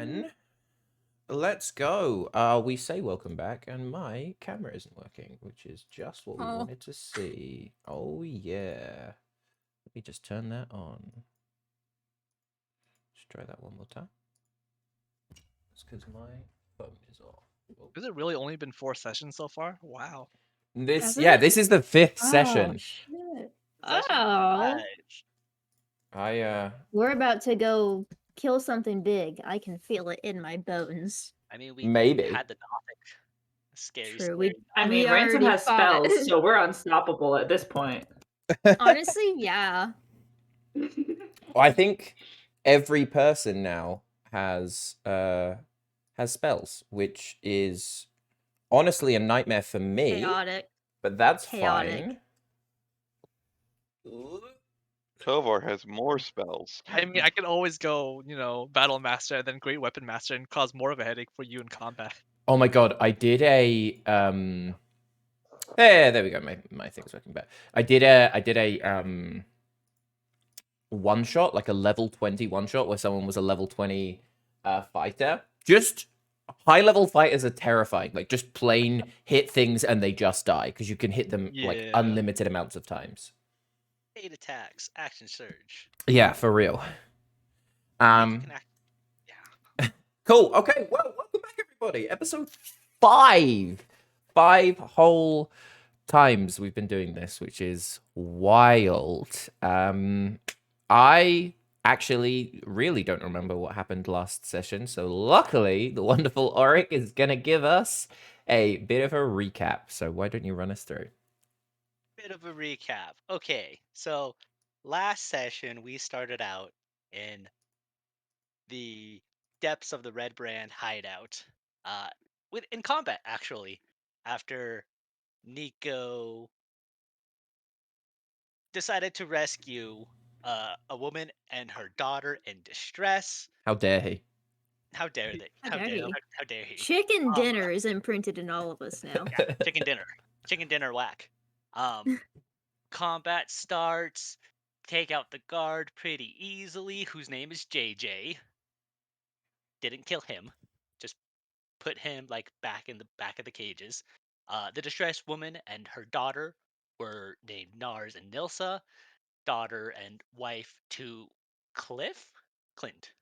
then let's go. We say welcome back, and my camera isn't working, which is just what we wanted to see. Oh yeah. Let me just turn that on. Let's try that one more time. It's because my phone is off. Oh. Has it really only been 4 sessions so far? Wow. This this is the 5th session. Shit. Session We're about to go kill something big. I can feel it in my bones. I mean, we Maybe. had the Gothic. Scary, True. scary. We Ransom already has fought it. spells, so we're unstoppable at this point. Honestly, yeah. I think every person now has spells, which is honestly a nightmare for me. Chaotic. But that's Chaotic. fine. Tovor has more spells. I mean, I can always go, Battle Master and then Great Weapon Master and cause more of a headache for you in combat. Oh my god, I did a there we go. My thing's working better. I did a one shot, like a level 20 one shot where someone was a level 20 fighter. Just high level fighters are terrifying. Like just plain hit things and they just die because you can hit them like unlimited amounts of times. 8 attacks, action surge. Yeah, for real. Yeah. Cool. Okay. Well, welcome back, everybody. Episode 5. 5 whole times we've been doing this, which is wild. I actually really don't remember what happened last session, so luckily the wonderful Auric is gonna give us a bit of a recap. So why don't you run us through? Bit of a recap. Okay, so last session we started out in the depths of the Red Brand hideout, in combat actually, after Nico decided to rescue a woman and her daughter in distress. How dare he? How dare they? How dare he? Chicken dinner is imprinted in all of us now. Yeah, chicken dinner whack. Combat starts. Take out the guard pretty easily, whose name is JJ. Didn't kill him, just put him like back in the back of the cages. The distressed woman and her daughter were named Nars and Nilsa, daughter and wife to Clint.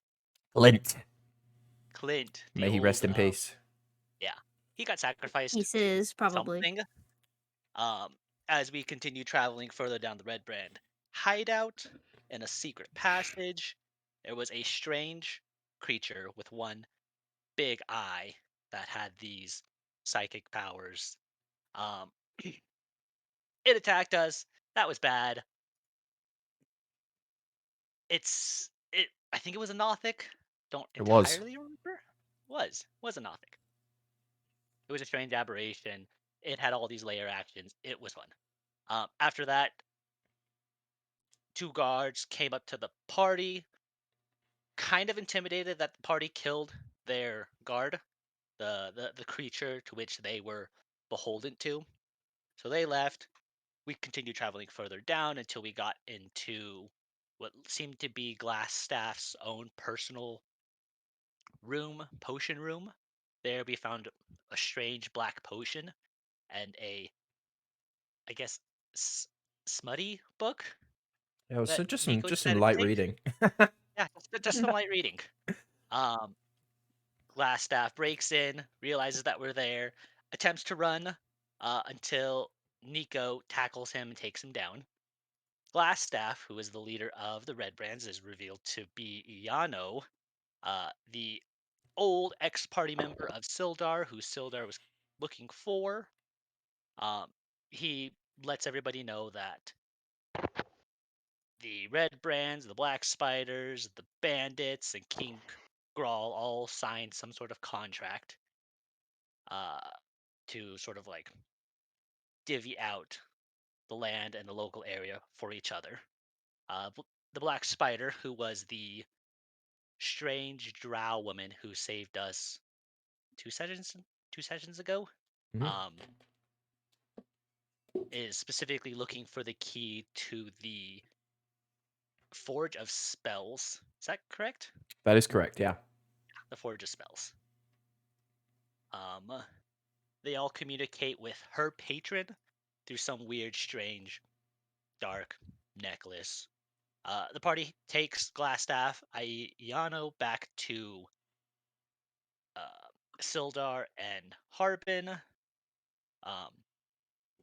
May he rest in peace. Yeah, he got sacrificed. Pieces, probably. Something. As we continue traveling further down the Red Brand hideout in a secret passage, there was a strange creature with one big eye that had these psychic powers. It attacked us. That was bad. I think it was a Nothic. Don't entirely remember. Was a Nothic. It was a strange aberration. It had all these layer actions. It was fun. After that, 2 guards came up to the party, kind of intimidated that the party killed their guard, the creature to which they were beholden to. So they left. We continued traveling further down until we got into what seemed to be Glassstaff's own personal potion room. There we found a strange black potion and I guess, smutty book. Yeah, so just some decided light to take. reading. Yeah, just some light reading. Glassstaff breaks in, realizes that we're there, attempts to run until Nico tackles him and takes him down. Glassstaff, who is the leader of the Red Brands, is revealed to be Yano, the old ex-party member of Sildar, who Sildar was looking for. He lets everybody know that the Red Brands, the Black Spiders, the Bandits, and King Grawl all signed some sort of contract to sort of like divvy out the land and the local area for each other. The Black Spider, who was the strange drow woman who saved us 2 sessions ago, is specifically looking for the key to the Forge of Spells. Is that correct? That is correct, yeah. the Forge of Spells. They all communicate with her patron through some weird, strange, dark necklace. The party takes Glassstaff, i.e. Yano, back to Sildar and Harbin.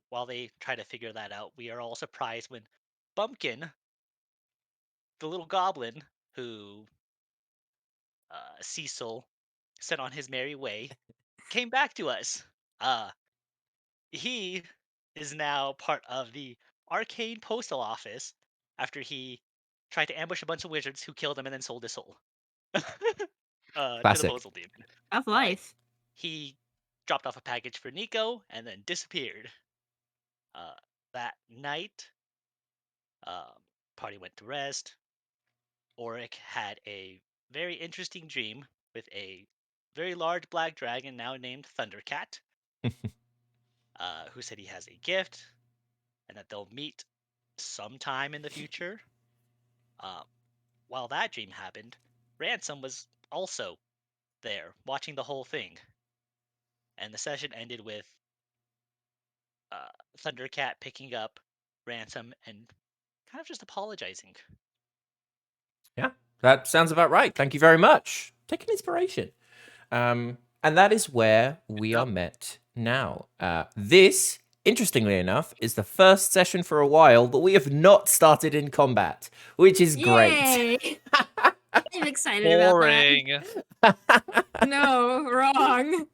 While they try to figure that out, we are all surprised when Bumpkin, the little goblin who Cecil sent on his merry way, came back to us. He is now part of the Arcane Postal Office after he tried to ambush a bunch of wizards who killed him and then sold his soul to the Classic. postal demon. Tough life. He dropped off a package for Nico and then disappeared. That night, party went to rest. Auric had a very interesting dream with a very large black dragon now named Thundercat, who said he has a gift and that they'll meet sometime in the future. While that dream happened, Ransom was also there watching the whole thing. And the session ended with Thundercat picking up Ransom and kind of just apologizing. Yeah, that sounds about right. Thank you very much. Take an inspiration. And that is where we are met now. This, interestingly enough, is the first session for a while that we have not started in combat, which is great. Yay! I'm excited about Boring. that. No, wrong.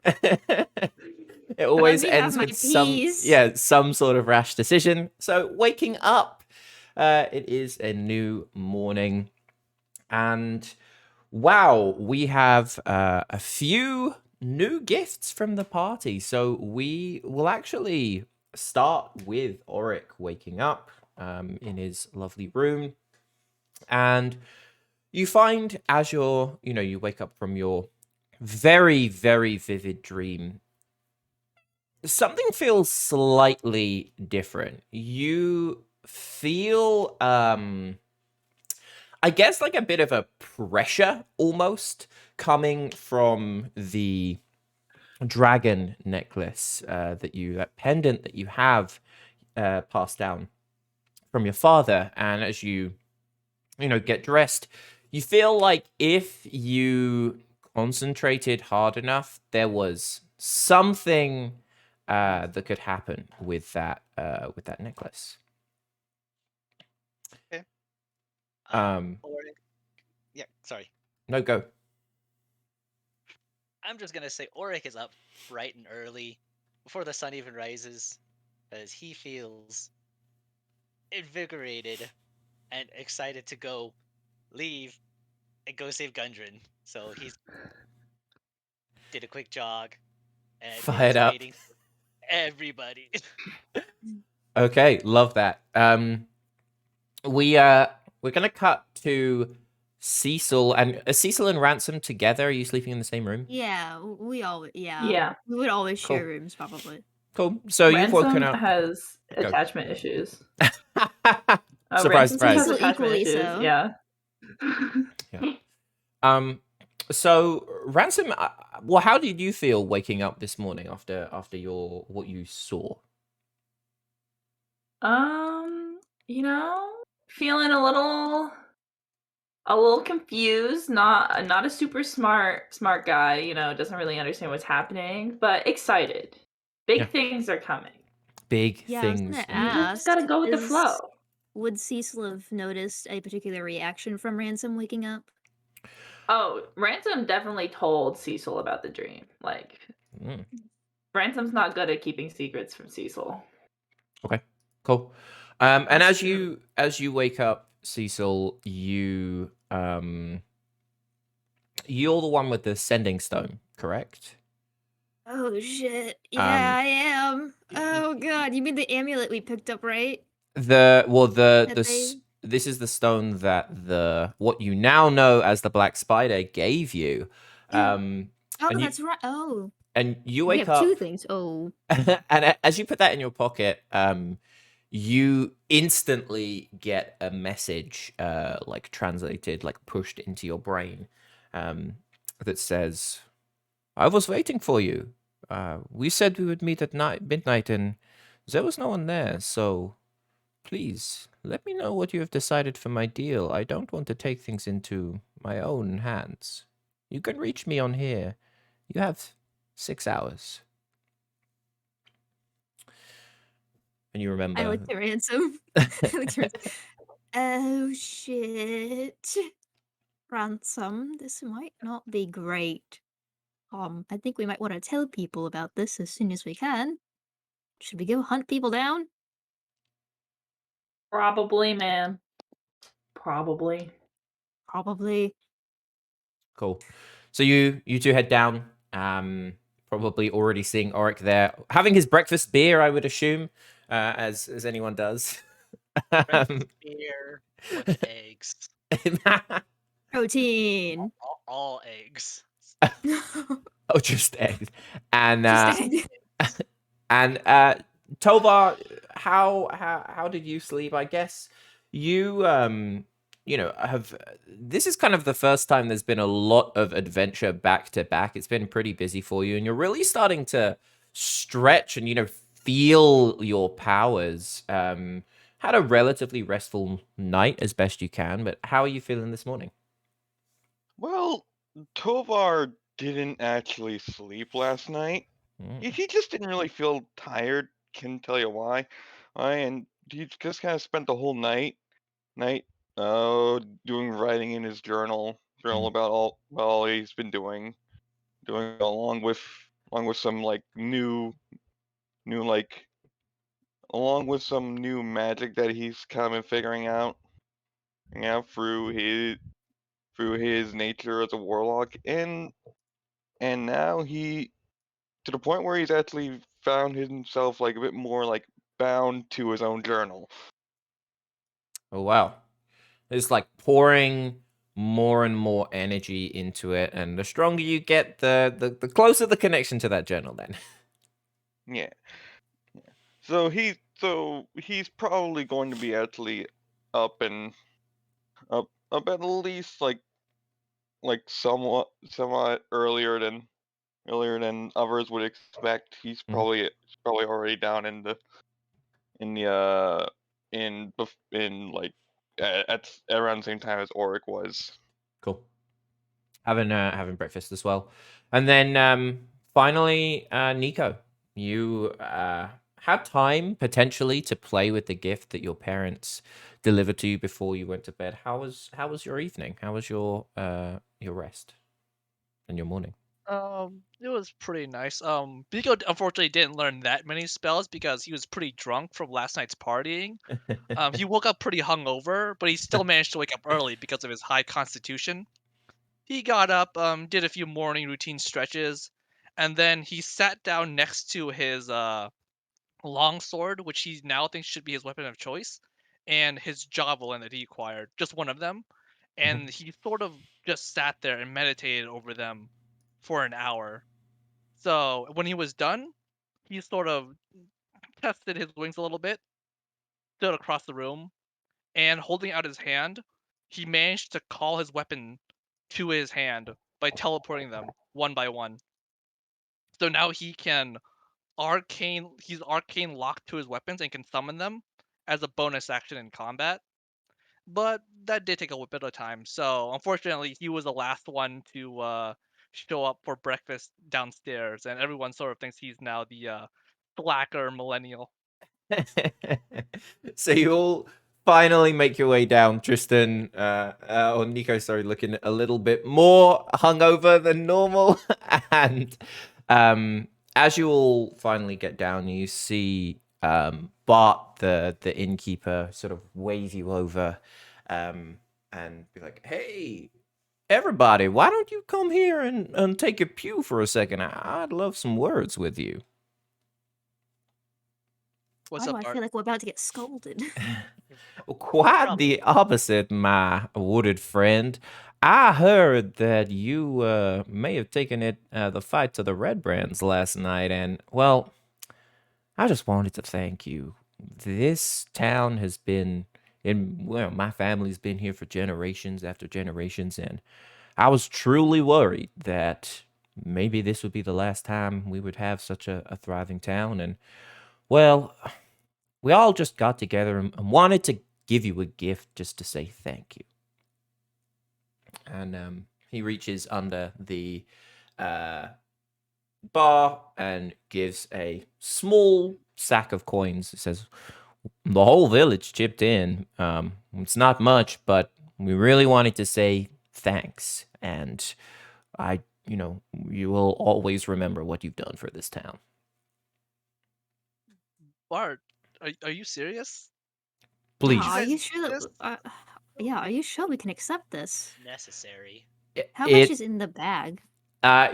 It always me have ends my with peas. some sort of rash decision. So waking up, it is a new morning, and wow, we have a few new gifts from the party. So we will actually start with Auric waking up in his lovely room, and you find as you wake up from your very, very vivid dream, something feels slightly different. You feel I guess like a bit of a pressure almost coming from the dragon necklace that pendant that you have passed down from your father. And as you get dressed, you feel like if you concentrated hard enough, there was something that could happen with that necklace. Auric, yeah, sorry. No, go. I'm just gonna say Auric is up bright and early before the sun even rises, as he feels invigorated and excited to go leave and go save Gundren. So he's did a quick jog and Fired is up. waiting for everybody. Okay, love that. We're gonna cut to Cecil and Cecil and Ransom together. Are you sleeping in the same room? Yeah, we all. Yeah. Yeah. We would always share Cool. rooms, probably. Cool. So you've woken Ransom up. has Go. attachment issues. Surprise, Ransom surprise. has Cecil attachment equally issues. so. Yeah. So Ransom, well, how did you feel waking up this morning after what you saw? Feeling a little confused, not a super smart guy, doesn't really understand what's happening, but excited. Big things are coming. Big Yeah, I was things. gonna You ask. just gotta go with the flow. Would Cecil have noticed a particular reaction from Ransom waking up? Oh, Ransom definitely told Cecil about the dream. Like, Ransom's not good at keeping secrets from Cecil. Okay, cool. And That's as you wake up, Cecil, you're the one with the sending stone, correct? Oh shit! Yeah, I am. Oh god, you mean the amulet we picked up, right? This is the stone that what you now know as the Black Spider gave you. Oh, and that's right. Oh, and you we wake have up. two things. Oh, And as you put that in your pocket, you instantly get a message, like translated, like pushed into your brain. that says, "I was waiting for you. We said we would meet at midnight, and there was no one there. So please let me know what you have decided for my deal. I don't want to take things into my own hands. You can reach me on here. You have 6 hours." And you remember. I looked at Ransom. I looked at Ransom. Oh shit. Ransom, this might not be great. I think we might want to tell people about this as soon as we can. Should we go hunt people down? Probably, man. Probably. Probably. Cool. So you two head down. Probably already seeing Oric there, having his breakfast beer, I would assume, as anyone does. Breakfast beer with eggs. Protein. All eggs. Oh, just eggs. And Just egg. and Tovar, how did you sleep? I guess you have, this is kind of the first time there's been a lot of adventure back to back. It's been pretty busy for you, and you're really starting to stretch and feel your powers. Had a relatively restful night as best you can, but how are you feeling this morning? Well, Tovar didn't actually sleep last night. He just didn't really feel tired. Can't tell you why. And he just kind of spent the whole night doing writing in his journal about all he's been doing along with some like along with some new magic that he's kind of been figuring out through his nature as a warlock, and now he, to the point where he's actually found himself like a bit more like bound to his own journal. Oh wow. It's like pouring more and more energy into it, and the stronger you get, the closer the connection to that journal then. Yeah. So he's probably going to be actually up at least like somewhat earlier than others would expect. He's probably already down in the like at around the same time as Oric was. Cool. Having breakfast as well. And then finally, Nico, you had time potentially to play with the gift that your parents delivered to you before you went to bed. How was your evening? How was your rest and your morning? It was pretty nice. Biko unfortunately didn't learn that many spells because he was pretty drunk from last night's partying. He woke up pretty hungover, but he still managed to wake up early because of his high constitution. He got up, did a few morning routine stretches, and then he sat down next to his longsword, which he now thinks should be his weapon of choice, and his javelin that he acquired, just one of them. And he sort of just sat there and meditated over them for an hour. So when he was done, he sort of tested his wings a little bit, stood across the room, and holding out his hand, he managed to call his weapon to his hand by teleporting them one by one. So now he's arcane locked to his weapons and can summon them as a bonus action in combat. But that did take a bit of time. So unfortunately, he was the last one to show up for breakfast downstairs, and everyone sort of thinks he's now the slacker millennial. So you all finally make your way down. Tristan, or Nico, sorry, looking a little bit more hungover than normal. And as you all finally get down, you see Bart, the innkeeper, sort of wave you over and be like, "Hey, everybody, why don't you come here and take a pew for a second? I'd love some words with you." What's Why up, do I Bart? feel like we're about to get scolded? Quite the opposite, my wooded friend. I heard that you may have taken the fight to the Red Brands last night, and well, I just wanted to thank you. This town has been my family's been here for generations after generations, and I was truly worried that maybe this would be the last time we would have such a thriving town. And, well, we all just got together and wanted to give you a gift just to say thank you. And he reaches under the bar and gives a small sack of coins. It says, the whole village chipped in. It's not much, but we really wanted to say thanks. And you will always remember what you've done for this town. Bart, are you serious? Please. Are you guys sure this? that? Yeah, are you sure we can accept this? Necessary. How much is in the bag?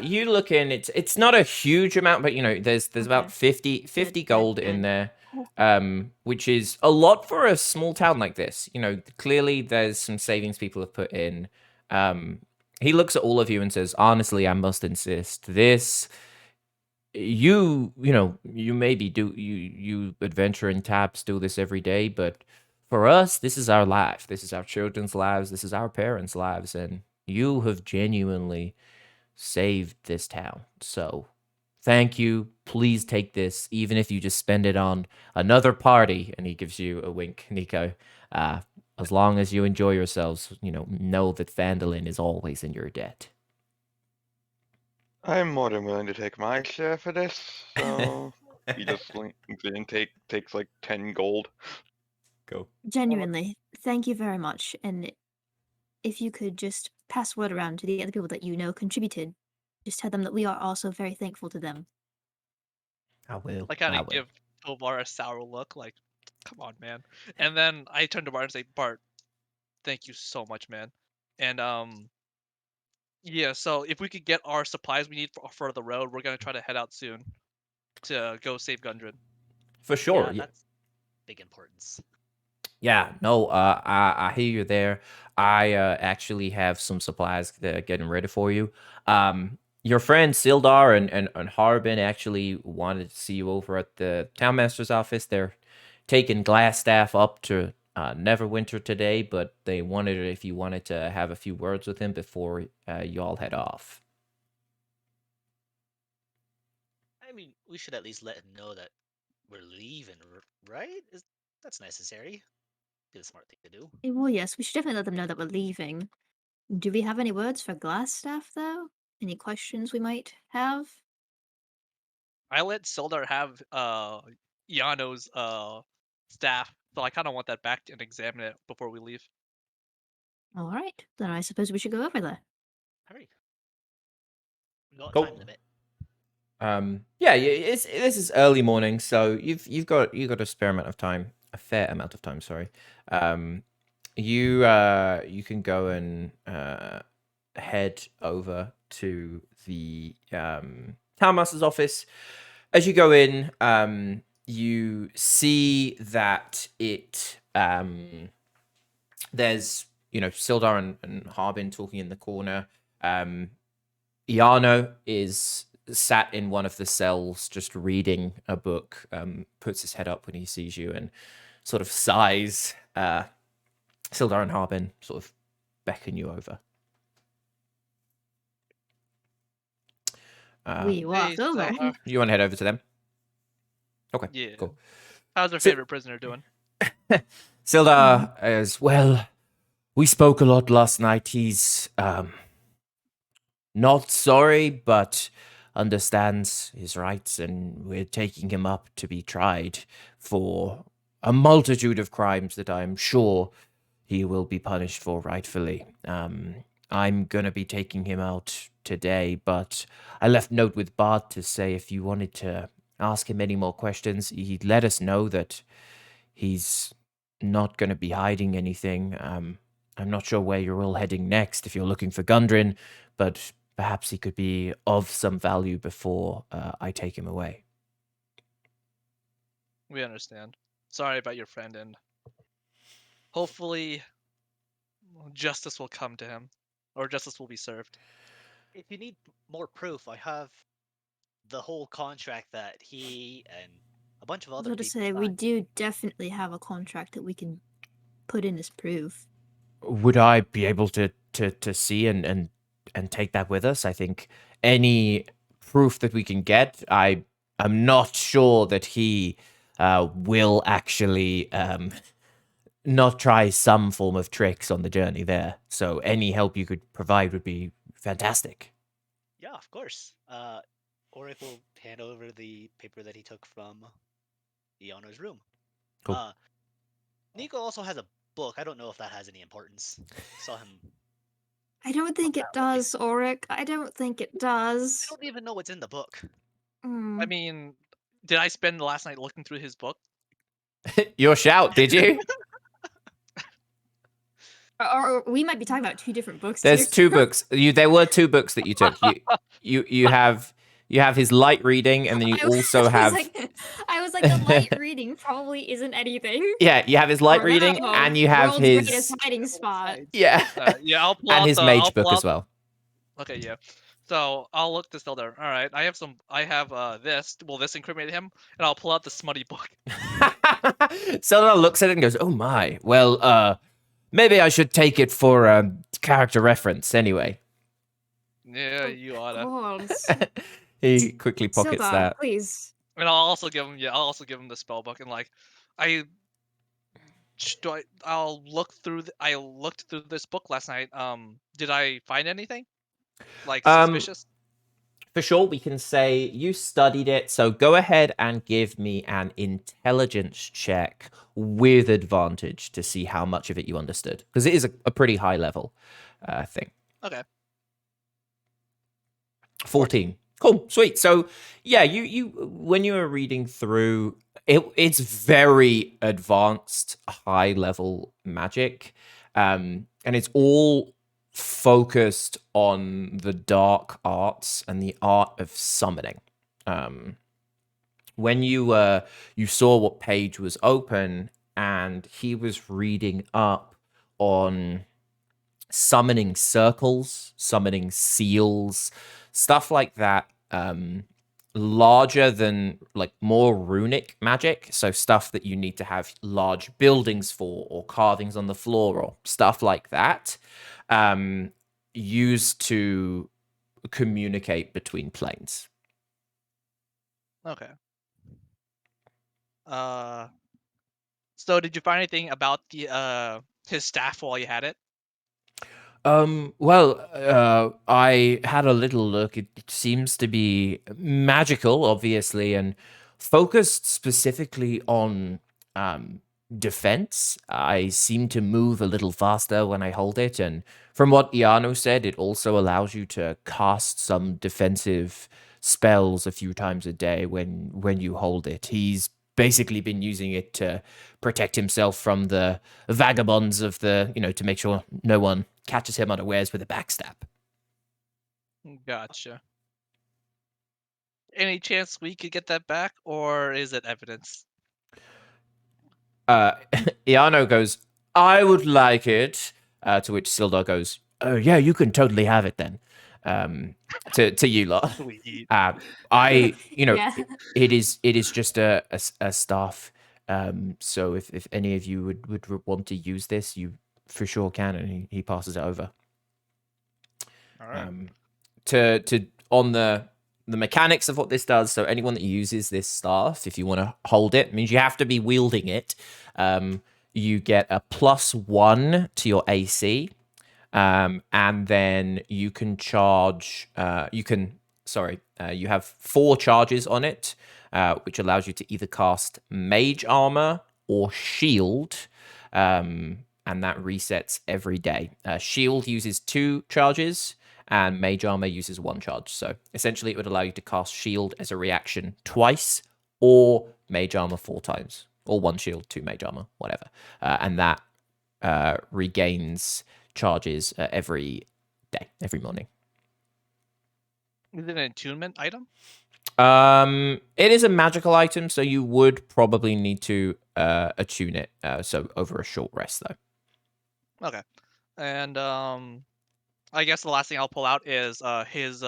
You look in, it's not a huge amount, but there's about Okay. 50 Good, gold good, in good. there. Which is a lot for a small town like this. Clearly there's some savings people have put in. He looks at all of you and says, honestly, I must insist, this, you maybe you adventuring taps do this every day, but for us, this is our life. This is our children's lives. This is our parents' lives. And you have genuinely saved this town. So thank you. Please take this, even if you just spend it on another party. And he gives you a wink, Nico. As long as you enjoy yourselves, know that Phandelver is always in your debt. I'm more than willing to take my share for this. So he just links it and takes like 10 gold. Go. Genuinely, thank you very much. And if you could just pass word around to the other people that you know contributed, just tell them that we are also very thankful to them. I will. I kind I of will. give Tovar a sour look, like, come on, man. And then I turn to Bart and say, Bart, thank you so much, man. And yeah, so if we could get our supplies we need for the road, we're gonna try to head out soon to go save Gundren. For sure. Yeah, Yeah. that's big importance. Yeah, no, I hear you there. I actually have some supplies that are getting ready for you. Your friend Sildar and Harbin actually wanted to see you over at the townmaster's office. They're taking Glassstaff up to Neverwinter today, but they wanted if you wanted to have a few words with him before you all head off. I mean, we should at least let him know that we're leaving, right? That's necessary. Be the smart thing to do. Well, yes, we should definitely let them know that we're leaving. Do we have any words for Glassstaff, though? Any questions we might have? I let Sildar have Yano's staff, so I kind of want that back and examine it before we leave. All right, then I suppose we should go over there. Hurry. We got Cool. time limit. Yeah, this is early morning, so you've got a fair amount of time, sorry. You can go and head over to the townmaster's office. As you go in, you see that there's Sildar and Harbin talking in the corner. Iano is sat in one of the cells just reading a book, puts his head up when he sees you and sort of sighs. Sildar and Harbin sort of beckon you over. We walk over. Sildar. You want to head over to them? Okay, Yeah. cool. How's our Si- favorite prisoner doing? Sildar as well. We spoke a lot last night. He's not sorry, but understands his rights, and we're taking him up to be tried for a multitude of crimes that I'm sure he will be punished for rightfully. I'm gonna be taking him out today, but I left a note with Bart to say if you wanted to ask him any more questions, he'd let us know that he's not gonna be hiding anything. I'm not sure where you're all heading next if you're looking for Gundren, but perhaps he could be of some value before I take him away. We understand. Sorry about your friend, and hopefully justice will come to him, or justice will be served. If you need more proof, I have the whole contract that he and a bunch of I was other about to people say, we signed. do definitely have a contract that we can put in as proof. Would I be able to see and take that with us. I think any proof that we can get, I'm not sure that he will actually not try some form of tricks on the journey there. So any help you could provide would be fantastic. Yeah, of course. Oric will hand over the paper that he took from Iano's room. Cool. Nico also has a book. I don't know if that has any importance. Saw him. I don't think it that way. does, Oric. I don't think it I does. don't even know what's in the book. I Mm. mean, did I spend the last night looking through his book? Your shout, did you? Or we might be talking about two different books There's here. 2 books. There were 2 books that you took. You have his light reading, and then you also have I was like, the light reading probably isn't anything. yeah, you have his light Or reading, no, and you have world's his greatest hiding spot. yeah, Yeah, I'll pull and out his the. mage I'll book pull as out, well. Okay, yeah. So I'll look this elder. All right, I have some. I have this. Will this incriminate him? And I'll pull out the smutty book. Selena looks at it and goes, "Oh my. Well, maybe I should take it for character reference anyway." Yeah, you oughta. God. He quickly pockets Sildar, that. please. And I'll also give him. Yeah, I'll also give him the spell book. And like, I. I'll look through. I looked through this book last night. Did I find anything like suspicious? For sure, we can say you studied it. So go ahead and give me an intelligence check with advantage to see how much of it you understood, because it is a pretty high level thing. Okay. 14. Cool, sweet. So yeah, you when you were reading through it's very advanced, high level magic, and it's all focused on the dark arts and the art of summoning. When you saw what page was open, and he was reading up on summoning circles, summoning seals, stuff like that. Larger than, like, more runic magic. So stuff that you need to have large buildings for, or carvings on the floor, or stuff like that. Used to communicate between planes. Okay. So did you find anything about the his staff while you had it? Well, I had a little look. It seems to be magical, obviously, and focused specifically on defense. I seem to move a little faster when I hold it, and from what Iano said, it also allows you to cast some defensive spells a few times a day when you hold it. He's basically been using it to protect himself from the vagabonds of the, to make sure no one catches him unawares with a backstab. Gotcha. Any chance we could get that back, or is it evidence? Iano goes, "I would like it," to which Sildar goes, "Oh yeah, you can totally have it then." To you lot. Sweet. Yeah. It is just a staff. So if any of you would want to use this, you for sure can, and he passes it over. All right. To on the mechanics of what this does. So anyone that uses this staff, if you want to hold it, means you have to be wielding it. You get a +1 to your AC, and then you can charge. You have 4 charges on it, which allows you to either cast Mage Armor or Shield, and that resets every day. Shield uses 2 charges, and Mage Armor uses 1 charge. So essentially, it would allow you to cast Shield as a reaction twice, or Mage Armor 4 times, or 1 Shield, 2 Mage Armor, whatever. And that regains charges every day, every morning. Is it an attunement item? It is a magical item, so you would probably need to attune it. So over a short rest, though. Okay. And I guess the last thing I'll pull out is his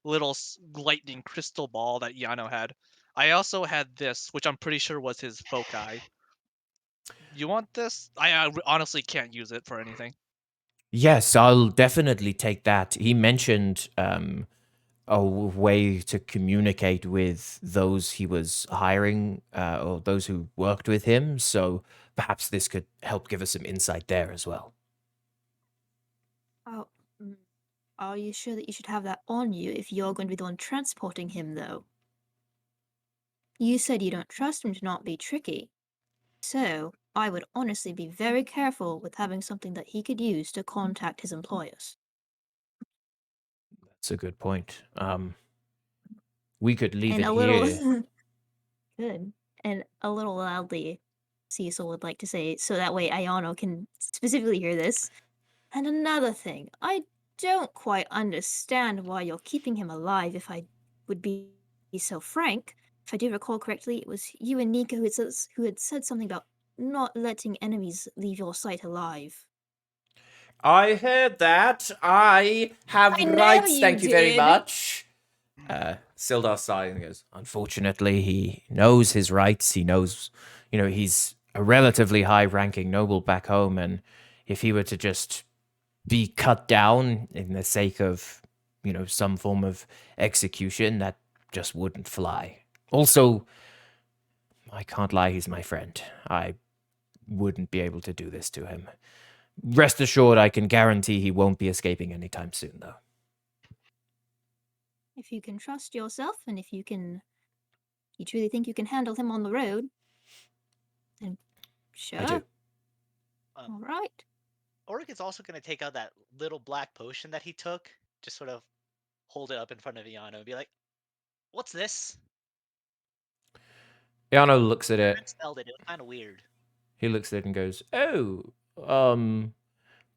little lightning crystal ball that Yano had. I also had this, which I'm pretty sure was his foci. You want this? I honestly can't use it for anything. Yes, I'll definitely take that. He mentioned a way to communicate with those he was hiring or those who worked with him. So perhaps this could help give us some insight there as well. Oh, are you sure that you should have that on you if you're going to be the one transporting him, though? You said you don't trust him to not be tricky. So, I would honestly be very careful with having something that he could use to contact his employers. That's a good point. We could leave And it a little here. good. And a little loudly, Cecil would like to say, so that way Ayano can specifically hear this. And another thing, I don't quite understand why you're keeping him alive if I would be so frank. If I do recall correctly, it was you and Nico who had said something about not letting enemies leave your sight alive. I heard that. I have I know rights. you Thank you very did. much. Sildar sighs and goes, unfortunately, he knows his rights. He knows, he's a relatively high ranking noble back home. And if he were to just be cut down in the sake of, some form of execution, that just wouldn't fly. Also, I can't lie, he's my friend. I wouldn't be able to do this to him. Rest assured, I can guarantee he won't be escaping anytime soon, though. If you can trust yourself and if you truly think you can handle him on the road, then sure. I do. All right. Oric is also going to take out that little black potion that he took, just sort of hold it up in front of Iano and be like, "What's this?" Yano looks at I it. smelled it. It was kind of weird. He looks at it and goes, "Oh,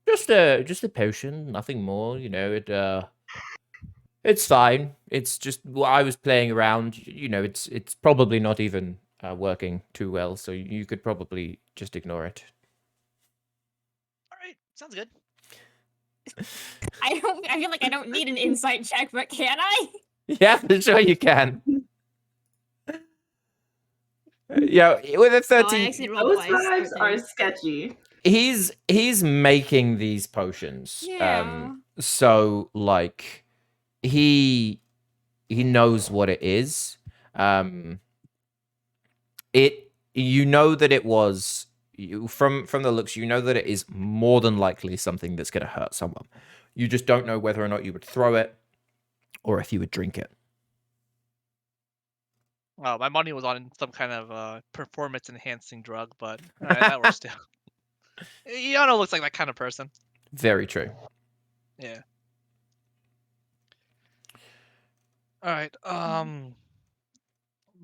just a potion, nothing more. It's fine. It's just I was playing around. It's probably not even working too well, so you could probably just ignore it." All right, sounds good. I feel like I don't need an insight check, but can I? Yeah, for sure you can. Yeah, with a Oh, I 13, actually rolled Those twice. vibes are 13. sketchy. he's making these potions. Yeah. So like he knows what it is. You know that it was from the looks, you know that it is more than likely something that's going to hurt someone. You just don't know whether or not you would throw it or if you would drink it. Well, my money was on some kind of performance enhancing drug, but all right, that works too. Yano looks like that kind of person. Very true. Yeah. All right.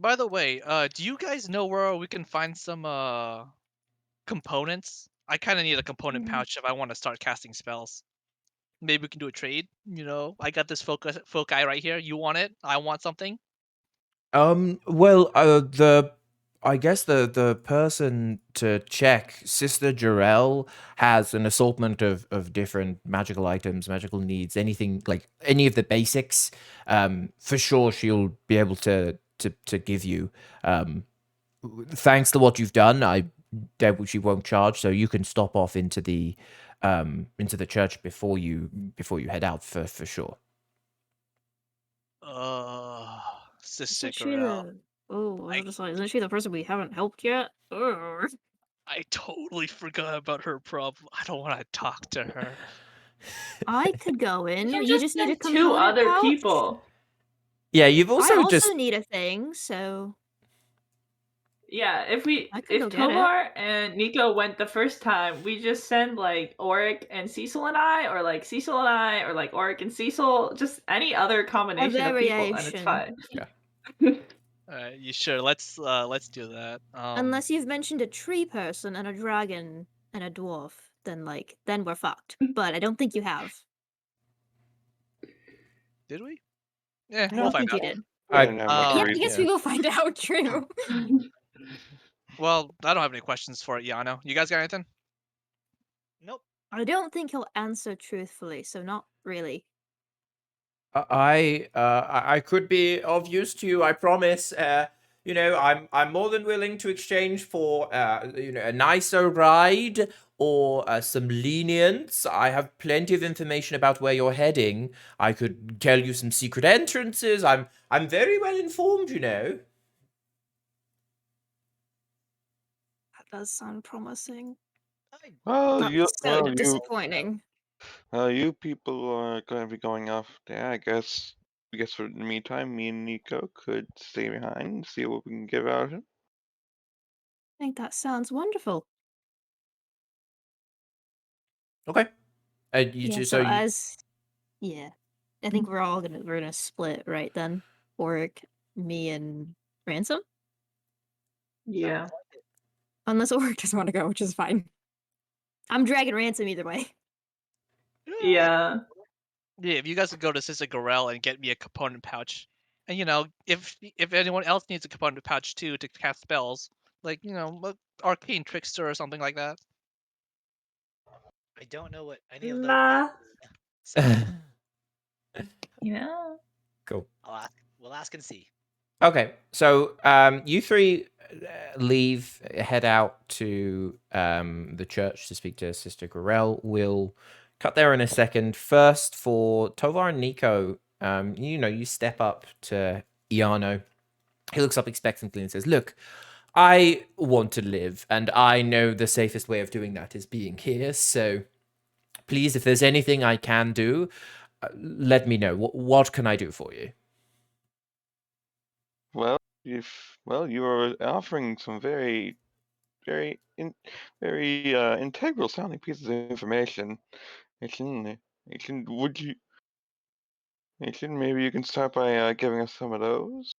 By the way, do you guys know where we can find some components? I kind of need a component pouch if I want to start casting spells. Maybe we can do a trade. I got this foci right here. You want it? I want something. Well, I guess the person to check, Sister Jarell, has an assortment of different magical items, magical needs, anything like any of the basics. For sure, she'll be able to give you. Thanks to what you've done, I doubt she won't charge, so you can stop off into the church before you head out for sure. Sister Isn't she Corel. the... Oh, I was just like, isn't she the person we haven't helped yet? Ugh. I totally forgot about her problem. I don't want to talk to her. I could go in. You can You just need a send two component other pouch. people. Yeah, you've I also also just need a thing, so Yeah, I could go if get it. Tomar and Nico went the first time, we just send like Oric and Cecil and I, or like Cecil and I, or like Oric and Cecil, just any other combination of people, and it's fine. Yeah. You sure? Let's do that. Unless you've mentioned a tree person and a dragon and a dwarf, then we're fucked. But I don't think you have. Did we? Yeah, I we'll don't find think out. you did. I didn't have much Yeah, Yeah, I reason. guess we will find out. True. Well, I don't have any questions for it, Yano. You guys got anything? Nope. I don't think he'll answer truthfully, so not really. I could be of use to you. I promise. I'm more than willing to exchange for a nicer ride or some lenience. I have plenty of information about where you're heading. I could tell you some secret entrances. I'm very well informed, you know. That does sound promising. Well, That's so disappointing. you people are going to be going off there. I guess for the meantime, me and Nico could stay behind and see what we can give out of him. I think that sounds wonderful. Okay. Yeah, so yeah, I think we're gonna split right then. Oric, me, and Ransom. Yeah. Unless Oric doesn't want to go, which is fine. I'm dragging Ransom either way. Yeah. Yeah, if you guys could go to Sister Gorel and get me a component pouch, and you know, if anyone else needs a component pouch too to cast spells, like you know, arcane trickster or something like that. I don't know what any of those. Nah. So Yeah. Cool. we'll ask and see. Okay, so you three head out to the church to speak to Sister Gorel. We'll cut there in a second. First, for Tovar and Nico, you step up to Iano. He looks up expectantly and says, "Look, I want to live, and I know the safest way of doing that is being here. So, please, if there's anything I can do, let me know. What can I do for you?" Well, you are offering some very integral sounding pieces of information. Would you? Maybe you can start by giving us some of those.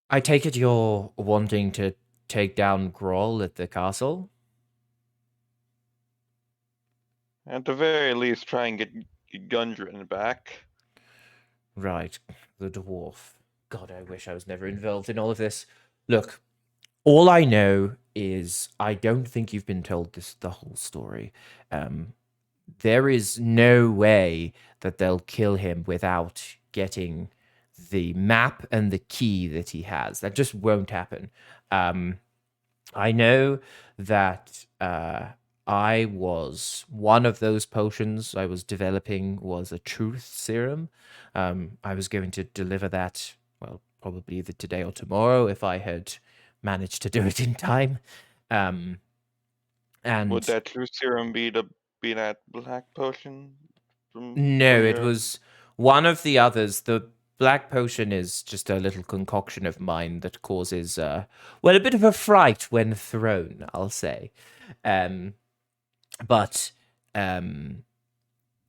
I take it you're wanting to take down Groll at the castle? At the very least, try and get Gundren back. Right, the dwarf. God, I wish I was never involved in all of this. Look, all I know is I don't think you've been told the whole story. There is no way that they'll kill him without getting the map and the key that he has. That just won't happen. I know that one of those potions I was developing was a truth serum. I was going to deliver that, well, probably either today or tomorrow if I had managed to do it in time. And would that truth serum be that black potion? No, it was one of the others. The black potion is just a little concoction of mine that causes, a bit of a fright when thrown, I'll say. But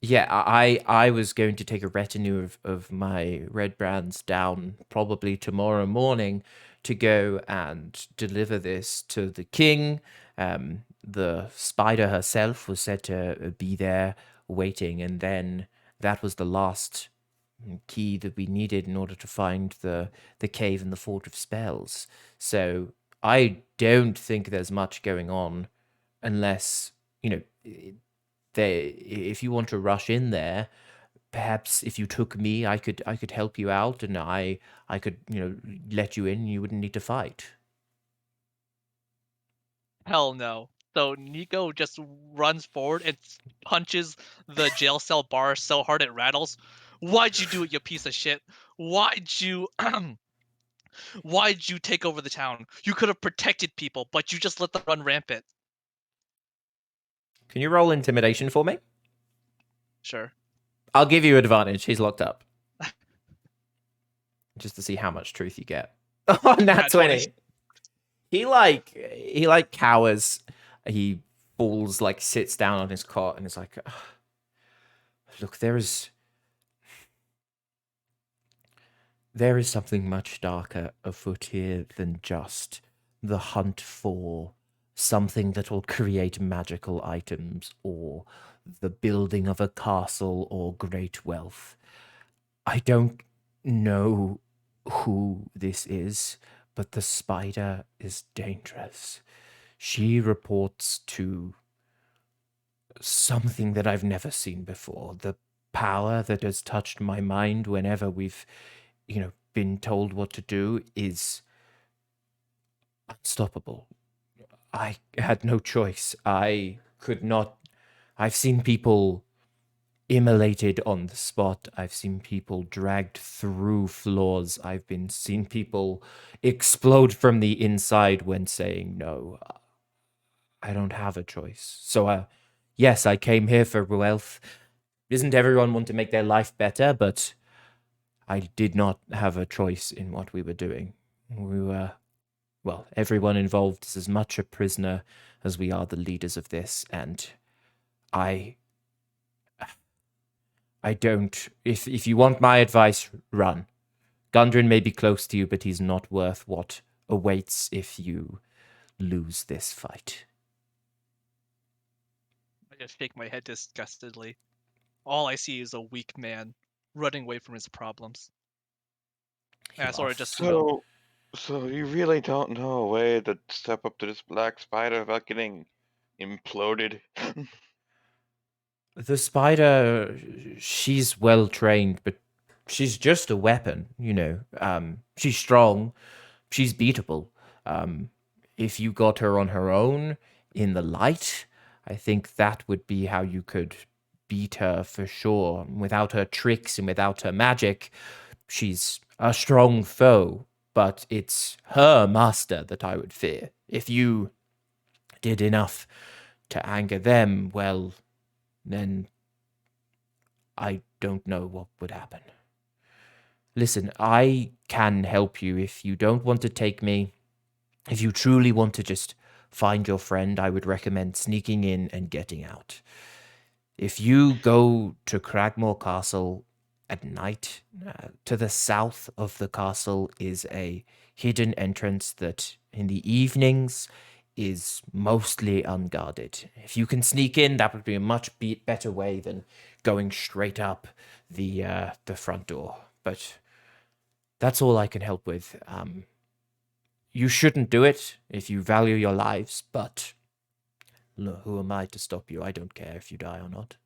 yeah, I was going to take a retinue of my red brands down probably tomorrow morning to go and deliver this to the king. The spider herself was said to be there waiting, and then that was the last key that we needed in order to find the cave and the fort of spells. So I don't think there's much going on unless, if you want to rush in there, perhaps if you took me, I could help you out, and I could, let you in. You wouldn't need to fight. Hell no. So Nico just runs forward and punches the jail cell bar so hard it rattles. Why'd you do it, you piece of shit? Why'd you why'd you take over the town? You could have protected people, but you just let them run rampant. Can you roll intimidation for me? Sure. I'll give you advantage. He's locked up. Just to see how much truth you get. Oh, nat 20. He cowers. He falls, sits down on his cot and is like, look, there is something much darker afoot here than just the hunt for something that will create magical items or the building of a castle or great wealth. I don't know who this is, but the spider is dangerous. She reports to something that I've never seen before. The power that has touched my mind whenever we've, been told what to do is unstoppable. I had no choice. I could not. I've seen people immolated on the spot. I've seen people dragged through floors. I've been seen people explode from the inside when saying no. I don't have a choice. So, yes, I came here for wealth. Isn't everyone want to make their life better? But I did not have a choice in what we were doing. We were, well, everyone involved is as much a prisoner as we are the leaders of this, and I don't. If you want my advice, run. Gundren may be close to you, but he's not worth what awaits if you lose this fight. I just shake my head disgustedly. All I see is a weak man running away from his problems. And I sort of just, So you really don't know a way to step up to this black spider without getting imploded? The spider, she's well trained, but she's just a weapon, you know. She's strong, she's beatable. If you got her on her own in the light, I think that would be how you could beat her for sure. Without her tricks and without her magic, she's a strong foe, but it's her master that I would fear. If you did enough to anger them, well, then I don't know what would happen. Listen, I can help you if you don't want to take me. If you truly want to just find your friend, I would recommend sneaking in and getting out. If you go to Cragmore Castle at night, to the south of the castle is a hidden entrance that in the evenings is mostly unguarded. If you can sneak in, that would be a much better way than going straight up the front door. But that's all I can help with. You shouldn't do it if you value your lives, but look, who am I to stop you? I don't care if you die or not.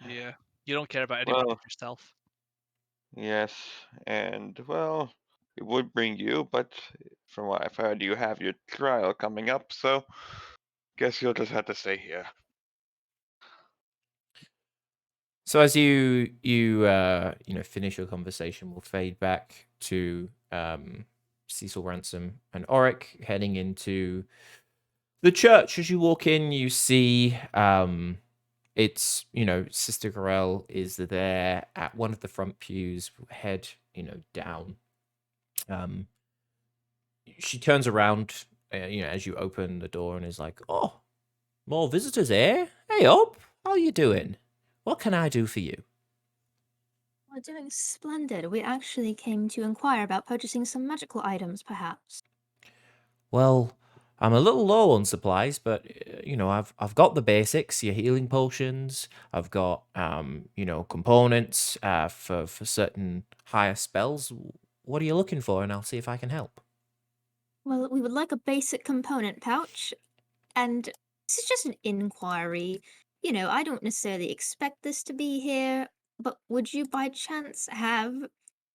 yeah, you don't care about anyone but yourself. Yes, and well, it would bring you, but from what I've heard, you have your trial coming up, so guess you'll just have to stay here. So as you finish your conversation, we'll fade back to Cecil Ransom and Auric heading into the church. As you walk in, you see it's, Sister Corell is there at one of the front pews, head, down. She turns around, as you open the door and is like, "Oh, more visitors, eh? Hey up, how you doing? What can I do for you?" We're doing splendid. We actually came to inquire about purchasing some magical items, perhaps. Well, I'm a little low on supplies, but I've got the basics, your healing potions. I've got components for certain higher spells. What are you looking for? And I'll see if I can help. Well, we would like a basic component pouch, and this is just an inquiry. I don't necessarily expect this to be here, but would you by chance have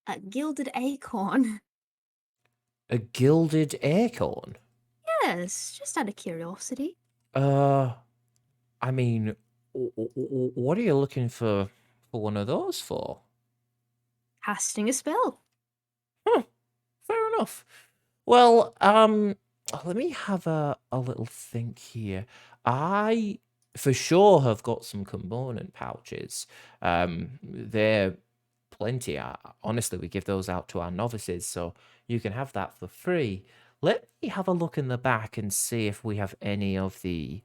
a gilded acorn? A gilded acorn? Yes, just out of curiosity. I mean, what are you looking for one of those for? Casting a spell. Huh, fair enough. Well, let me have a little think here. I for sure have got some component pouches. They're plenty. Honestly, we give those out to our novices, so you can have that for free. Let me have a look in the back and see if we have any of the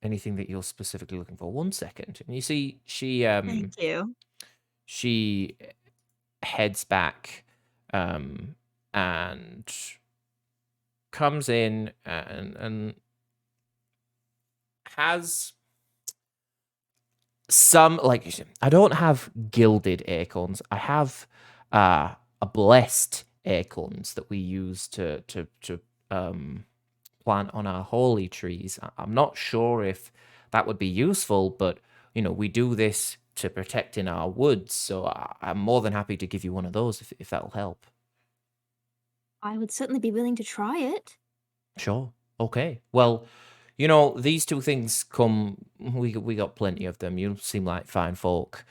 anything that you're specifically looking for. 1 second. And you see Thank you. she heads back and comes in and has some, like, I don't have gilded acorns. I have a blessed acorns that we use to plant on our holy trees. I'm not sure if that would be useful, but we do this to protect in our woods, so I'm more than happy to give you one of those if that'll help. I would certainly be willing to try it. Sure. Okay. Well, these two things come. We got plenty of them. You seem like fine folk.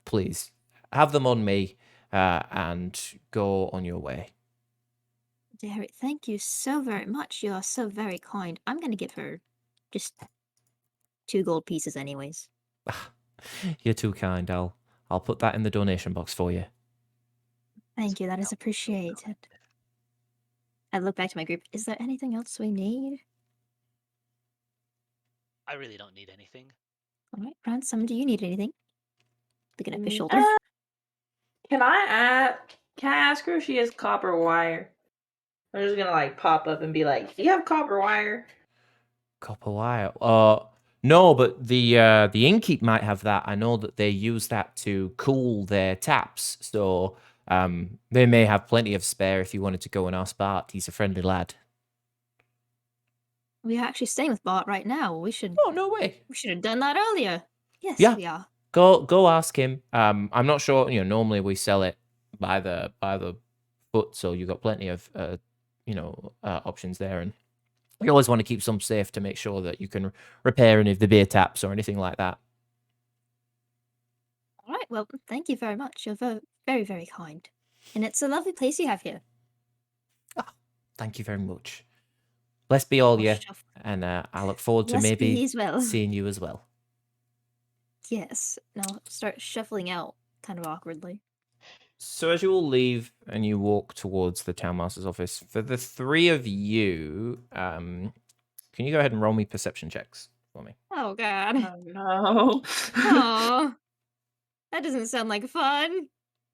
Please have them on me, and go on your way. Derek, thank you so very much. You are so very kind. I'm going to give her just 2 gold pieces anyways. You're too kind. I'll put that in the donation box for you. Thank you. That is appreciated. I look back to my group. Is there anything else we need? I really don't need anything. All right, Ransom, do you need anything? Looking at your shoulder. Can I ask her if she has copper wire? I'm just gonna like pop up and be like, "Do you have copper wire?" Copper wire. No, but the innkeep might have that. I know that they use that to cool their taps, so they may have plenty of spare if you wanted to go and ask Bart. He's a friendly lad. We are actually staying with Bart right now. We should. Oh, no way. We should have done that earlier. Yes, Yeah. we are. Go ask him. I'm not sure. Normally we sell it by the foot, so you've got plenty of options there, and you always want to keep some safe to make sure that you can repair any of the beer taps or anything like that. All right. Well, thank you very much. You're very, very kind, and it's a lovely place you have here. Thank you very much. Bless be all you, Shuffle. and I look forward to Bless maybe be as well. seeing you as well. Yes. Now start shuffling out kind of awkwardly. So as you all leave and you walk towards the townmaster's office, for the three of you, can you go ahead and roll me perception checks for me? Oh God. Oh no. Oh, that doesn't sound like fun.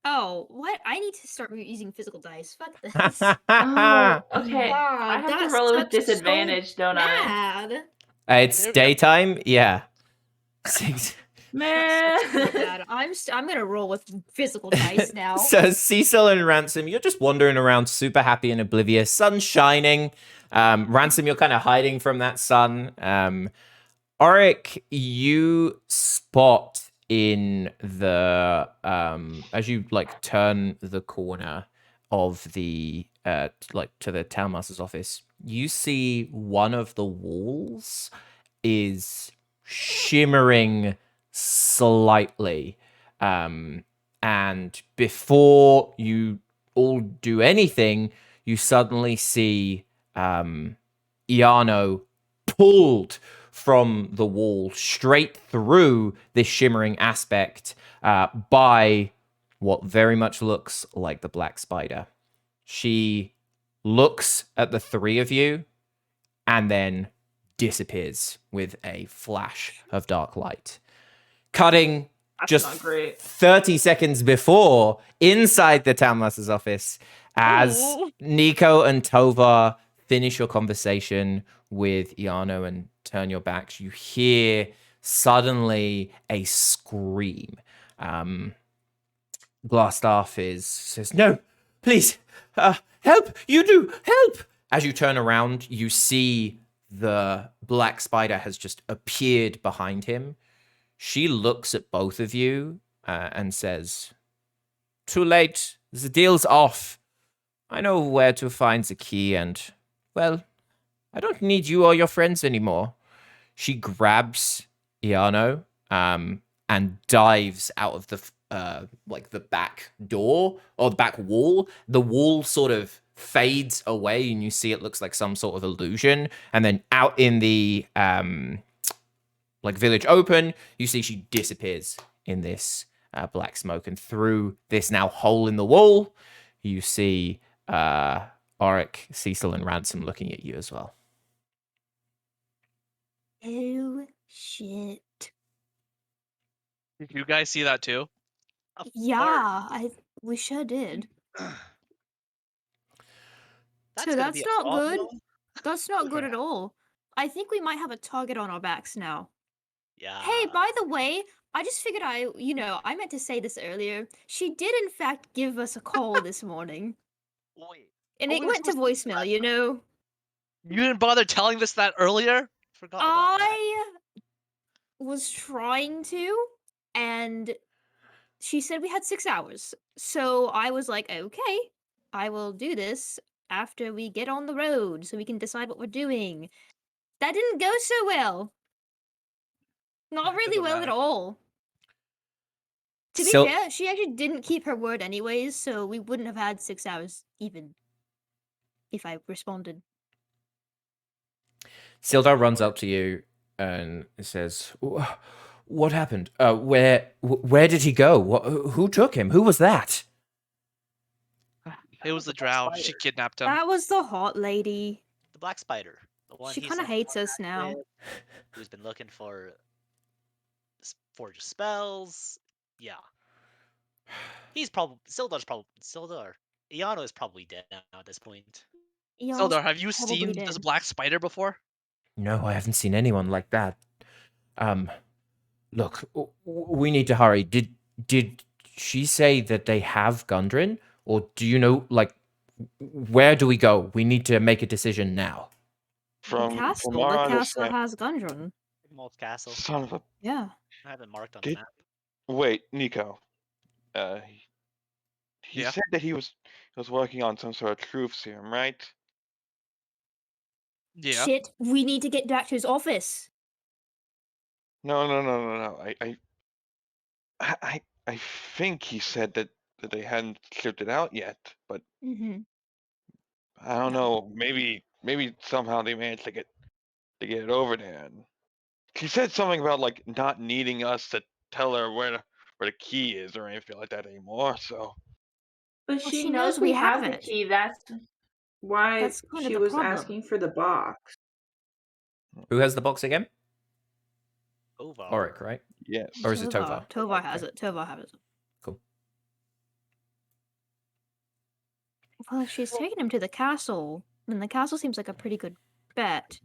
Oh, what? I need to start using physical dice. Fuck this. Oh, okay. God, I have to that roll it with sucks so disadvantage, don't I? bad. It's There we go. daytime, yeah. 6. Man. So bad. I'm gonna roll with physical dice now. So Cecil and Ransom, you're just wandering around super happy and oblivious. Sun's shining. Ransom, you're kind of hiding from that sun. Auric, you spot in the as you like turn the corner of the to the townmaster's office, you see one of the walls is shimmering slightly, and before you all do anything, you suddenly see Iano pulled from the wall straight through this shimmering aspect by what very much looks like the Black Spider. She looks at the three of you and then disappears with a flash of dark light. Cutting That's just not great. 30 seconds before, inside the Townmaster's office, as Oh. Nico and Tovar finish your conversation with Iano and turn your backs, you hear suddenly a scream. Glassstaff says, "No, please, help, you do, help!" As you turn around, you see the Black Spider has just appeared behind him. She looks at both of you and says, "Too late. The deal's off. I know where to find the key and, well, I don't need you or your friends anymore." She grabs Iano and dives out of the the back door or the back wall. The wall sort of fades away and you see it looks like some sort of illusion. And then out in the village open, you see she disappears in this black smoke. And through this now hole in the wall, you see Auric, Cecil, and Ransom looking at you as well. Oh shit. Did you guys see that too? Of course. Yeah, we sure did. That's So gonna that's be a not good. problem. That's not good at all. I think we might have a target on our backs now. Yeah. Hey, by the way, I just figured I meant to say this earlier. She did in fact give us a call this morning. Wait. And Oh, it we were went to supposed to do voicemail, that. you know. You didn't bother telling us that earlier? Forgot about that. I was trying to, and she said we had 6 hours. So I was like, okay. I will do this after we get on the road so we can decide what we're doing. That didn't go so well. Not really Doesn't well at matter. all. To be So, fair, she actually didn't keep her word anyways, so we wouldn't have had 6 hours even if I responded. Sildar runs up to you and says, "What happened? Where did he go? Who took him? Who was that?" It was the drow. She kidnapped him. That was the hot lady. The black spider. The one She he's kind of sent hates us contact now. with, who's been looking for forge spells. Yeah. He's probably Sildar. Iano is probably dead now at this point. Eon's Sildar, have you probably seen this dead. black spider before? No, I haven't seen anyone like that. Look, we need to hurry. Did she say that they have Gundren, or do you know, like, where do we go? We need to make a decision now. From The castle our has understanding, Gundren. Mold Castle. son of a. Yeah. I have it marked on the Did- map. Wait, Nico. He Yeah. said that he was working on some sort of truth serum, right? Yeah. Shit, we need to get back to his office. No. I think he said that they hadn't shipped it out yet, but Mm-hmm. I don't know. Maybe somehow they managed to get it over there. And she said something about like not needing us to tell her where the key is or anything like that anymore. So But Well, she she knows knows we we have have the it. key. That's why That's kind of she the was problem. asking for the box. Who has the box again? Ovar. Auric, right? yes. Or is it Tovar? Tovar has it. Tovar has it. Cool. Well, if she's taking him to the castle, then the castle seems like a pretty good bet.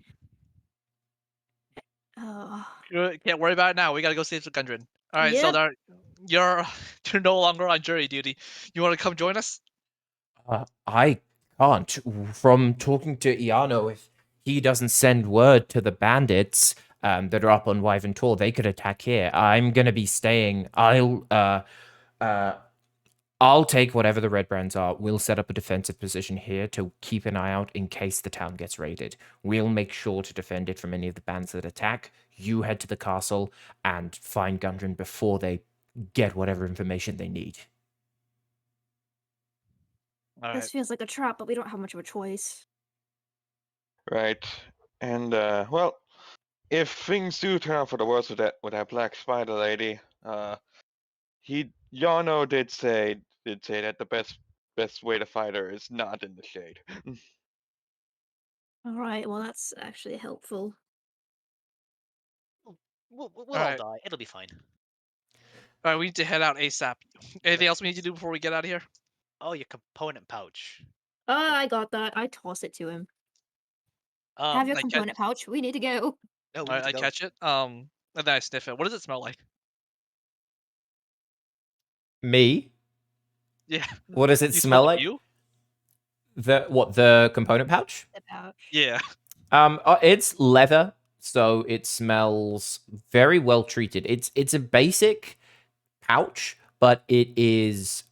Can't worry about it now. We gotta go save the Gundren. All right, Yep. Sildar, you're no longer on jury duty. You want to come join us? I can't. From talking to Iano, if he doesn't send word to the bandits that are up on Wyvern Tor, they could attack here. I'm gonna be staying. I'll take whatever the red brands are. We'll set up a defensive position here to keep an eye out in case the town gets raided. We'll make sure to defend it from any of the bands that attack. You head to the castle and find Gundren before they get whatever information they need. All right. This feels like a trap, but we don't have much of a choice. Right. And well, if things do turn out for the worse with that black spider lady, Yano did say that the best way to fight her is not in the shade. All right, well, that's actually helpful. We'll all Alright. die. It'll be fine. All right, we need to head out ASAP. Anything else we need to do before we get out of here? Oh, your component pouch. I got that. I toss it to him. Have your I component pouch. We need to go. No, we All need right, to I go. catch it. And then I sniff it. What does it smell like? Me? Yeah. What does it You smell smell like? you? The component pouch? The pouch. Yeah. It's leather, so it smells very well treated. It's a basic pouch, but it is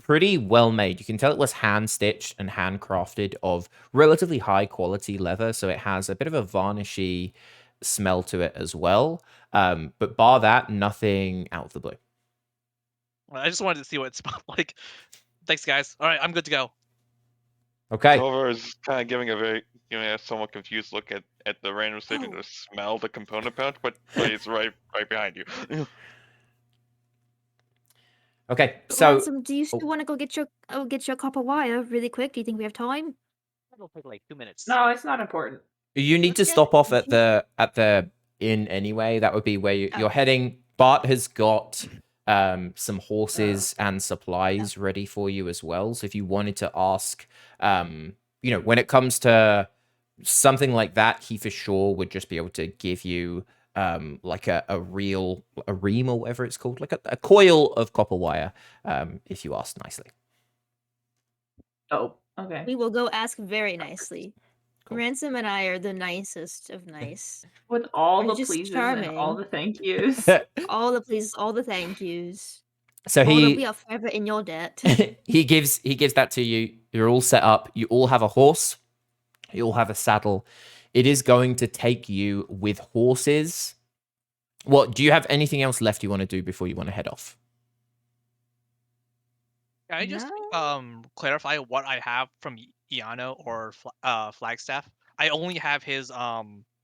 pretty well made. You can tell it was hand stitched and handcrafted of relatively high quality leather, so it has a bit of a varnishy smell to it as well. But bar that, nothing out of the blue. I just wanted to see what it smelled like. Thanks, guys. All right, I'm good to go. Okay. Tovar is kind of giving a somewhat confused look at the random station Oh. to smell the component pouch, but he's right behind you. Okay. So Ransom, do you still want to go get your copper wire really quick? Do you think we have time? It'll take like 2 minutes. No, it's not important. you need to Okay. stop off at the inn anyway. That would be where you're heading. Bart has got some horses and supplies ready for you as well. So if you wanted to ask, when it comes to something like that, he for sure would just be able to give you like a ream or whatever it's called, like a coil of copper wire, if you ask nicely. Oh, okay. We will go ask very nicely. Cool. Ransom and I are the nicest of nice. With all We're the just pleases and all charming. the thank yous. All the pleases, all the thank yous. So we are forever in your debt. he gives that to you. You're all set up. You all have a horse. You all have a saddle. It is going to take you with horses. What do you have anything else left you want to do before you want to head off? Can I just No. clarify what I have from Iano or Flagstaff? I only have his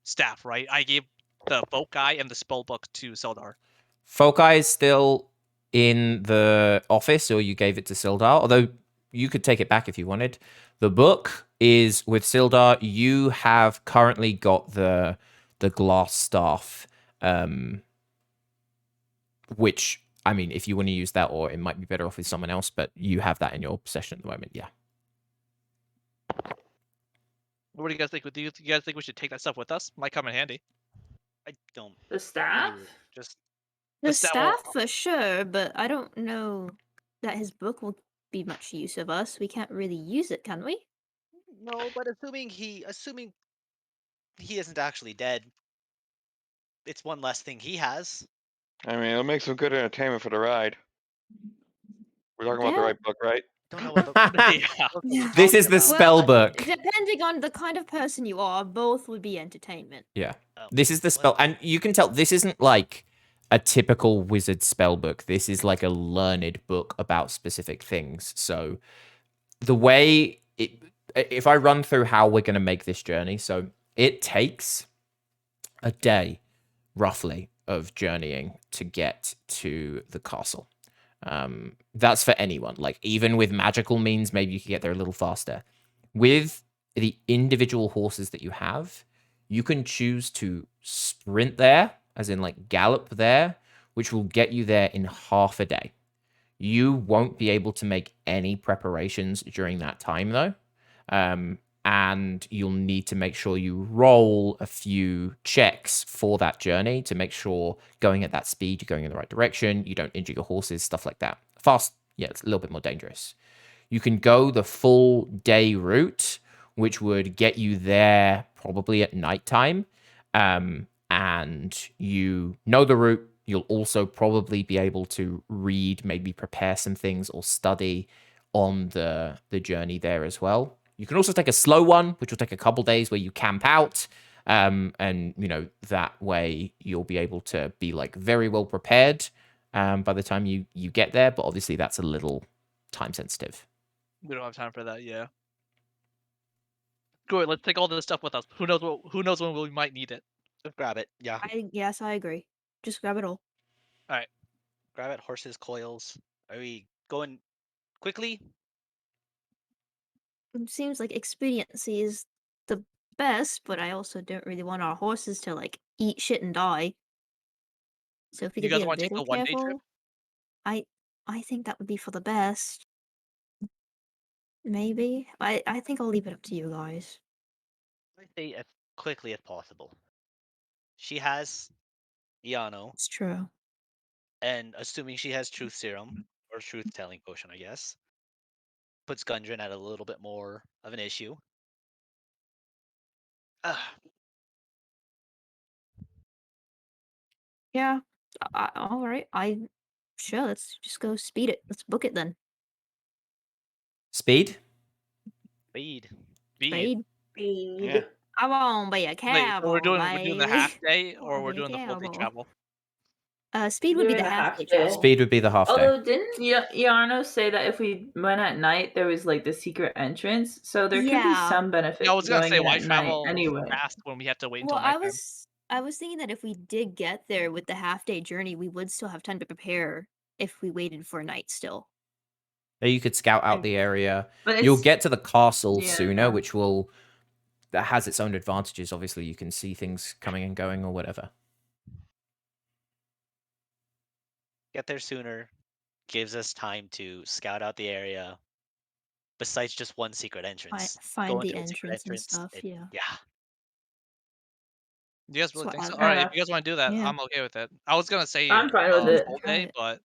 staff, right? I gave the boat guy and the spell book to Sildar. Fokai is still in the office, or you gave it to Sildar, although you could take it back if you wanted. The book is with Sildar. You have currently got the glass staff, which, I mean, if you want to use that, or it might be better off with someone else, but you have that in your possession at the moment, yeah. What do you guys think? Do you guys think we should take that stuff with us? Might come in handy. I don't. The staff? Just The staff- staff for sure, but I don't know that his book will be much use of us. We can't really use it, can we? no, but assuming he isn't actually dead, it's one less thing he has. I mean, it'll make some good entertainment for the ride. We're talking about the Yeah. right book, right? Don't know what the Yeah. book we're This is talking the about. spell book. Depending on the kind of person you are, both would be entertainment. Yeah. Oh, This is the spell, and you can tell this isn't like a typical wizard spell book. This is like a learned book about specific things. So the way if I run through how we're going to make this journey, so it takes a day roughly of journeying to get to the castle. That's for anyone. Like, even with magical means, maybe you can get there a little faster. With the individual horses that you have, you can choose to sprint there, as in like gallop there, which will get you there in half a day. You won't be able to make any preparations during that time, though. And you'll need to make sure you roll a few checks for that journey to make sure going at that speed, you're going in the right direction, you don't injure your horses, stuff like that. Fast, yeah, it's a little bit more dangerous. You can go the full day route, which would get you there probably at nighttime. And you know the route. You'll also probably be able to read, maybe prepare some things or study on the journey there as well. You can also take a slow one, which will take a couple days where you camp out. And, you know, that way you'll be able to be like very well prepared by the time you get there. But obviously that's a little time sensitive. We don't have time for that. Yeah. Good. Let's take all this stuff with us. Who knows when we might need it. Just grab it. Yeah. Yes, I agree. Just grab it all. Grab it. Horses, coils. Are we going quickly? It seems like expediency is the best, but I also don't really want our horses to like eat shit and die. So if we You could guys be a wanna take little the one-day trip? careful, I think that would be for the best. Maybe. I think I'll leave it up to you guys. I say as quickly as possible. She has Iano, It's true. and assuming she has truth serum or truth telling potion, I guess, puts Gundren at a little bit more of an issue. Ah, Yeah. All right. Sure. Let's just go speed it. Let's book it then. Speed? speed. Speed. Speed. Yeah. I won't be a Wait, cowboy. so we're doing the half day, I or wanna we're be a doing the full day cowboy. travel? Speed would be Doing the the half half day day. travel. Speed would be the half day. Although, didn't Yarno say that if we went at night, there was like the secret entrance? So there could be Yeah. some benefit Yeah, I was to gonna going say, in why at night travel anyway. fast when we have to wait Well, until nighttime? I was thinking that if we did get there with the half day journey, we would still have time to prepare if we waited for night still. You could scout out Mm. the area. But You'll it's get to the castle Yeah. sooner, which that has its own advantages. Obviously, you can see things coming and going or whatever. Get there sooner. Gives us time to scout out the area. Besides just one secret entrance. Find Going the to a secret entrance and entrance. stuff. Yeah. Yeah. You guys really what think so? I- All right, if Uh, you guys want to do that, Yeah. I'm okay with it. I was gonna say I'm fine with it. full Try day, it. but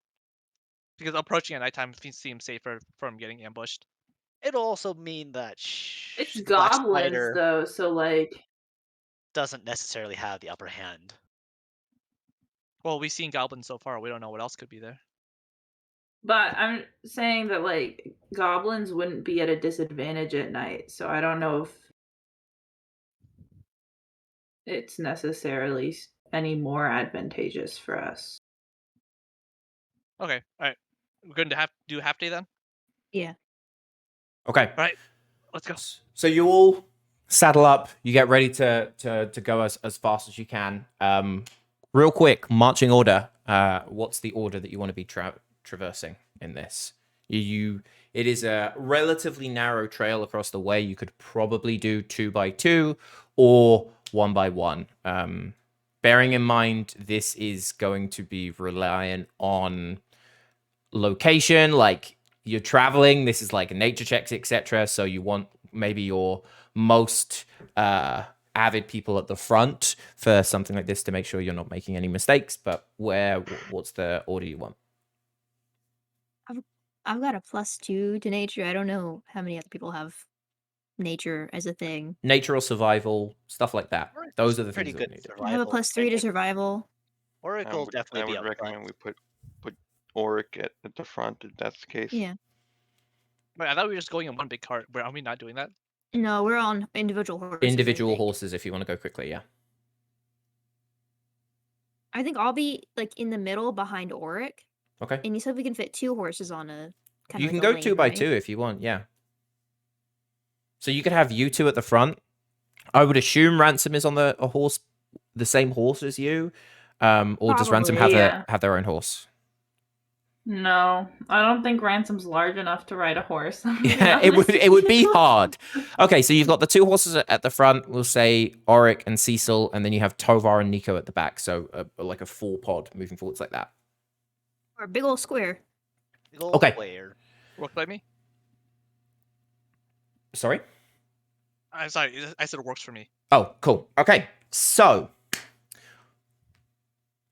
because approaching at nighttime seems safer from getting ambushed. It'll also mean that It's Black goblins Spider though, so like doesn't necessarily have the upper hand. Well, we've seen goblins so far. We don't know what else could be there. But I'm saying that like goblins wouldn't be at a disadvantage at night, so I don't know if it's necessarily any more advantageous for us. Okay, all right. We're going to do half day then. Yeah. Okay. All right, let's go. So you all saddle up. You get ready to go as fast as you can. Real quick, marching order. What's the order that you want to be traversing in this? It is a relatively narrow trail across the way. You could probably do 2 by 2 or 1 by 1. Bearing in mind, this is going to be reliant on location. Like you're traveling, this is like nature checks, etc. So you want maybe your most avid people at the front for something like this to make sure you're not making any mistakes. But what's the order you want? I've got a +2 to nature. I don't know how many other people have nature as a thing. Nature or survival, stuff like that. Those are the Pretty things that we good need. survival. I have a +3 to survival. Auric will definitely I be would up recommend front. we put Auric at the front if that's the case. Yeah. Wait, I thought we were just going in one big cart. Are we not doing that? No, we're on individual horses. Individual horses if you want to go quickly, yeah. I think I'll be like in the middle behind Auric. Okay. And you said we can fit 2 horses on a kind You of can like go a lane, 2 by right? 2 if you want, yeah. So you could have you two at the front. I would assume Ransom is on a horse, the same horse as you, or does Ransom Probably, have their own horse? No, I don't think Ransom's large enough to ride a horse. Yeah, it would be hard. Okay, so you've got the 2 horses at the front. We'll say Auric and Cecil, and then you have Tovar and Nico at the back. So like a 4 pod moving forwards like that. Or a big old square. Big old Okay. square. Work by me? Sorry? I'm sorry. I said it works for me. Oh, cool. Okay, so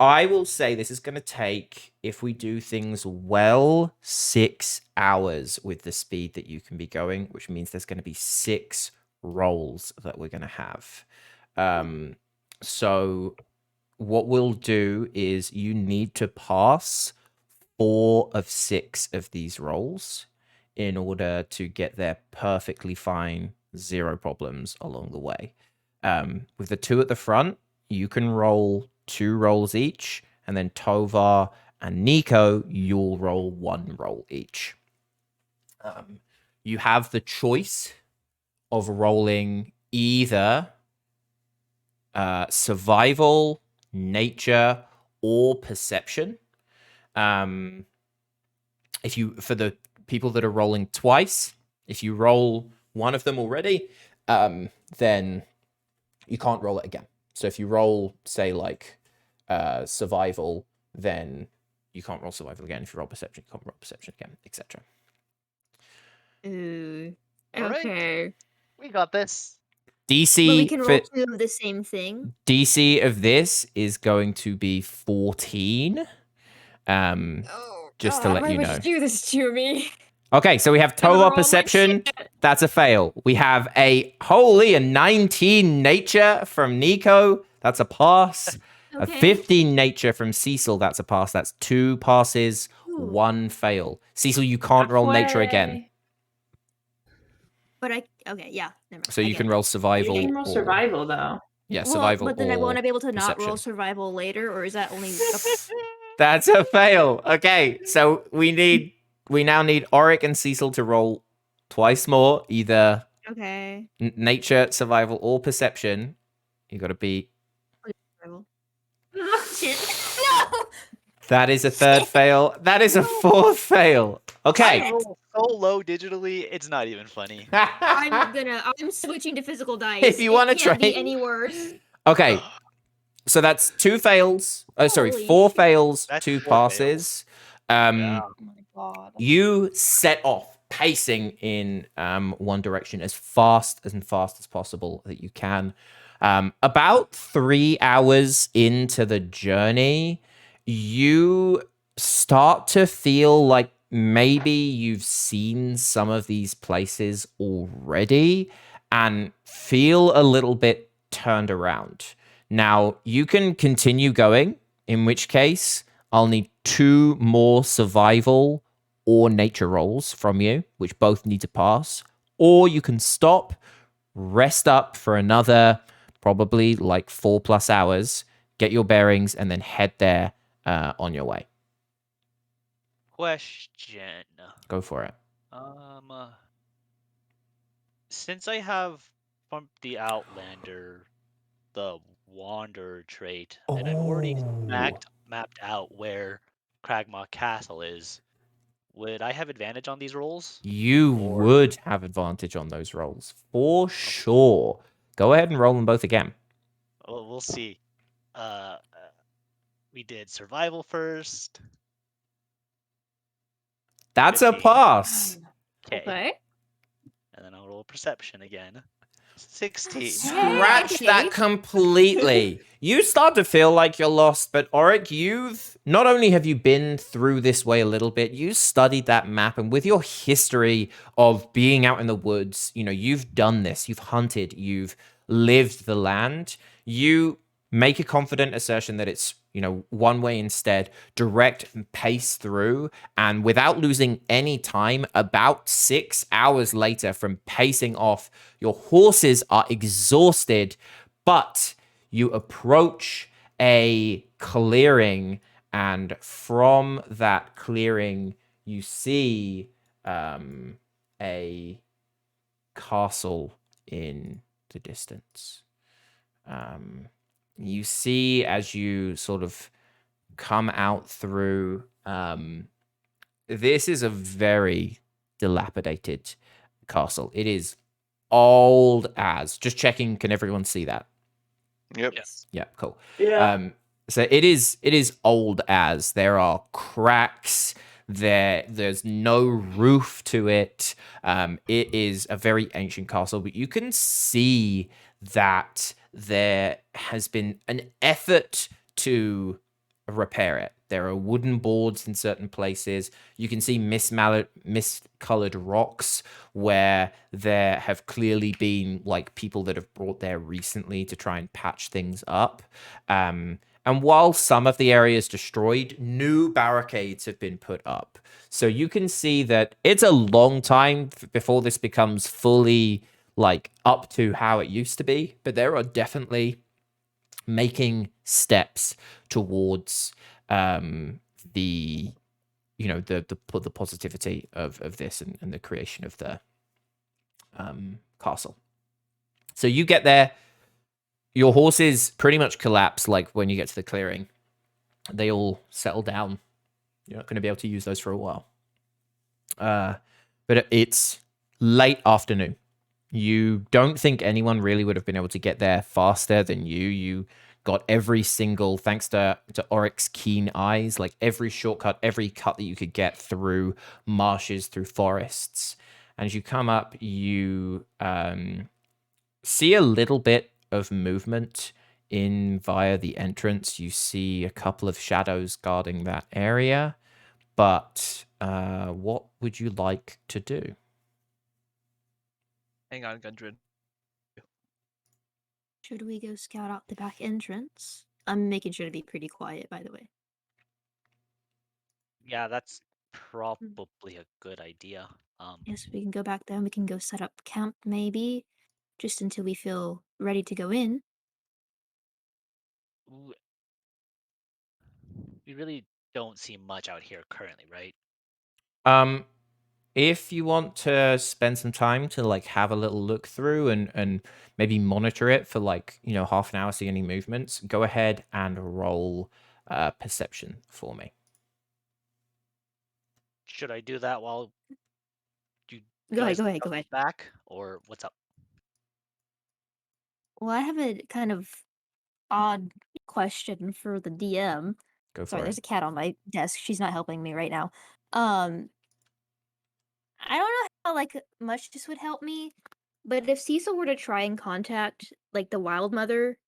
I will say this is going to take, if we do things well, 6 hours with the speed that you can be going, which means there's going to be 6 rolls that we're going to have. So what we'll do is you need to pass 4 of 6 of these rolls in order to get there perfectly fine, 0 problems along the way. With the 2 at the front, you can roll 2 rolls each, and then Tovar and Nico, you'll roll 1 roll each. You have the choice of rolling either survival, nature, or perception. If you, for the people that are rolling twice, if you roll one of them already, then you can't roll it again. So if you roll, say, like survival, then you can't roll survival again. If you roll perception, you can't roll perception again, etc. Ooh. All right. Okay. We got this. DC But we can for roll 2 of the same thing. DC of this is going to be 14. Just to let you know. Why would you do this to me? Okay, so we have gonna roll Tovar like perception. shit. That's a fail. We have a 19 nature from Nico. That's a pass. A Okay. 15 nature from Cecil. That's a pass. That's 2 passes, Ooh. 1 fail. Cecil, you can't roll nature again. But okay, yeah. Never mind. So I you get can it. roll You survival. can roll or- survival though. Yeah, Well, survival. but then I or won't be able to not roll perception. survival later, or is that only? That's a fail. Okay, so we now need Auric and Cecil to roll twice more, either Okay. nature, survival, or perception. You got to beat. Survival. Shit. No. That is a 3rd fail. That is a 4th fail. I Okay. roll so low digitally, it's not even funny. I'm switching to physical dice. If you wanna It can't be try- any worse. Okay. So that's 2 fails. Oh, sorry, Holy 4 shit. fails, That's 2 4 passes. Yeah. Oh my god. You set off pacing in one direction as fast as possible that you can. About 3 hours into the journey, you start to feel like maybe you've seen some of these places already and feel a little bit turned around. Now, you can continue going, in which case I'll need 2 more survival or nature rolls from you, which both need to pass, or you can stop, rest up for another probably like 4+ hours, get your bearings, and then head there on your way. Question. Go for it. Since I have from the Outlander the Wanderer trait, and I've already Oh, mapped out where Cragmaw Castle is, would I have advantage on these rolls? you Or would have advantage on those rolls for sure. Go ahead and roll them both again. we'll see. We did survival first. That's a 15. pass. Okay. And then I'll roll perception again. 16. Scratch Okay. that completely. You start to feel like you're lost, but Auric, you've not only have you been through this way a little bit, you studied that map, and with your history of being out in the woods, you know, you've done this, you've hunted, you've lived the land. You make a confident assertion that it's, you know, one way instead, direct and pace through, and without losing any time, about 6 hours later from pacing off, your horses are exhausted, but you approach a clearing, and from that clearing, you see a castle in the distance. You see as you sort of come out through, this is a very dilapidated castle. It is old as. Just checking, can everyone see that? Yep. Yes. Yeah, cool. Yeah. So it is old as. There are cracks. There's no roof to it. It is a very ancient castle, but you can see that there has been an effort to repair it. There are wooden boards in certain places. You can see miscolored rocks where there have clearly been like people that have brought there recently to try and patch things up. And while some of the area is destroyed, new barricades have been put up. So you can see that it's a long time before this becomes fully like up to how it used to be, but there are definitely making steps towards the, you know, the positivity of this and the creation of the castle. So you get there, your horses pretty much collapse. Like when you get to the clearing, they all settle down. You're not going to be able to use those for a while. But it's late afternoon. You don't think anyone really would have been able to get there faster than you. You got every single, thanks to Auric's keen eyes, like every shortcut, every cut that you could get through marshes, through forests. And as you come up, you see a little bit of movement in via the entrance. You see a couple of shadows guarding that area. But what would you like to do? Hang on, Gundren. Should we go scout out the back entrance? I'm making sure to be pretty quiet, by the way. Yeah, that's probably a good idea. Yes, we can go back there and we can go set up camp maybe, just until we feel ready to go in. We really don't see much out here currently, right? If you want to spend some time to like have a little look through and maybe monitor it for like, you know, half an hour, see any movements, go ahead and roll perception for me. Should I do that while you Go guys ahead. come back, or what's up? Well, I have a kind of odd question for the DM. Go Sorry, for there's it. a cat on my desk. She's not helping me right now. I don't know how like much this would help me, but if Cecil were to try and contact like the Wild Mother,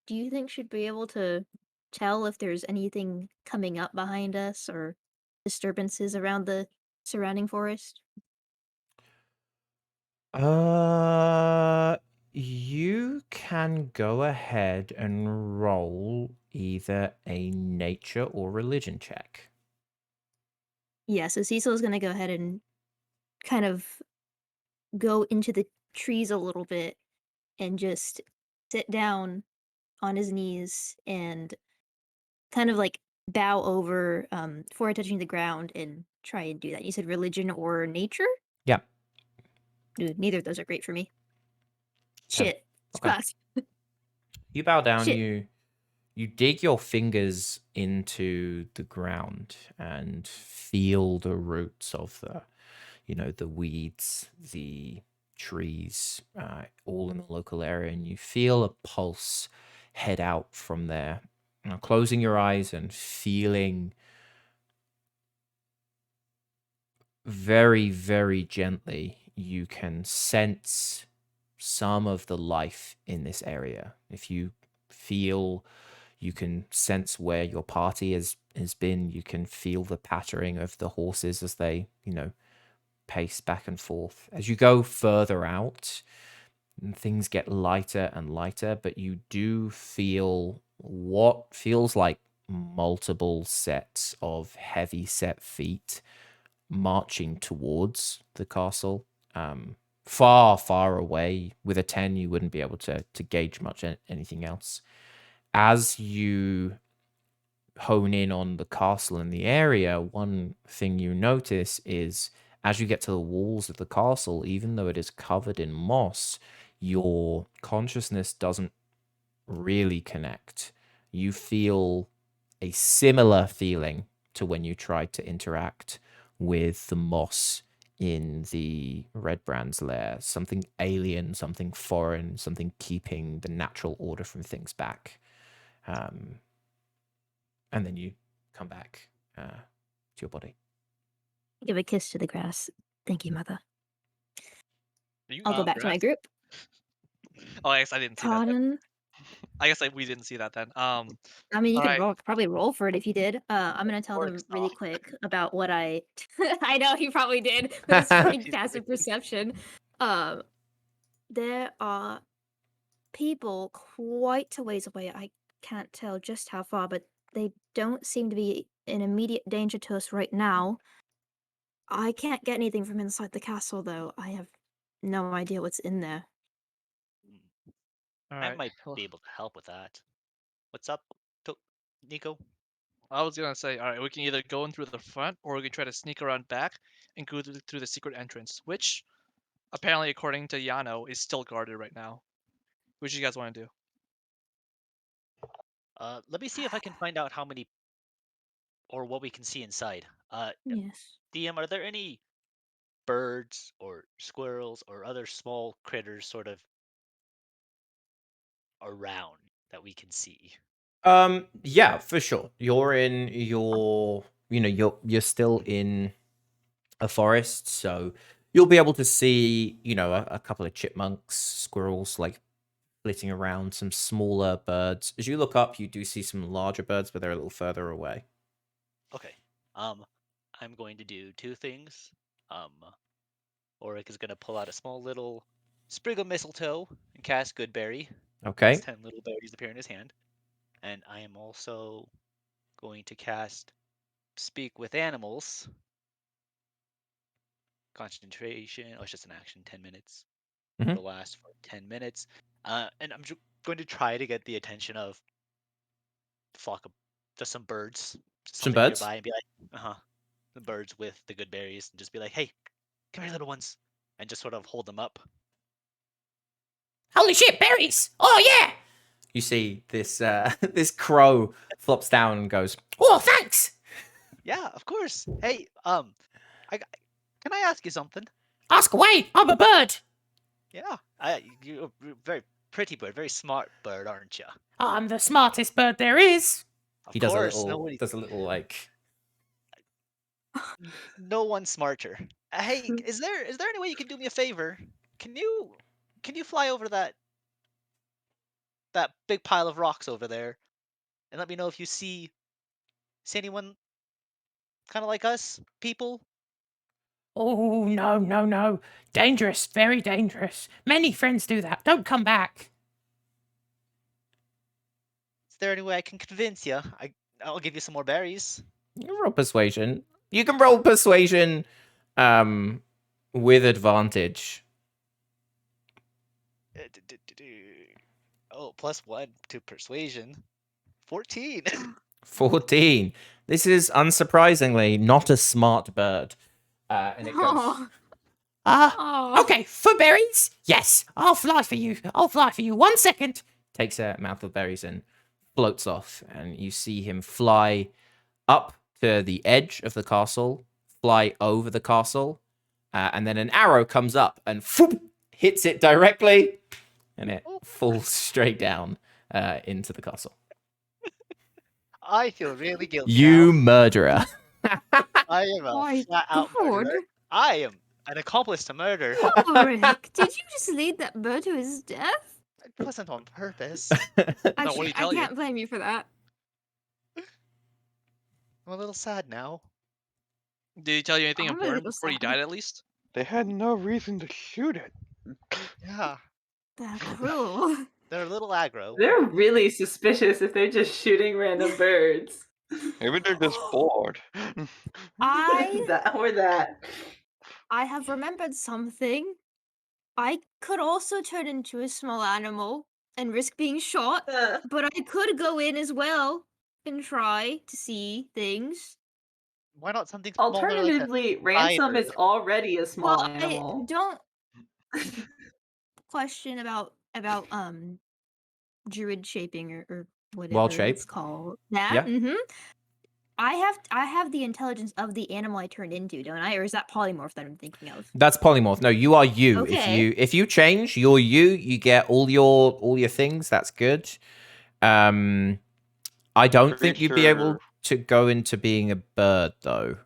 do you think she'd be able to tell if there's anything coming up behind us or disturbances around the surrounding forest? You can go ahead and roll either a nature or religion check. Yeah, so Cecil's gonna go ahead and kind of go into the trees a little bit and just sit down on his knees and kind of like bow over before touching the ground and try and do that. You said religion or nature? Yeah. Dude, neither of those are great for me. Okay. Shit. Okay. Scratch. You bow down, Shit. you dig your fingers into the ground and feel the roots of the weeds, the trees, all in the local area, and you feel a pulse head out from there. Now, closing your eyes and feeling very, very gently, you can sense some of the life in this area. If you feel, you can sense where your party has been. You can feel the pattering of the horses as they, pace back and forth. As you go further out, things get lighter and lighter, but you do feel what feels like multiple sets of heavy set feet marching towards the castle. Far, far away. With a 10, you wouldn't be able to gauge much anything else. As you hone in on the castle and the area, one thing you notice is as you get to the walls of the castle, even though it is covered in moss, your consciousness doesn't really connect. You feel a similar feeling to when you tried to interact with the moss in the Red Brand's lair. Something alien, something foreign, something keeping the natural order from things back. And then you come back to your body. Give a kiss to the grass. Thank you, mother. Are you I'll go eating back to my grass? group. Oh, I guess I didn't see that. Pardon? I guess we didn't see that then. I mean, you could Alright. probably roll for it if you did. I'm gonna tell them Orcs really off. quick about what I. I know he probably did with his fucking He's passive perception. There are people quite a ways away. I can't tell just how far, but they don't seem to be in immediate danger to us right now. I can't get anything from inside the castle, though. I have no idea what's in there. I Alright. might be able to help with that. What's up, Nico? I was gonna say, alright, we can either go in through the front or we can try to sneak around back and go through the secret entrance, which apparently, according to Yano, is still guarded right now. Which do you guys want to do? Let me see if I can find out how many or what we can see inside. Yes. DM, are there any birds or squirrels or other small critters sort of around that we can see? Yeah, for sure. You're still in a forest, so you'll be able to see, a couple of chipmunks, squirrels, like flitting around, some smaller birds. As you look up, you do see some larger birds, but they're a little further away. Okay. I'm going to do two things. Auric is gonna pull out a small little sprig of mistletoe and cast Goodberry. Okay. 10 little berries appear in his hand. And I am also going to cast Speak with Animals. Concentration. Oh, it's just an action, 10 minutes. Mhm. It'll last for 10 minutes. And I'm going to try to get the attention of flock of just some birds. Some Something birds? nearby and be like, the birds with the good berries, and just be like, hey, come here, little ones. And just sort of hold them up. Holy shit, berries! Oh yeah! You see this this crow flops down and goes, "Oh, thanks." Yeah, of course. Hey, can I ask you something? Ask away. I'm a bird. Yeah, you're a very pretty bird, very smart bird, aren't you? I'm the smartest bird there is. Of He course, does a little like. no one smarter. Hey, is there any way you can do me a favor? Can you fly over that big pile of rocks over there, and let me know if you see anyone kind of like us, people? Oh no, no, no! Dangerous, very dangerous. Many friends do that. Don't come back. Is there any way I can convince you? I'll give you some more berries. You roll persuasion. You can roll persuasion with advantage. Oh, +1 to persuasion. 14. 14. This is unsurprisingly not a smart bird. And it goes, Aw. okay, for berries? Yes, I'll fly for you. I'll fly for you. 1 second. Takes a mouthful of berries and floats off. And you see him fly up to the edge of the castle, fly over the castle, and then an arrow comes up and hits it directly, and it falls straight down into the castle. I feel really guilty You now. murderer. I am a My flat-out God. murderer. I am an accomplice to murder. Ulrich, did you just lead that bird to his death? It wasn't on purpose. Actually, I tell you? can't blame you for that. I'm a little sad now. Did he tell you anything I'm a important little before he sad. died, at least? They had no reason to shoot it. Yeah, They're cruel. they're a little aggro. They're really suspicious if they're just shooting random birds. Maybe they're just bored. I that. I have remembered something. I could also turn into a small animal and risk being shot, but I could go in as well and try to see things. Why not something smaller like a Alternatively, Ransom is spider? already a small Well, animal. I don't question about druid shaping or whatever Wild shape? it's called. That. Yeah. Mm-hmm. I have the intelligence of the animal I turned into, don't I? Or is that polymorph that I'm thinking of? That's polymorph. No, you are you. Okay. If you change, you're you. You get all your things. That's good. I don't think you'd be able to go into being a bird though.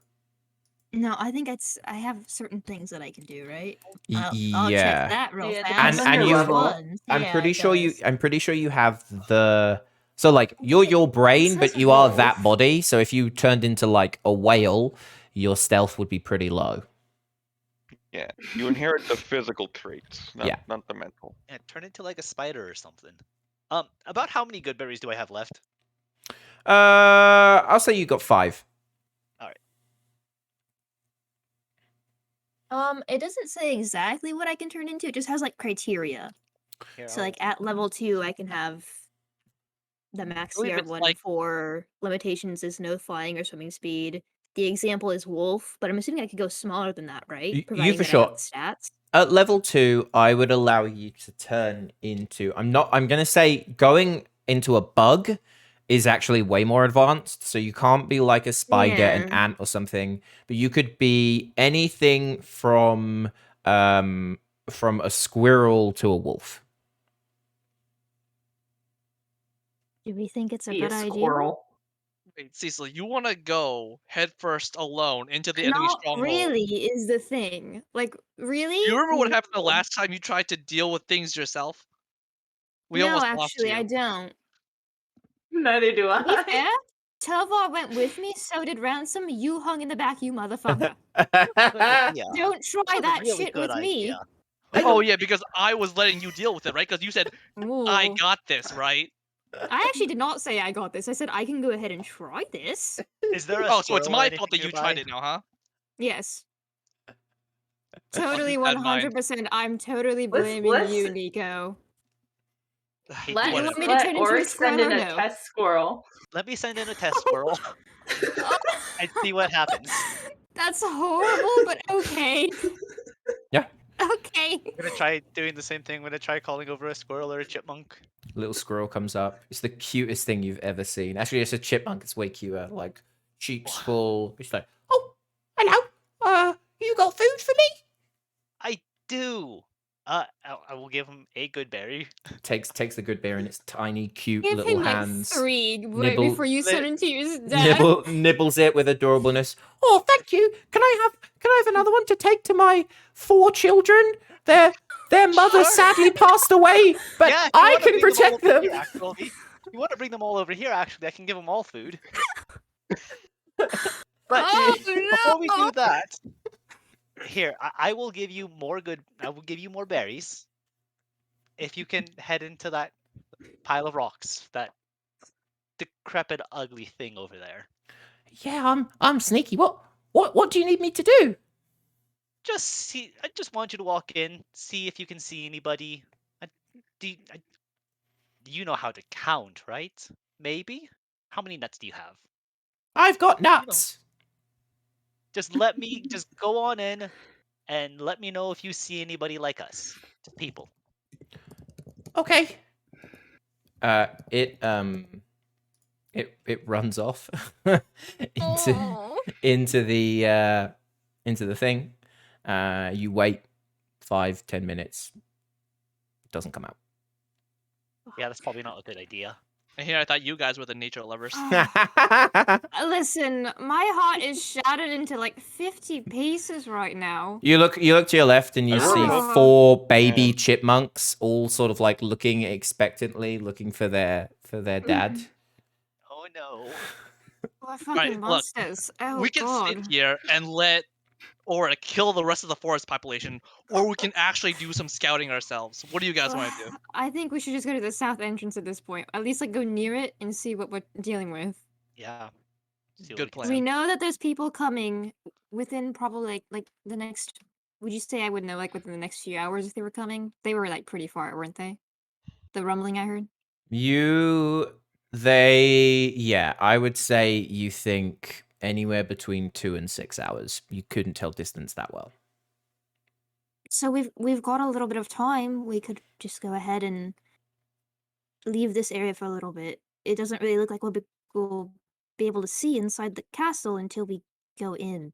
No, I think I have certain things that I can do, right? I'll Yeah. check that real Yeah, it fast. depends on your Which level. ones? I'm Yeah, pretty it sure you. does. I'm pretty sure you have the. So like you're your brain, It but says you are wolf. that body. So if you turned into like a whale, your stealth would be pretty low. Yeah, you inherit the physical traits, Yeah. not the mental. And turn into like a spider or something. About how many good berries do I have left? I'll say you got 5. It doesn't say exactly what I can turn into. It just has like criteria. Here, So like at level 2, I can have the max believe CR it's one like- for limitations is no flying or swimming speed. The example is wolf, but I'm assuming I could go smaller than that, right? You Providing for that I have sure. the stats. At level 2, I would allow you to turn into. I'm gonna say going into a bug is actually way more advanced. So you can't be like a spider, an Yeah. ant, or something. But you could be anything from a squirrel to a wolf. Do we think it's a Be good a idea? squirrel. Wait, Cecil, you want to go headfirst alone into the enemy Not stronghold? really is the thing. Like, really? Do you remember what happened the No. last time you tried to deal with things yourself? We No, almost lost actually, you. I don't. Neither do To be I. fair, Telvar went with me, so did Ransom. You hung in the back, you motherfucker. Yeah. Don't try that really shit good with me. idea. Oh yeah, because I was letting you deal with it, right? Because you said I Ooh. got this, right? I actually did not say I got this. I said I can go ahead and try this. Is there a Oh, so it's squirrel or my anything fault that you nearby? tried it now, huh? Yes. I'll Totally keep that in mind. 100%. I'm totally Let's- blaming let's- you, Nico. Hey, Let's you want whatever. me to let turn into a Oryx send in squirrel or a no? test squirrel. Let me send in a test squirrel and see what happens. That's horrible, but okay. Yeah. Okay. I'm gonna try doing the same thing. I'm gonna try calling over a squirrel or a chipmunk. Little squirrel comes up. It's the cutest thing you've ever seen. Actually, it's a chipmunk. It's way cuter. Like cheeks full. It's like, oh, hello. You got food for me? I do. I will give him a good berry. Takes the good bear in its tiny, cute Give little him like hands. 3 right Nibble- before you send him to his death. Nibbles it with adorableness. Oh, thank you. Can I have another one to take to my 4 children? Their mother Sure. sadly passed away, but Yeah, if you I wanna can bring them all protect over them. here, actually. If you want to bring them all over here, actually, I can give them all food. But Oh, before we no. do that, here I will give you more good. I will give you more berries if you can head into that pile of rocks, that decrepit, ugly thing over there. Yeah, I'm sneaky. What What do you need me to do? Just see. I just want you to walk in, see if you can see anybody. I, you know how to count, right? Maybe. How many nuts do you have? I've got You know. nuts. Just let me. Just go on in, and let me know if you see anybody like us, just people. Okay. It runs off Oh. into the thing. You wait 5-10 minutes. Doesn't come out. Yeah, that's probably not a good idea. And here I thought you guys were the nature lovers. Listen, my heart is shattered into like 50 pieces right now. You look to your left and you I really see hope- 4 baby Yeah. chipmunks, all sort of like looking expectantly, looking for their dad. Oh no. We're fucking Right, look, monsters. Oh we can god. sit here and let Aura kill the rest of the forest population, or we can actually do some scouting ourselves. What do you guys want to do? I think we should just go to the south entrance at this point. At least like go near it and see what we're dealing with. Yeah. See what Good we can plan. We know that there's people coming within probably like the next. Would you say I would know like within the next few hours if they were coming? They were like pretty far, weren't they? The rumbling I heard. Yeah, I would say you think anywhere between 2 and 6 hours. You couldn't tell distance that well. So we've got a little bit of time. We could just go ahead and leave this area for a little bit. It doesn't really look like we'll be able to see inside the castle until we go in.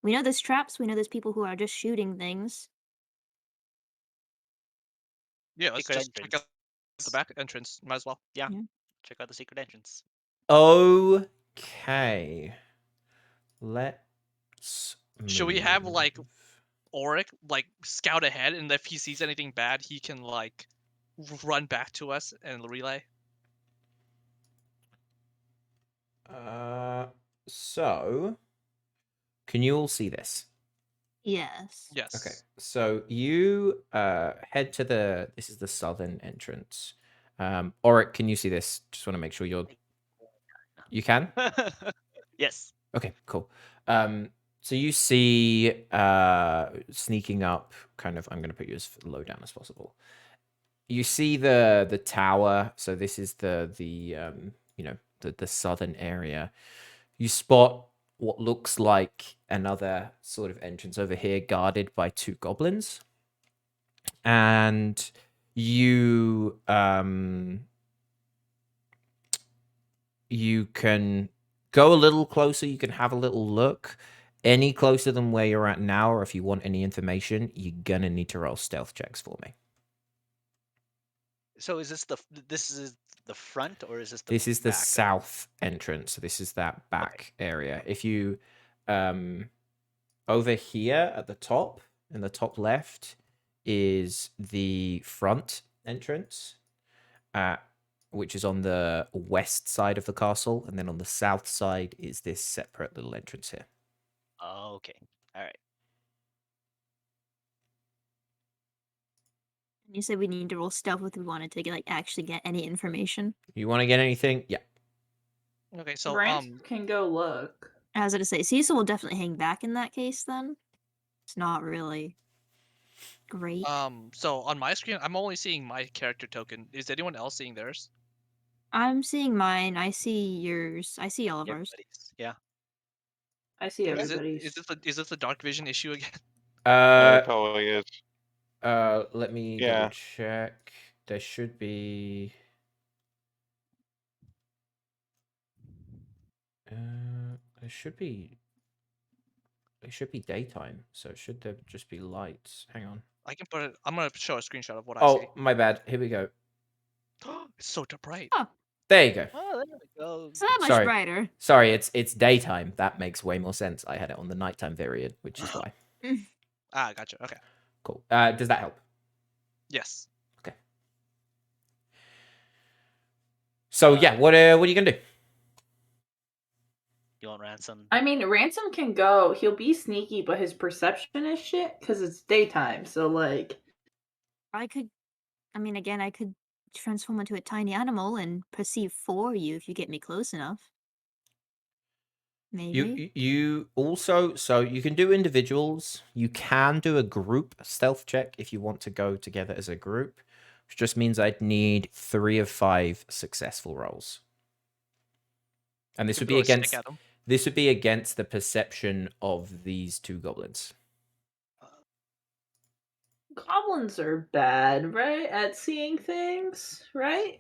We know there's traps. We know there's people who are just shooting things. Yeah, let's Secret just check entrance. out the back entrance. Might as well. Yeah. Yeah. Check out the secret entrance. Okay. Let's Should we have, like, move. Auric like scout ahead, and if he sees anything bad, he can like run back to us and relay. So can you all see this? Yes. Yes. Okay, so you head to this is the southern entrance. Auric, can you see this? Just want to make sure you can? Yes. Okay, cool. So you see sneaking up, kind of, I'm going to put you as low down as possible. You see the tower, so this is the southern area. You spot what looks like another sort of entrance over here, guarded by 2 goblins. And you can go a little closer, you can have a little look. Any closer than where you're at now, or if you want any information, you're gonna need to roll stealth checks for me. So is this the front, or is this the This is the back of- south entrance, so this is that back area. If you over here at the top, in the top left, is the front entrance, which is on the west side of the castle, and then on the south side is this separate little entrance here. Oh, okay. All right. You said we need to roll stealth if we wanted to like actually get any information. You want to get anything? Yeah. Okay, so Rance can go look. I was gonna say Cecil will definitely hang back in that case. Then it's not really great. so on my screen, I'm only seeing my character token. Is anyone else seeing theirs? I'm seeing mine. I see yours. I see all of ours. Everybody's. Yeah. I see Is everybody's. this the dark vision issue again? Yeah, it probably is. Let me Yeah. double check. There should be. There should be. It should be daytime, so should there just be lights? Hang on. I can put it. I'm gonna show a screenshot of what I Oh, my bad. Here we go. see. It's so bright. Oh, There you go. Oh, there we go. it's that much Sorry. brighter. Sorry, it's daytime. That makes way more sense. I had it on the nighttime variant, which is why. Ah, gotcha. Okay. Cool. Does that help? Yes. So yeah, what are you gonna do? You want ransom? I mean, Ransom can go. He'll be sneaky, but his perception is shit because it's daytime. So, like, I could. I mean, again, I could transform into a tiny animal and perceive for you if you get me close enough. Maybe. You also, so you can do individuals. You can do a group stealth check if you want to go together as a group, which just means I'd need 3 of 5 successful rolls. And this We would could be throw a stick against at 'em. this would be against the perception of these 2 goblins. Goblins are bad, right? At seeing things, right?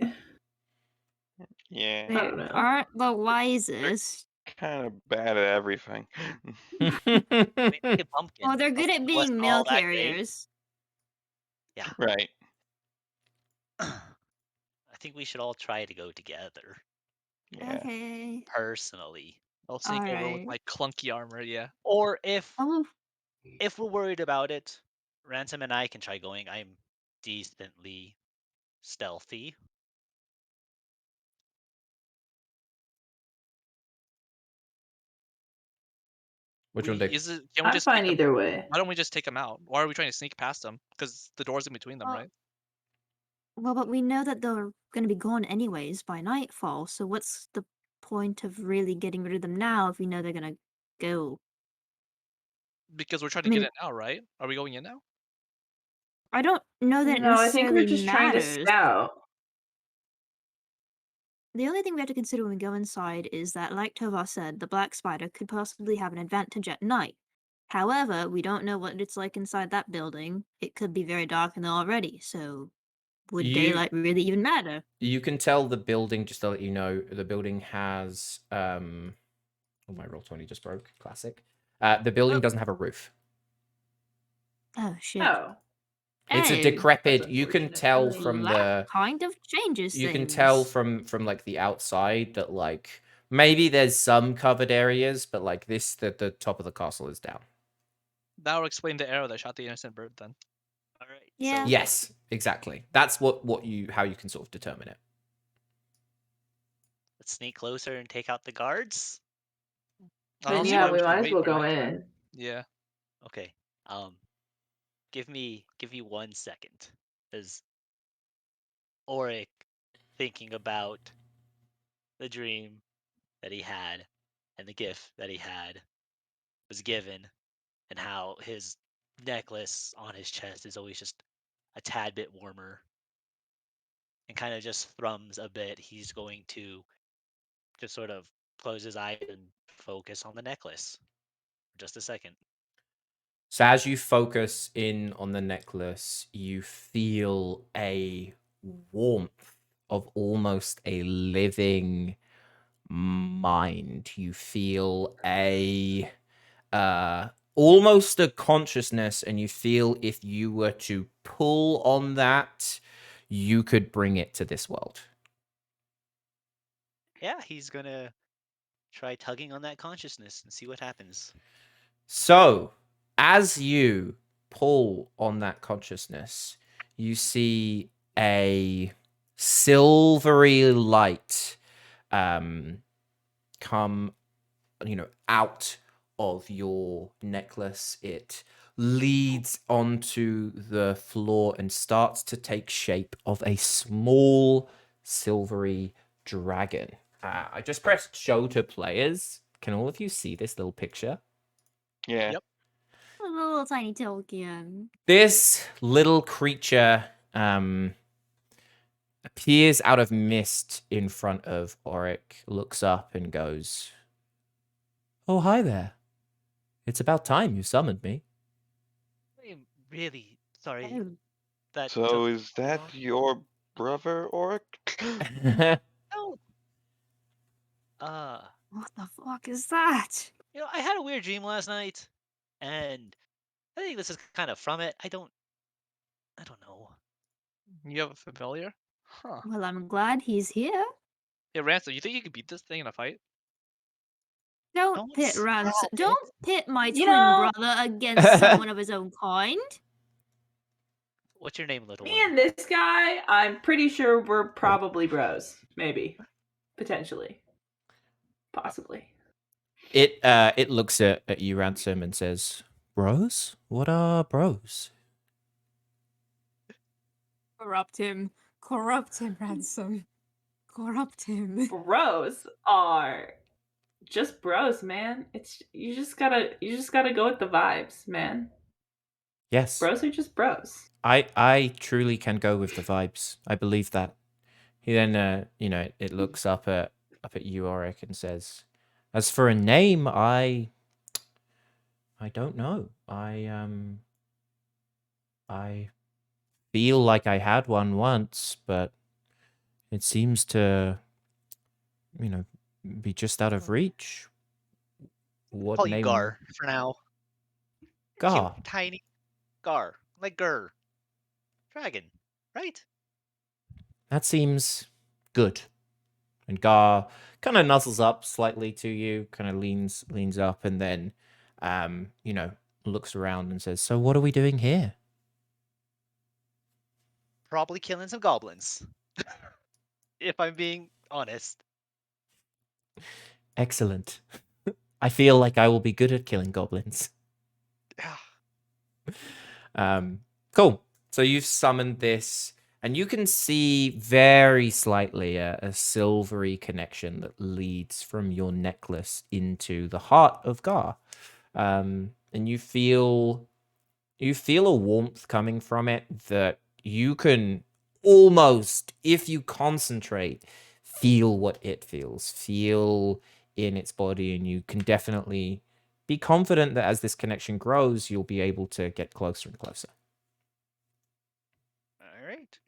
Yeah, They don't know. aren't the wisest. kind of bad at everything. I mean, look at Pumpkin. Well, they're good at Pumpkin being wasn't mail all that great. carriers. Yeah. Right. I think we should all try to go together. Yeah. Okay. Personally. I'll sneak over with Alright. my clunky armor. Yeah. Or if Oh, we're worried about it, Ransom and I can try going. I'm decently stealthy. Which one do Is it? Can we I'm just fine take 'em- either way. Why don't we just take them out? Why are we trying to sneak past them? Because the door's in between them, Well, right? well, but we know that they're going to be gone anyways by nightfall, so what's the point of really getting rid of them now if we know they're going to go? Because we're trying I to get mean, in now, right? Are we going in now? I don't know that it No, I think we're necessarily just trying to matters. scout. The only thing we have to consider when we go inside is that, like Tovar said, the black spider could possibly have an advantage at night. However, we don't know what it's like inside that building. It could be very dark in there already, so would You daylight really even matter? you can tell the building, just to let you know, the building has oh, my roll 20 just broke. Classic. The building Oh. doesn't have a roof. Oh shit. Oh. It's a Oh, decrepit. That's You can unfortunate. tell well, from that the kind of changes you things. can tell from like the outside that like maybe there's some covered areas, but like this the top of the castle is down. That would explain the arrow that shot the innocent bird. Then. All right. Yeah. So Yes, exactly. That's what you how you can sort of determine it. let's sneak closer and take out the guards. I don't see Yeah, why we should might as wait well for go nighttime. in. Yeah. Okay. Give me 1 second. Is Auric thinking about the dream that he had and the gift that he had was given and how his necklace on his chest is always just a tad bit warmer and kind of just thrums a bit. He's going to just sort of close his eyes and focus on the necklace for just a second. So as you focus in on the necklace, you feel a warmth of almost a living mind. You feel a almost a consciousness, and you feel if you were to pull on that, you could bring it to this world. Yeah, he's gonna try tugging on that consciousness and see what happens. So, as you pull on that consciousness, you see a silvery light come, out of your necklace. It leads onto the floor and starts to take shape of a small silvery dragon. I just pressed show to players. Can all of you see this little picture? Yeah. Yep. A little tiny token. This little creature appears out of mist in front of Auric, looks up and goes, "Oh, hi there. It's about time you summoned me." I'm really sorry Oh, that So took is so that long. your brother, Oric? No. what the fuck is that? I had a weird dream last night, and I think this is kind of from it. I don't know. You have a familiar? Huh. Well, I'm glad he's here. Hey, Ransom, you think you could beat this thing in a fight? Don't pit Don't Ransom. stop it. Don't pit my You twin know- brother against someone of his own kind. What's your name, little Me one? and this guy, I'm pretty sure we're probably bros. Maybe. Potentially. Possibly. It looks at you, Ransom, and says, "Bros? What are bros?" Corrupt him, Ransom. Corrupt him. Bros are just bros, man. It's you just gotta go with the vibes, man. Yes. Bros are just bros. I truly can go with the vibes. I believe that. He then it looks up at you, Auric, and says, "As for a name, I don't know. I feel like I had one once, but it seems to be just out of reach. What Call you name? Gar for now. Gar. Cute, tiny Gar, like Gur. Dragon, right? That seems good." And Gar kind of nuzzles up slightly to you, kind of leans up, and then, looks around and says, "So what are we doing here?" Probably killing some goblins. If I'm being honest. Excellent. I feel like I will be good at killing goblins. Cool. So you've summoned this, and you can see very slightly a silvery connection that leads from your necklace into the heart of Gar. And you feel a warmth coming from it that you can almost, if you concentrate, feel what it feels, feel in its body, and you can definitely be confident that as this connection grows, you'll be able to get closer and closer. All right.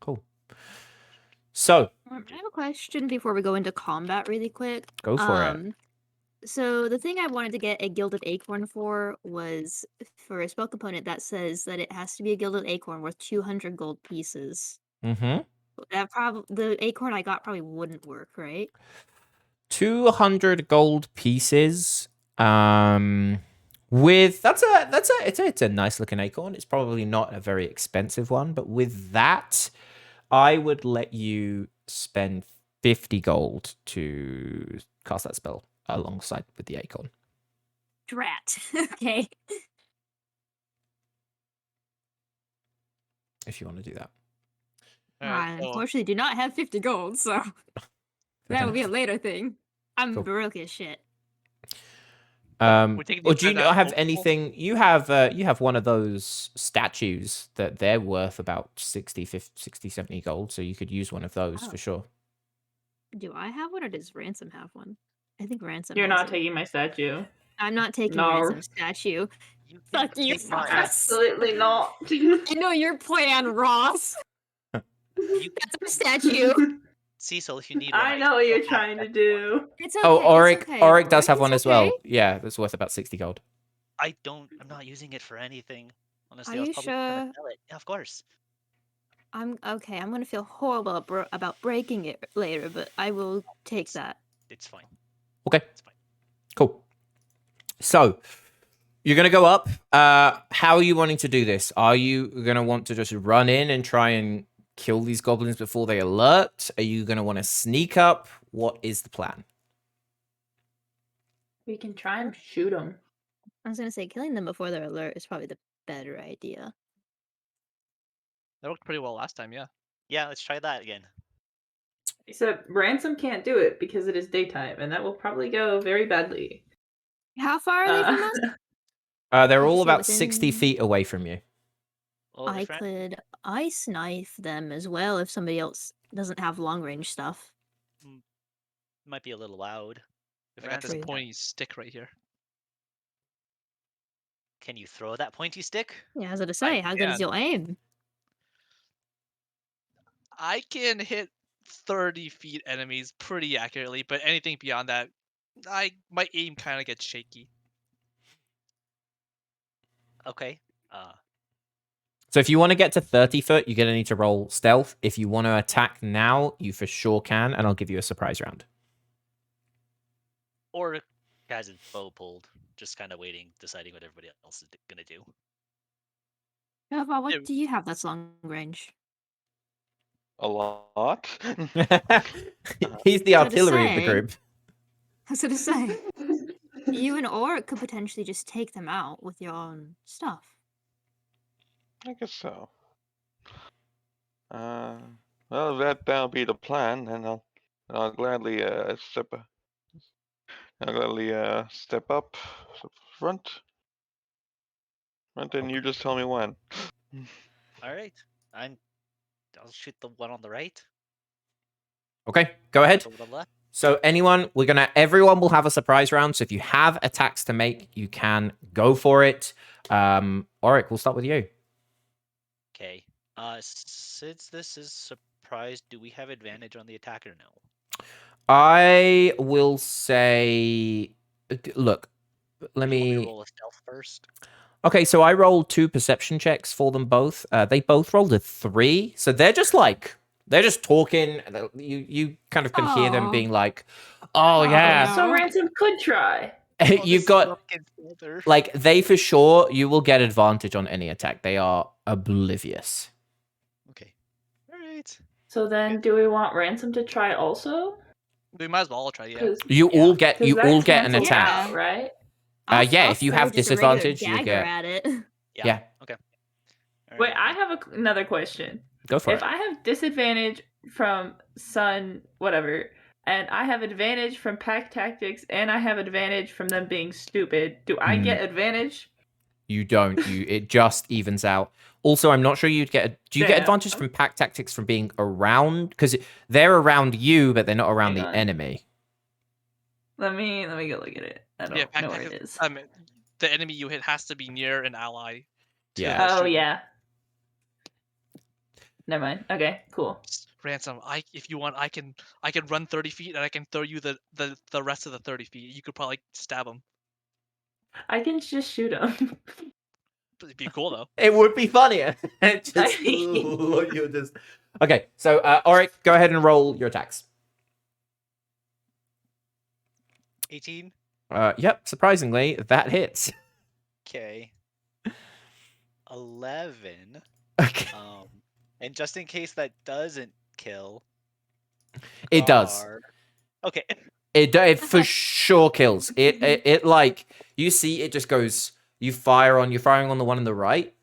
Cool. So, I have a question before we go into combat really quick. go for it. So the thing I wanted to get a gilded acorn for was for a spell component that says that it has to be a gilded acorn worth 200 gold pieces. Mm-hmm. The acorn I got probably wouldn't work, right? 200 gold pieces. With it's a nice looking acorn. It's probably not a very expensive one, but with that, I would let you spend 50 gold to cast that spell alongside with the acorn. Drat. Okay. If you want to do that. Alright, I so unfortunately do not have 50 gold, so that will be a later thing. I'm Cool. broke as shit. we're taking the Or do you effect out have of anything? You have one of those statues that they're worth about 60, 50, 60, 70 gold, so you could use one of those for Oh. sure. Do I have one or does Ransom have one? I think Ransom You're has not it. taking my statue. I'm not taking No. Ransom's statue. You Fuck you, take mine. Ross. Absolutely not. I know your plan, Ross. You That's our statue. Cecil, if you need one, I know what still you're have trying to that one. do. It's okay. Oh, It's okay. Auric does have It's one as okay. well. Yeah, that's worth about 60 gold. I'm not using it for anything. Honestly, Are I was you probably gonna sure? sell it. Yeah, of course. I'm okay. I'm gonna feel horrible about breaking it later, but I will take that. It's fine. Okay, It's fine. cool. So, you're going to go up. How are you wanting to do this? Are you going to want to just run in and try and kill these goblins before they alert? Are you going to want to sneak up? What is the plan? We can try and shoot them. I was gonna say killing them before they're alert is probably the better idea. that worked pretty well last time, yeah. Yeah, let's try that again. Except Ransom can't do it because it is daytime, and that will probably go very badly. How far are they from us? They're Did you all say about 60 within- feet away from you. Well, I if Ran- could ice knife them as well if somebody else doesn't have long range stuff. might be a little loud. If I got this True. pointy stick right here. Can you throw that pointy stick? Yeah, I was gonna say, how good is can. your aim? I can hit 30 feet enemies pretty accurately, but anything beyond that, my aim kind of gets shaky. Okay. So if you want to get to 30 foot, you're going to need to roll stealth. If you want to attack now, you for sure can, and I'll give you a surprise round. Or has his bow pulled, just kind of waiting, deciding what everybody else is gonna do. Nova, what Yeah. do you have that's long range? A lot. He's the So to artillery of the say- group. I was gonna say, you and Auric could potentially just take them out with your own stuff. I guess so. Well, that'll be the plan, and I'll gladly I'll gladly step up front. And you just tell me when. All right. I'll shoot the one on the right. Okay, go ahead. The one on the left. So everyone will have a surprise round. So if you have attacks to make, you can go for it. Auric, we'll start with you. Okay. Since this is surprise, do we have advantage on the attack or no? I will say, look, let Do you want me to me. roll a stealth first. Okay, so I rolled 2 perception checks for them both. They both rolled a 3, so they're just talking. You kind of can hear them Aw. being like, "Oh yeah." no. So Ransom could try. You've got like they for sure. You will get advantage on any attack. They are oblivious. Okay. All right. So then, do we want Ransom to try also? We might as well all try. Yeah. 'Cause- You Yeah. all get 'cause you that all get an cancels attack. out, right? Yeah, I'll if you throw have just a regular disadvantage, you dagger get. at it. Yeah. Okay. All Wait, right. I have another question. Go for If it. I have disadvantage from Sun, whatever, and I have advantage from pack tactics, and I have advantage from them being stupid, do I get advantage? You don't. It just evens out. Also, I'm not sure you'd get. Do you get Damn. advantage from pack tactics from being around? Because they're around you, but they're not around Hang the on. enemy. Let me go look at it. I don't Yeah. know where it is. The enemy you hit has to be near an ally. Yeah. the Oh shooting. yeah. Never mind. Okay, cool. Ransom, if you want, I can run 30 feet and I can throw you the rest of the 30 feet. You could probably stab him. I can just shoot him. It'd be cool though. It would be funnier. You're just okay. So, Auric, go ahead and roll your attacks. 18. Yep. Surprisingly, that hits. Okay. 11. Okay. And just in case that doesn't kill. It does. Gar- Okay. It for sure kills. It like you see it just goes. You're firing on the one on the right.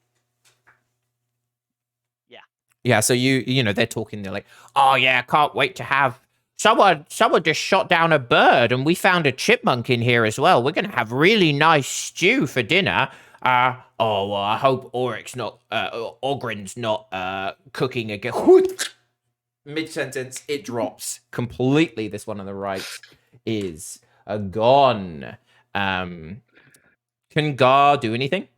Yeah. Yeah. So you know they're talking. They're like, oh yeah, can't wait to have someone just shot down a bird and we found a chipmunk in here as well. We're gonna have really nice stew for dinner. Oh well, I hope Auric's not Ogren's not cooking again. Mid-sentence, it drops completely. This one on the right is gone. Can Gar do anything?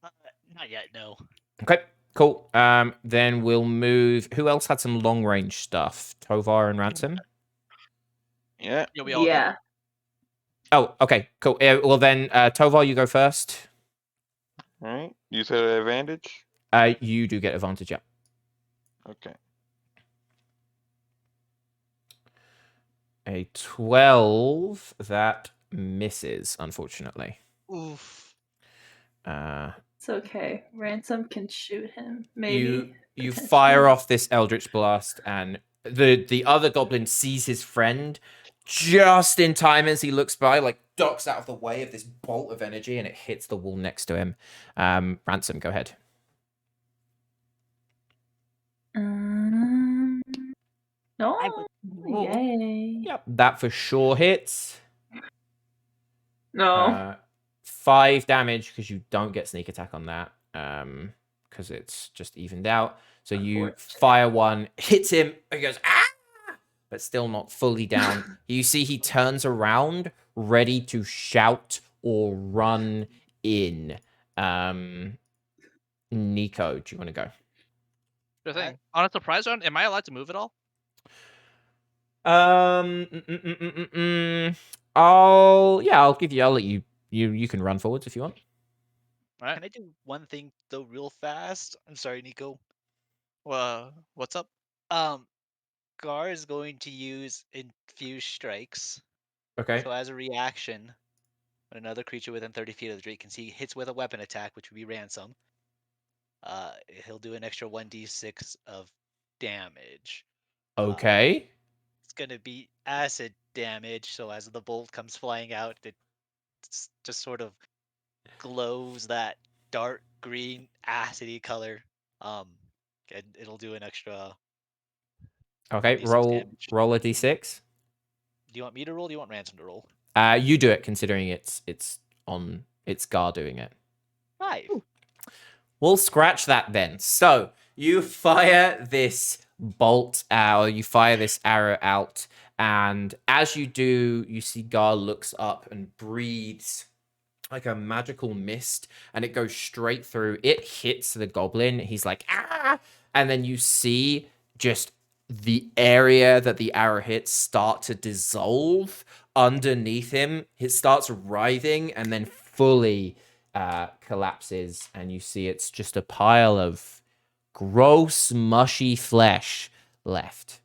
Not yet, no. Okay, cool. Then we'll move. Who else had some long range stuff? Tovar and Ransom. Yeah. Yeah, we all did. Yeah. Oh, okay, cool. Well then, Tovar, you go first. All right. You said advantage. You do get advantage. Yeah. Okay. A 12 that misses, unfortunately. Oof. It's okay. Ransom can shoot him. Maybe. You potentially. fire off this eldritch blast, and the other goblin sees his friend just in time as he looks by, like ducks out of the way of this bolt of energy, and it hits the wall next to him. Ransom, go ahead. No. Whoa. Yay. Yep, that for sure hits. No. 5 damage because you don't get sneak attack on that. Because it's just evened out. So you fire one, hits him, and he goes, ah! But still not fully down. You see he turns around, ready to shout or run in. Nico, do you want to go? Sure thing. On a surprise round, am I allowed to move at all? I'll give you. I'll let you. You can run forwards if you want. All right. Can I do one thing though real fast? I'm sorry, Nico. What's up? Gar is going to use Infuse Strikes. Okay. So as a reaction, when another creature within 30 feet of the Drake can see hits with a weapon attack, which would be Ransom, he'll do an extra 1d6 of damage. Okay. It's gonna be acid damage, so as the bolt comes flying out, it just sort of glows that dark green acidy color. And it'll do an extra. Okay. 1d6 damage. Roll a d6. Do you want me to roll? Or do you want Ransom to roll? You do it, considering it's on its guard doing it. 5. We'll scratch that then. So you fire this bolt out, or you fire this arrow out, and as you do, you see Gar looks up and breathes like a magical mist, and it goes straight through. It hits the goblin. He's like, ah! And then you see just the area that the arrow hits start to dissolve underneath him. It starts writhing and then fully collapses, and you see it's just a pile of gross, mushy flesh left.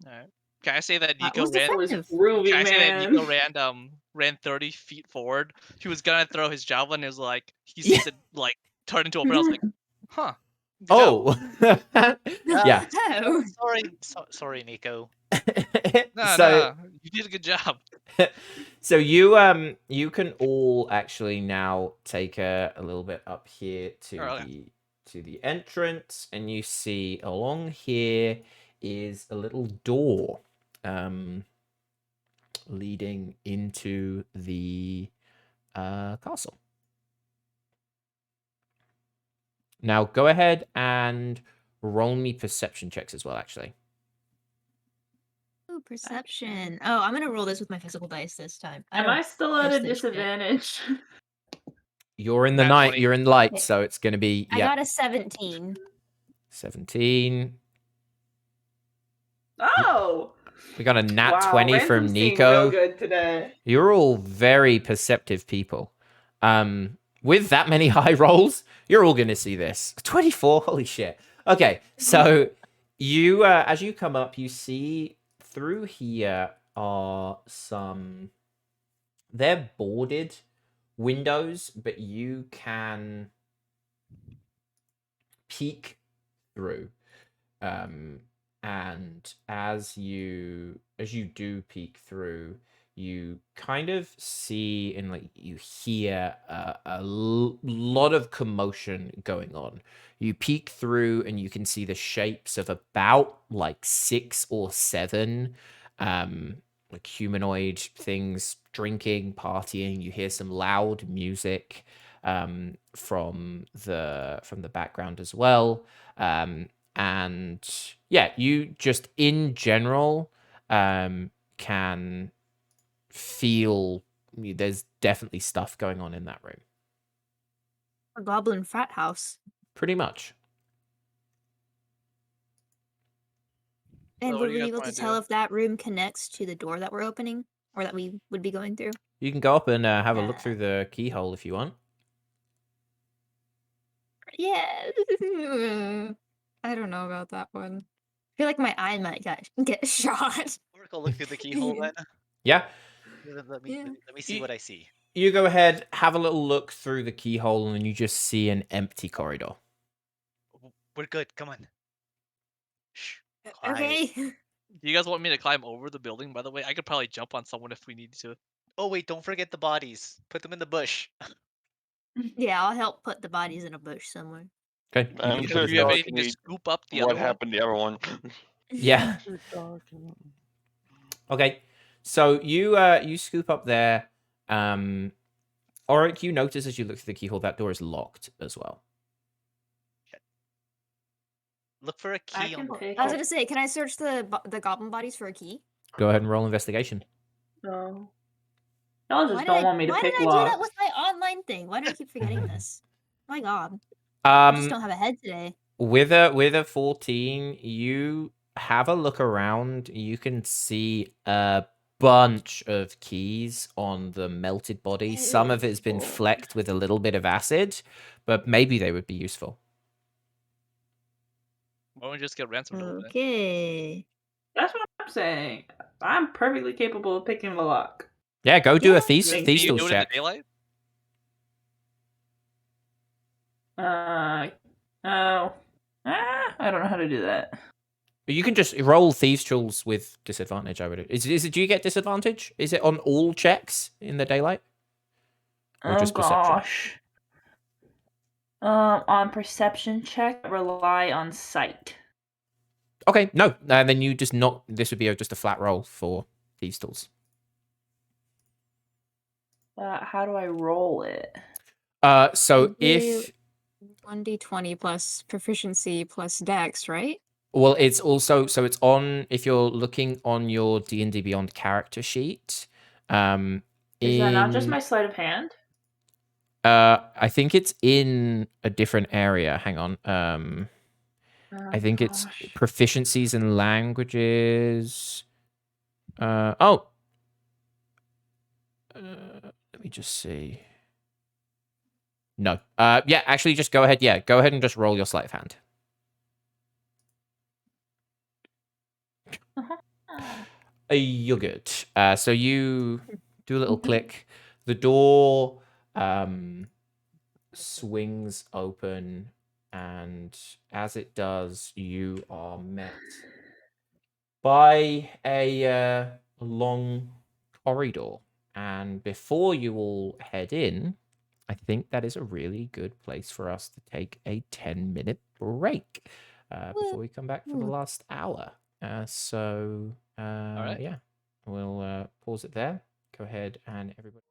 All right. Can I say that That Nico was ran? effective. Groovy, Can I say that man. Nico ran 30 feet forward? He was gonna throw his javelin. It was like he Yeah. sees it like turn into a barrel. I was like, huh. Good job. Oh, yeah. Oh. Sorry, Nico. No, So no, you did a good job. so you can all actually now take a little bit up here to Oh, okay. the entrance, and you see along here is a little door leading into the castle. Now go ahead and roll me perception checks as well, actually. Ooh, perception. Oh, I'm gonna roll this with my physical dice this time. Am I still at a trust this shit. disadvantage? You're in the Nat night, 20. you're in light, Okay. so it's going to be I got a 17. 17. Oh! We got a nat Wow, 20 from Ransom's seeing Nico. real good today. You're all very perceptive people. With that many high rolls, you're all going to see this. 24, holy shit. Okay, so you, as you come up, you see through here are some, they're boarded windows, but you can peek through. And as you do peek through, you kind of see and like you hear a lot of commotion going on. You peek through and you can see the shapes of about like 6 or 7 like humanoid things drinking, partying. You hear some loud music from the background as well. And yeah, you just in general can feel there's definitely stuff going on in that room. A goblin frat house. Pretty much. And So what were do you we guys able wanna to tell do? if that room connects to the door that we're opening, or that we would be going through? You can go up and have a look Yeah. through the keyhole if you want. Yeah. I don't know about that one. I feel like my eye might get shot. Oracle, look through the keyhole then. Yeah. Let Yeah. me see what I see. You go ahead, have a little look through the keyhole, and you just see an empty corridor. We're good. Come on. Shh. Quiet. Okay. Do you guys want me to climb over the building? By the way, I could probably jump on someone if we need to. Oh wait, don't forget the bodies. Put them in the bush. Yeah, I'll help put the bodies in a bush somewhere. Okay. you I'm can Do sure do you have that. Gar anything can to eat scoop up the what other one? happened to the other one. Yeah. Okay. So you scoop up there. Oric, you notice as you look through the keyhole that door is locked as well. Look for a I key can on. pick I was it. gonna say, can I search the goblin bodies for a key? Go ahead and roll investigation. No. Y'all just Why don't did want me to why pick did I do that locks. with my online thing? Why do I keep forgetting this? My god. I just don't have a head today. With a 14, you have a look around. You can see a bunch of keys on the melted body. Some of it has been Ew. flecked with a little bit of acid, but maybe they would be useful. Why don't we just get ransom to open it? Okay. That's what I'm saying. I'm perfectly capable of picking the lock. Yeah, go do Yeah. a thieves Can Can you tools do it in the check. daylight? I don't know how to do that. You can just roll thieves tools with disadvantage. I would. Is it? Do you get disadvantage? Is it on all checks in the daylight? Or Oh just perception? gosh. On perception check, rely on sight. Okay, no. Then you just not. This would be just a flat roll for thieves tools. How do I roll it? So You if 1d20 plus proficiency plus dex, right? well, it's also so it's on if you're looking on your D&D Beyond character sheet. Is that not just In my sleight of hand? I think it's in a different area. Hang on. Oh, I think it's gosh. proficiencies in languages. Oh. Let me just see. No. Yeah, actually, just go ahead. Yeah, go ahead and just roll your sleight of hand. You're good. So you do a little click. The door swings open, and as it does, you are met by a long corridor. And before you all head in, I think that is a really good place for us to take a 10-minute break before we come back for the last hour. So, right. yeah, we'll pause it there. Go ahead and everybody.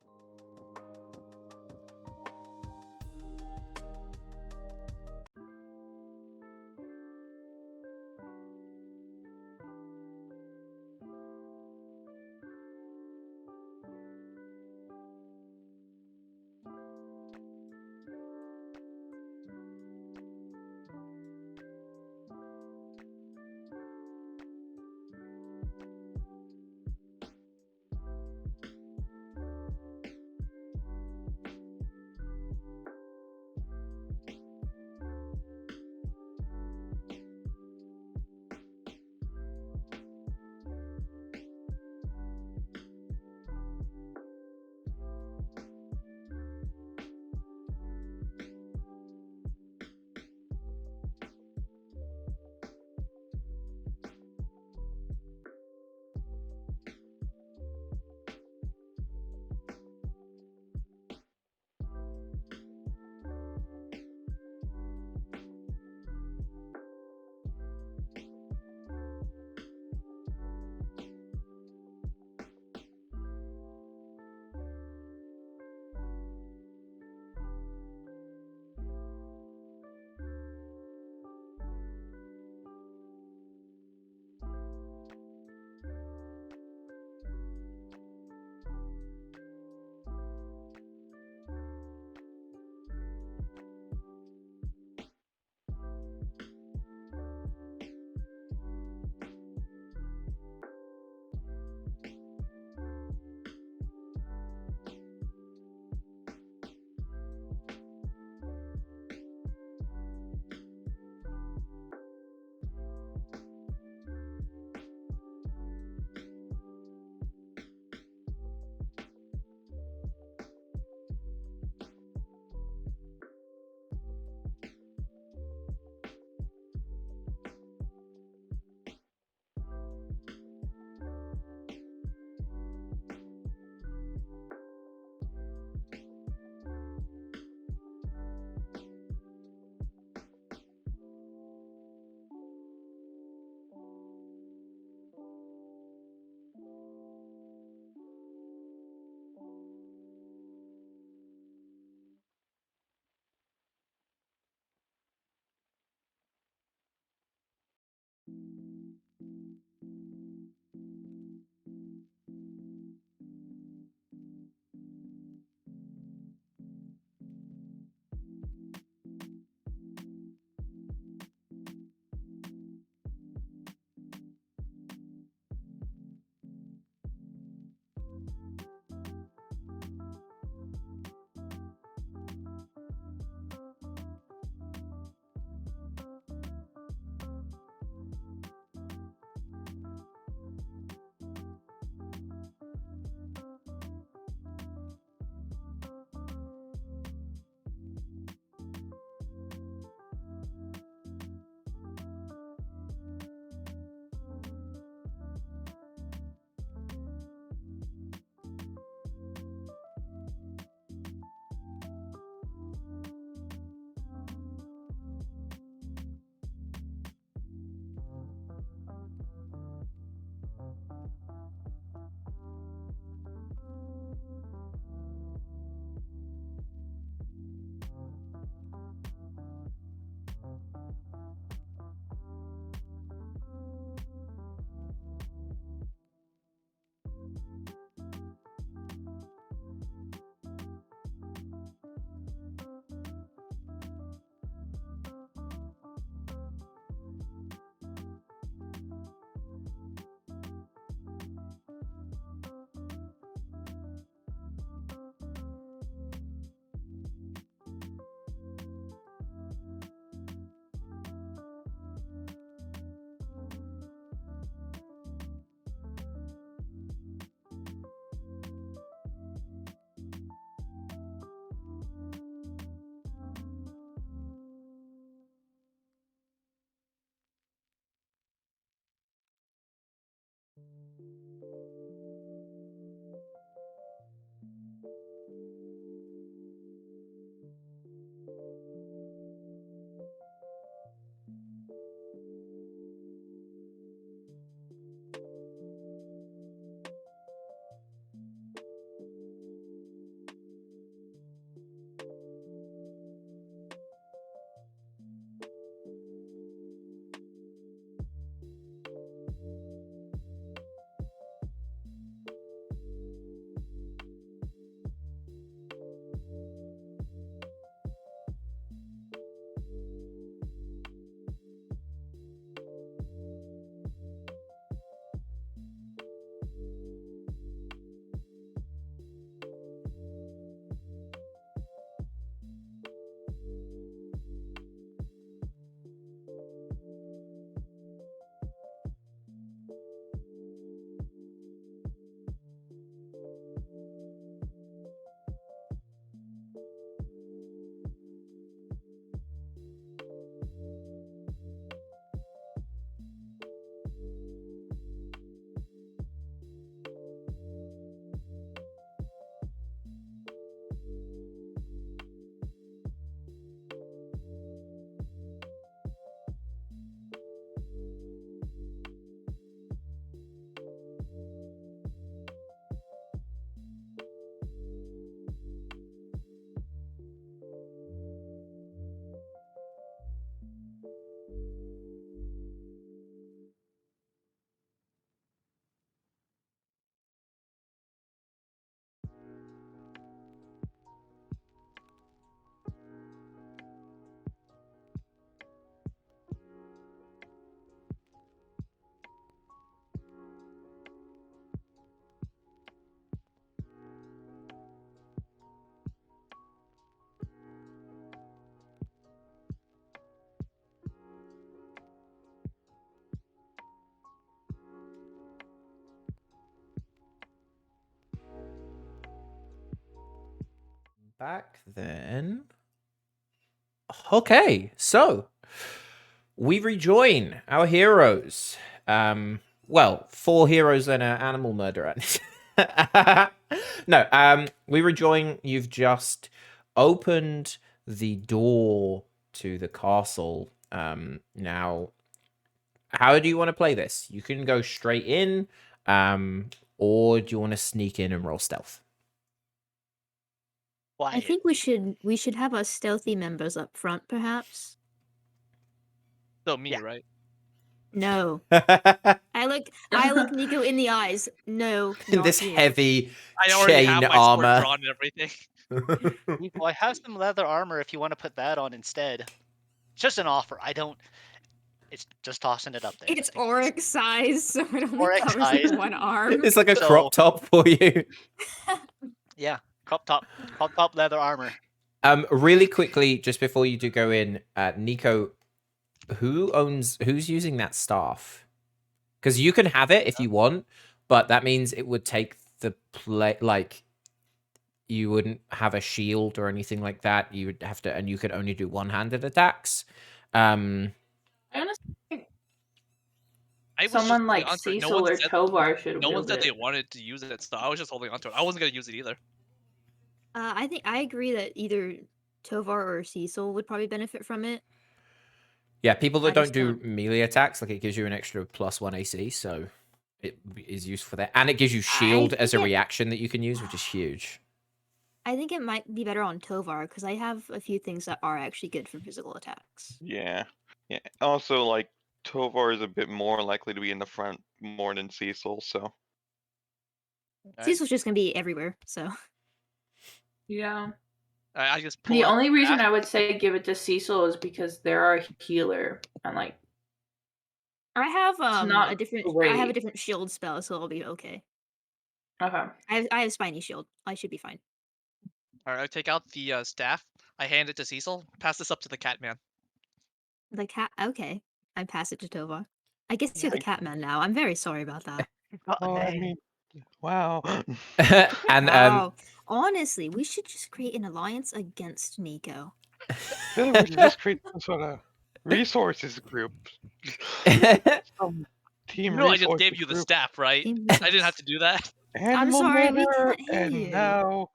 back then. Okay, so we rejoin our heroes. Well, 4 heroes and an animal murderer. No, we rejoin. You've just opened the door to the castle. Now, how do you want to play this? You can go straight in, or do you want to sneak in and roll stealth? I think we should have our stealthy members up front, perhaps. So me, Yeah. right? No. I look Nico in the eyes. No, not This you. heavy I already have chain my sword armor. drawn and everything. Well, I have some leather armor if you want to put that on instead. It's just an offer. It's just tossing it up there. It's auric size, so it only Auric covers like size. one arm. It's like a So- crop top for you. Yeah, crop top leather armor. Really quickly, just before you do go in, Nico, who's using that staff? Because you can have it if you want, but that means it would take the play, like, you wouldn't have a shield or anything like that. You would have to, and you could only do one-handed attacks. I honestly think I was someone just like holding onto it. Cecil or Tovar should No one wield said it. they wanted to use it, so I was just holding onto it. I wasn't gonna use it either. I think I agree that either Tovar or Cecil would probably benefit from it. Yeah, people that I don't just do don't- melee attacks, like, it gives you an extra +1 AC, so it is useful there. And it gives you shield as a think it- reaction that you can use, which is huge. I think it might be better on Tovar because I have a few things that are actually good for physical attacks. Yeah. Yeah. Also, like, Tovar is a bit more likely to be in the front more than Cecil, so. Alright. Cecil's just gonna be everywhere, so Yeah. I just pull The out only reason staff. I would say give it to Cecil is because they're our healer, and like I have not a different great. different shield spell, so I'll be okay. Okay. I have spiny shield. I should be fine. Alright, I take out the staff. I hand it to Cecil. Pass this up to the Catman. The cat. Okay, I pass it to Tovar. I guess you're the Right. Catman now. I'm very sorry about that. Oh, I mean, wow. And Wow. Honestly, we should just create an alliance against Nico. Then we should just create some sort of resources group. Some team No, I just resources gave you the group. staff, right? Team I didn't have to do that. Animal sorry, we murder, can't hear and you. now.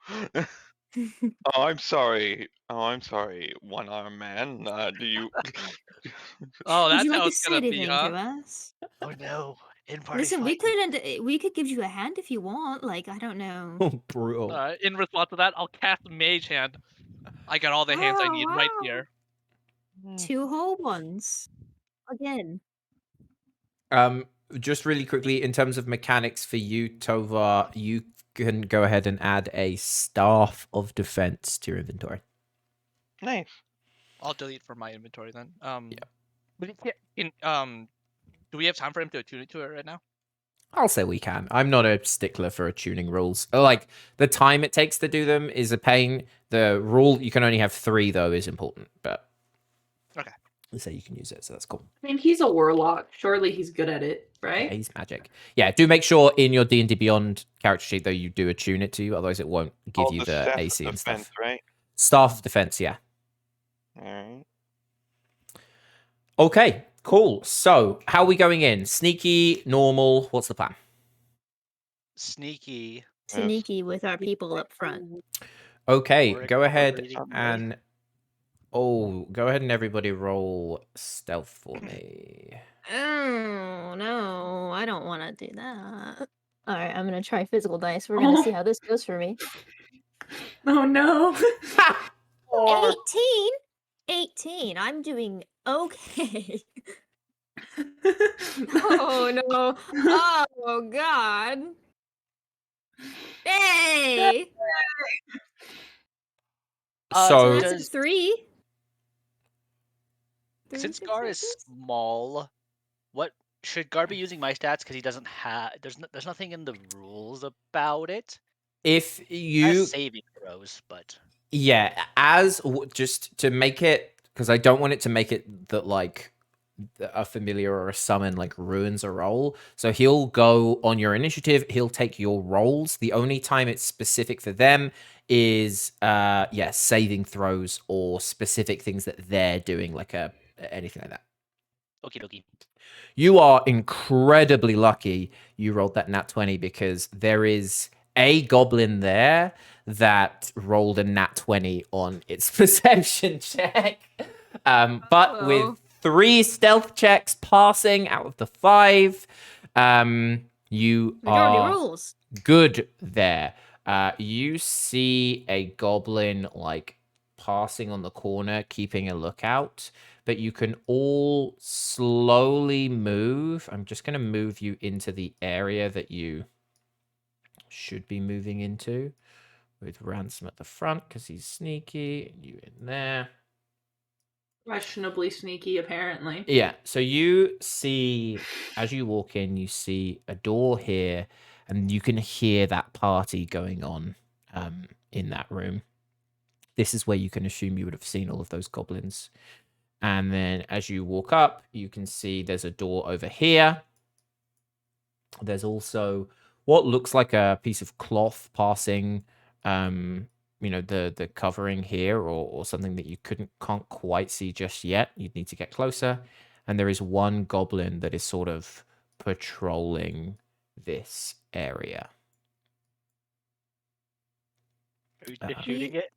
Oh, I'm sorry. Oh, I'm sorry. One-armed man. Do you? Oh, Would that's you like how to it's say gonna be, anything huh? to us? Oh no! In party Listen, fighting. we could give you a hand if you want. Like, I don't know. brutal. Alright, in response to that, I'll cast Mage Hand. I got all the hands I Oh, need right wow. here. 2 whole ones. Again. Just really quickly, in terms of mechanics for you, Tovar, you can go ahead and add a staff of defense to your inventory. Nice. I'll delete from my inventory then. Yeah. But do we have time for him to attune it to it right now? I'll say we can. I'm not a stickler for tuning rules. Like, the time it takes to do them is a pain. The rule you can only have 3 though is important, but Okay. let's say you can use it, so that's cool. I mean, he's a warlock. Surely he's good at it, right? Yeah, he's magic. Yeah, do make sure in your D&D Beyond character sheet though you do attune it to you, otherwise it won't give you the staff of AC and defense, stuff. right? Staff of defense, yeah. All right. Okay, cool. So, how are we going in? Sneaky, normal, what's the plan? Sneaky. Sneaky with our people up front. Okay, Or go ahead reading and go ahead and everybody roll stealth for me. Oh no, I don't want to do that. All right, I'm gonna try physical dice. We're gonna see how this goes for me. Oh no. 18. 18. I'm doing okay. Oh no. Oh god. Hey. So So, that's a does- 3. Since Gar is small, what should Gar be using my stats? Because he doesn't have. There's nothing in the rules about it. if As you saving throws, but just to make it, because I don't want it to make it that, like, a familiar or a summon like ruins a roll. So he'll go on your initiative. He'll take your rolls. The only time it's specific for them is saving throws or specific things that they're doing, like anything like that. Okie dokie. You are incredibly lucky you rolled that nat 20 because there is a goblin there that rolled a nat 20 on its perception check. But with 3 stealth checks passing out of the 5, you Majority are rules. good there. You see a goblin like passing on the corner, keeping a lookout, but you can all slowly move. I'm just going to move you into the area that you should be moving into with Ransom at the front because he's sneaky, and you in there. Questionably sneaky, apparently. Yeah, so you see, as you walk in, you see a door here, and you can hear that party going on in that room. This is where you can assume you would have seen all of those goblins. And then as you walk up, you can see there's a door over here. There's also what looks like a piece of cloth passing, the covering here, or something that you can't quite see just yet. You'd need to get closer. And there is one goblin that is sort of patrolling this area. Are we just shooting it?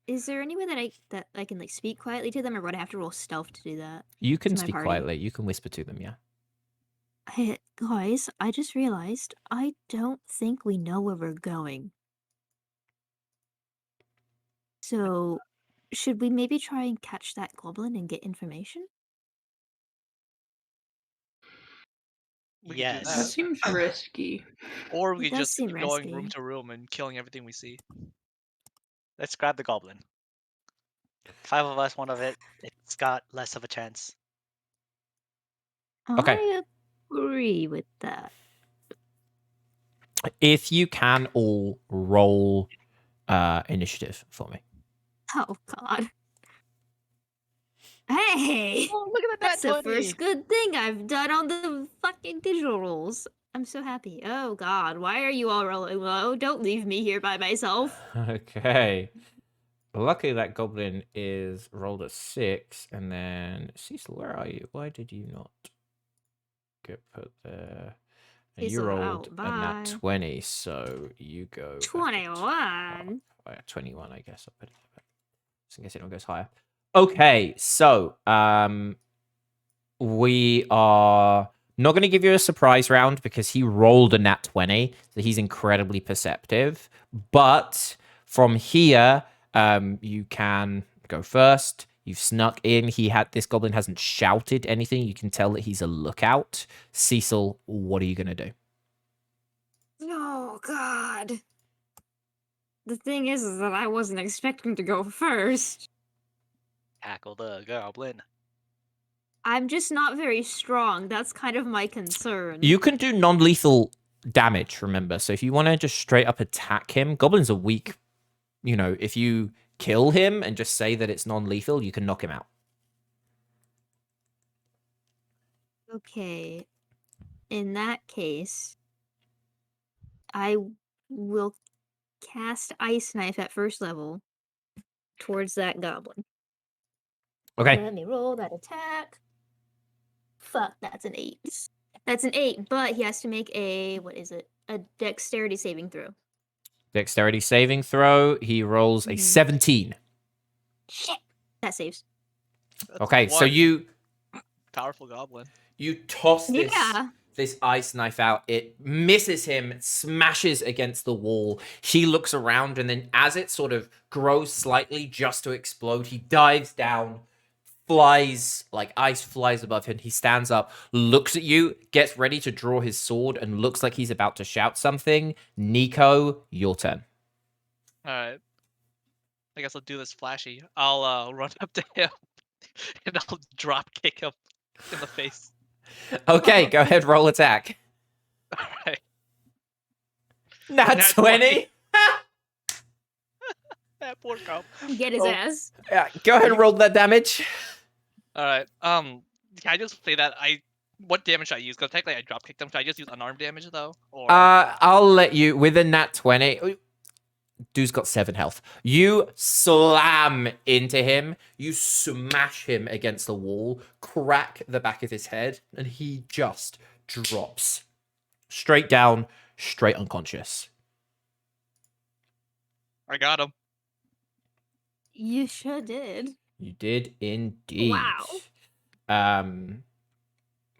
Is there any way that I can like speak quietly to them, or would I have to roll stealth to do that? You can To my speak party. quietly. You can whisper to them, yeah. Hey, guys, I just realized I don't think we know where we're going. So, should we maybe try and catch that goblin and get information? We can do Yes. That that. seems risky. Or It we does just seem keep going room risky. to room and killing everything we see. Let's grab the goblin. 5 of us, 1 of it. It's got less of a chance. Okay. I agree with that. If you can all roll initiative for me. Oh, God. Hey! Oh, look at That's that the first good thing I've done on the fucking digital rolls. I'm so happy. Oh, God. Why are you all rolling low? Don't leave me here by myself. Okay. Luckily, that goblin is rolled a 6, and then Cecil, where are you? Why did you not get put there? And you Cecil, rolled out. a nat Bye. 20, so you go. back up to 21. top. 21, I guess. I'll put it there. Just in case anyone goes higher. Okay, so we are not going to give you a surprise round because he rolled a nat 20, so he's incredibly perceptive. But from here, you can go first. You've snuck in. This goblin hasn't shouted anything. You can tell that he's a lookout. Cecil, what are you going to do? Oh, God. The thing is that I wasn't expecting to go first. Tackle the goblin. I'm just not very strong. That's kind of my concern. You can do non-lethal damage, remember. So if you want to just straight up attack him, goblins are weak. If you kill him and just say that it's non-lethal, you can knock him out. Okay. In that case, I will cast Ice Knife at first level towards that goblin. Okay. Let me roll that attack. Fuck, that's an 8. That's an 8, but he has to make a dexterity saving throw. Dexterity saving throw. He rolls a 17. Shit. That saves. That's Okay, so one you powerful goblin. toss Yeah. this ice knife out. It misses him, smashes against the wall. He looks around, and then as it sort of grows slightly just to explode, he dives down, ice flies above him. He stands up, looks at you, gets ready to draw his sword, and looks like he's about to shout something. Nico, your turn. Alright. I guess I'll do this flashy. I'll run up to him and I'll drop kick him in the face. Okay, go ahead, roll attack. Alright. Nat Nat 20. That poor goblin. Get his ass. Yeah, go ahead and roll that damage. Alright. Can I just say that what damage should I use? Because technically I drop kicked him. Should I just use unarmed damage though? Or I'll let you with a nat 20. Dude's got 7 health. You slam into him. You smash him against the wall, crack the back of his head, and he just drops straight down, straight unconscious. I got him. You sure did. You did indeed. Wow.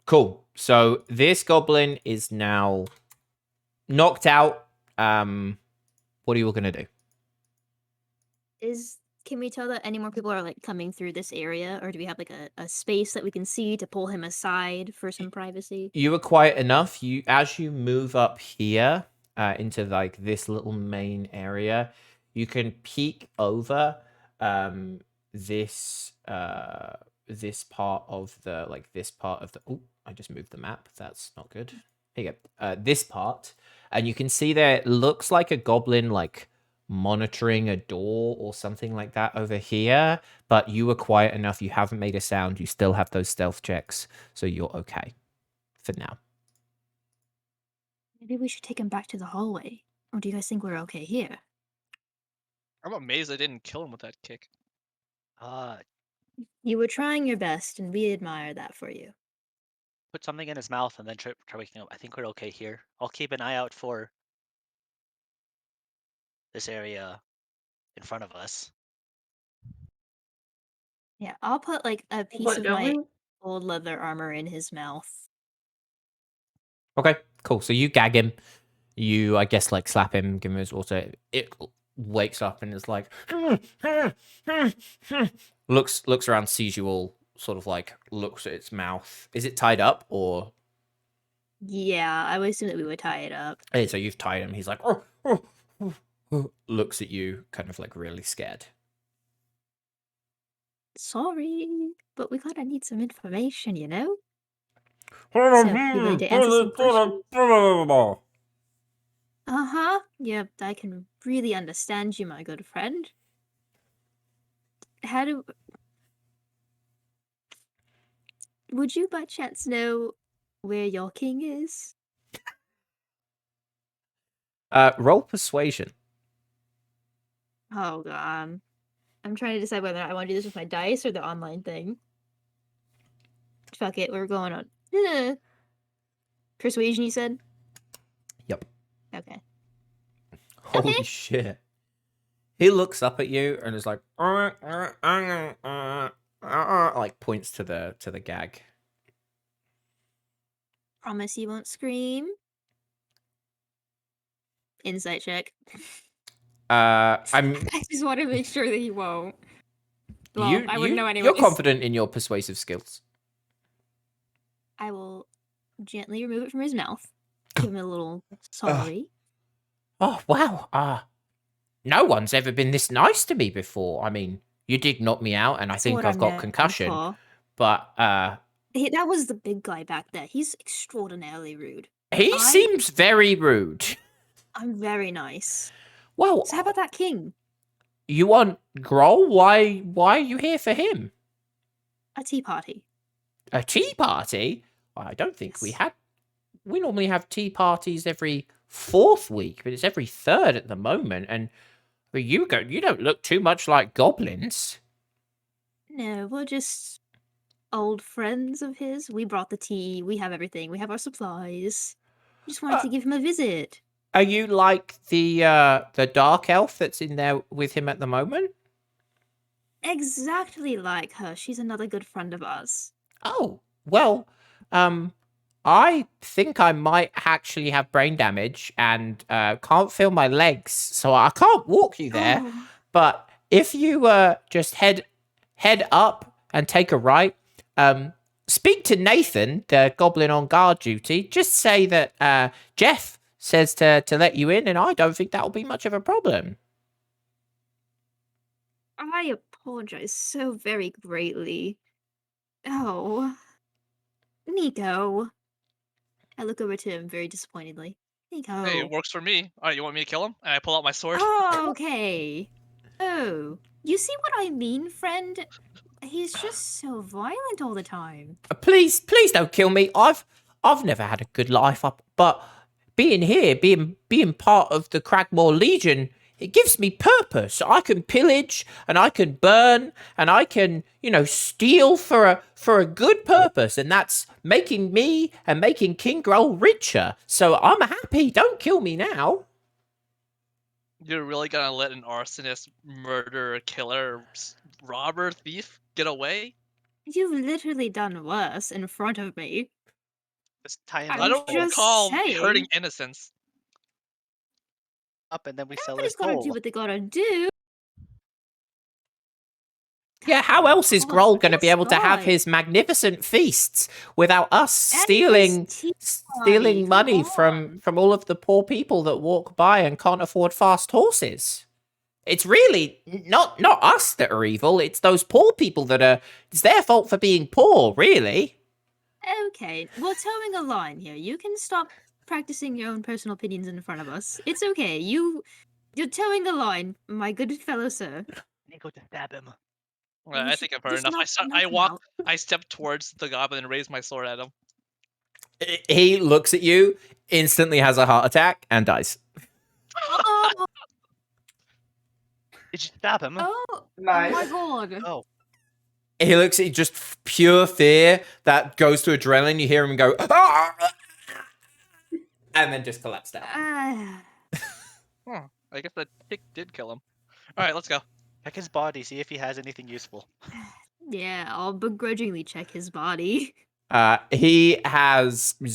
Cool. So this goblin is now knocked out. What are you all gonna do? Can we tell that any more people are like coming through this area, or do we have like a space that we can see to pull him aside for some privacy? You were quiet enough. As you move up here into like this little main area, you can peek over this part of the oh, I just moved the map. That's not good. Here you go. This part, and you can see there it looks like a goblin like monitoring a door or something like that over here, but you were quiet enough. You haven't made a sound. You still have those stealth checks, so you're okay for now. Maybe we should take him back to the hallway. Or do you guys think we're okay here? I'm amazed I didn't kill him with that kick. You were trying your best, and we admire that for you. Put something in his mouth and then try waking up. I think we're okay here. I'll keep an eye out for this area in front of us. Yeah, I'll put like a piece But of don't my we? old leather armor in his mouth. Okay, cool. So you gag him. You, I guess, like slap him, give him his water. It wakes up and is like, looks around, sees you all, sort of like looks at its mouth. Is it tied up or? Yeah, I would assume that we would tie it up. Hey, so you've tied him. He's like, looks at you, kind of like really scared. Sorry, but we gotta need some information, you know? So, you going to answer some questions? Uh-huh. Yep, I can really understand you, my good friend. Would you by chance know where your king is? Roll persuasion. Oh, God. I'm trying to decide whether I want to do this with my dice or the online thing. Fuck it, we're going on. Persuasion, you said? Yep. Okay. Holy Okay. shit. He looks up at you and is like, like points to the gag. Promise you won't scream. Insight check. I'm I just want to make sure that he won't. Well, I wouldn't know anyway. You're confident in your persuasive skills. I will gently remove it from his mouth. Give him a little sorry. Oh, wow. No one's ever been this nice to me before. I mean, you did knock me out, and I That's think what I've I'm got known concussion. for. But That was the big guy back there. He's extraordinarily rude. he seems very rude. I'm very nice. Well, So how about that king? you want Groll? Why are you here for him? A tea party. A tea party? I don't think we Yes. had. We normally have tea parties every 4th week, but it's every 3rd at the moment. And you don't look too much like goblins. No, we're just old friends of his. We brought the tea. We have everything. We have our supplies. We just wanted to give him a visit. Are you like the dark elf that's in there with him at the moment? Exactly like her. She's another good friend of ours. Oh, well, I think I might actually have brain damage and can't feel my legs, so I can't walk you there. Oh. But if you just head up and take a right, speak to Nathan, the goblin on guard duty. Just say that Jeff says to let you in, and I don't think that'll be much of a problem. I apologize so very greatly. Oh. Nico. I look over to him very disappointedly. Nico. Hey, it works for me. Alright, you want me to kill him? And I pull out my sword. Oh, okay. Oh. You see what I mean, friend? He's just so violent all the time. Please don't kill me. I've never had a good life up, but being here, being part of the Cragmore Legion, it gives me purpose. I can pillage and I can burn and I can, steal for a good purpose, and that's making me and making King Groll richer. So I'm happy. Don't kill me now. You're really gonna let an arsonist, murderer, killer, robber, thief get away? You've literally done worse in front of me. Just tie him I'm I don't just recall hurting saying. innocents. up and then we sell Everybody's his gotta do soul. what they gotta do. Yeah, how else is God, Groll going to be this able to have guy. his magnificent feasts without us And his stealing tea stealing party, money come from all of the poor people that walk by and can't afford fast horses? It's really not us that are evil. It's those poor people that are. It's their fault for being poor, really. Okay, we're towing a line here. You can stop practicing your own personal opinions in front of us. It's okay. You're towing a line, my good fellow sir. I go to stab him. Right, You I should think I've heard just enough. knock him out. I step towards the goblin and raise my sword at him. He looks at you, instantly has a heart attack, and dies. Oh, Did you stab him? oh Nice. my god. Oh, He looks at you, just pure fear that goes to adrenaline. You hear him go, "Ah!" and then just collapse down. I guess that tick did kill him. Alright, let's go. check his body, see if he has anything useful. Yeah, I'll begrudgingly check his body. He's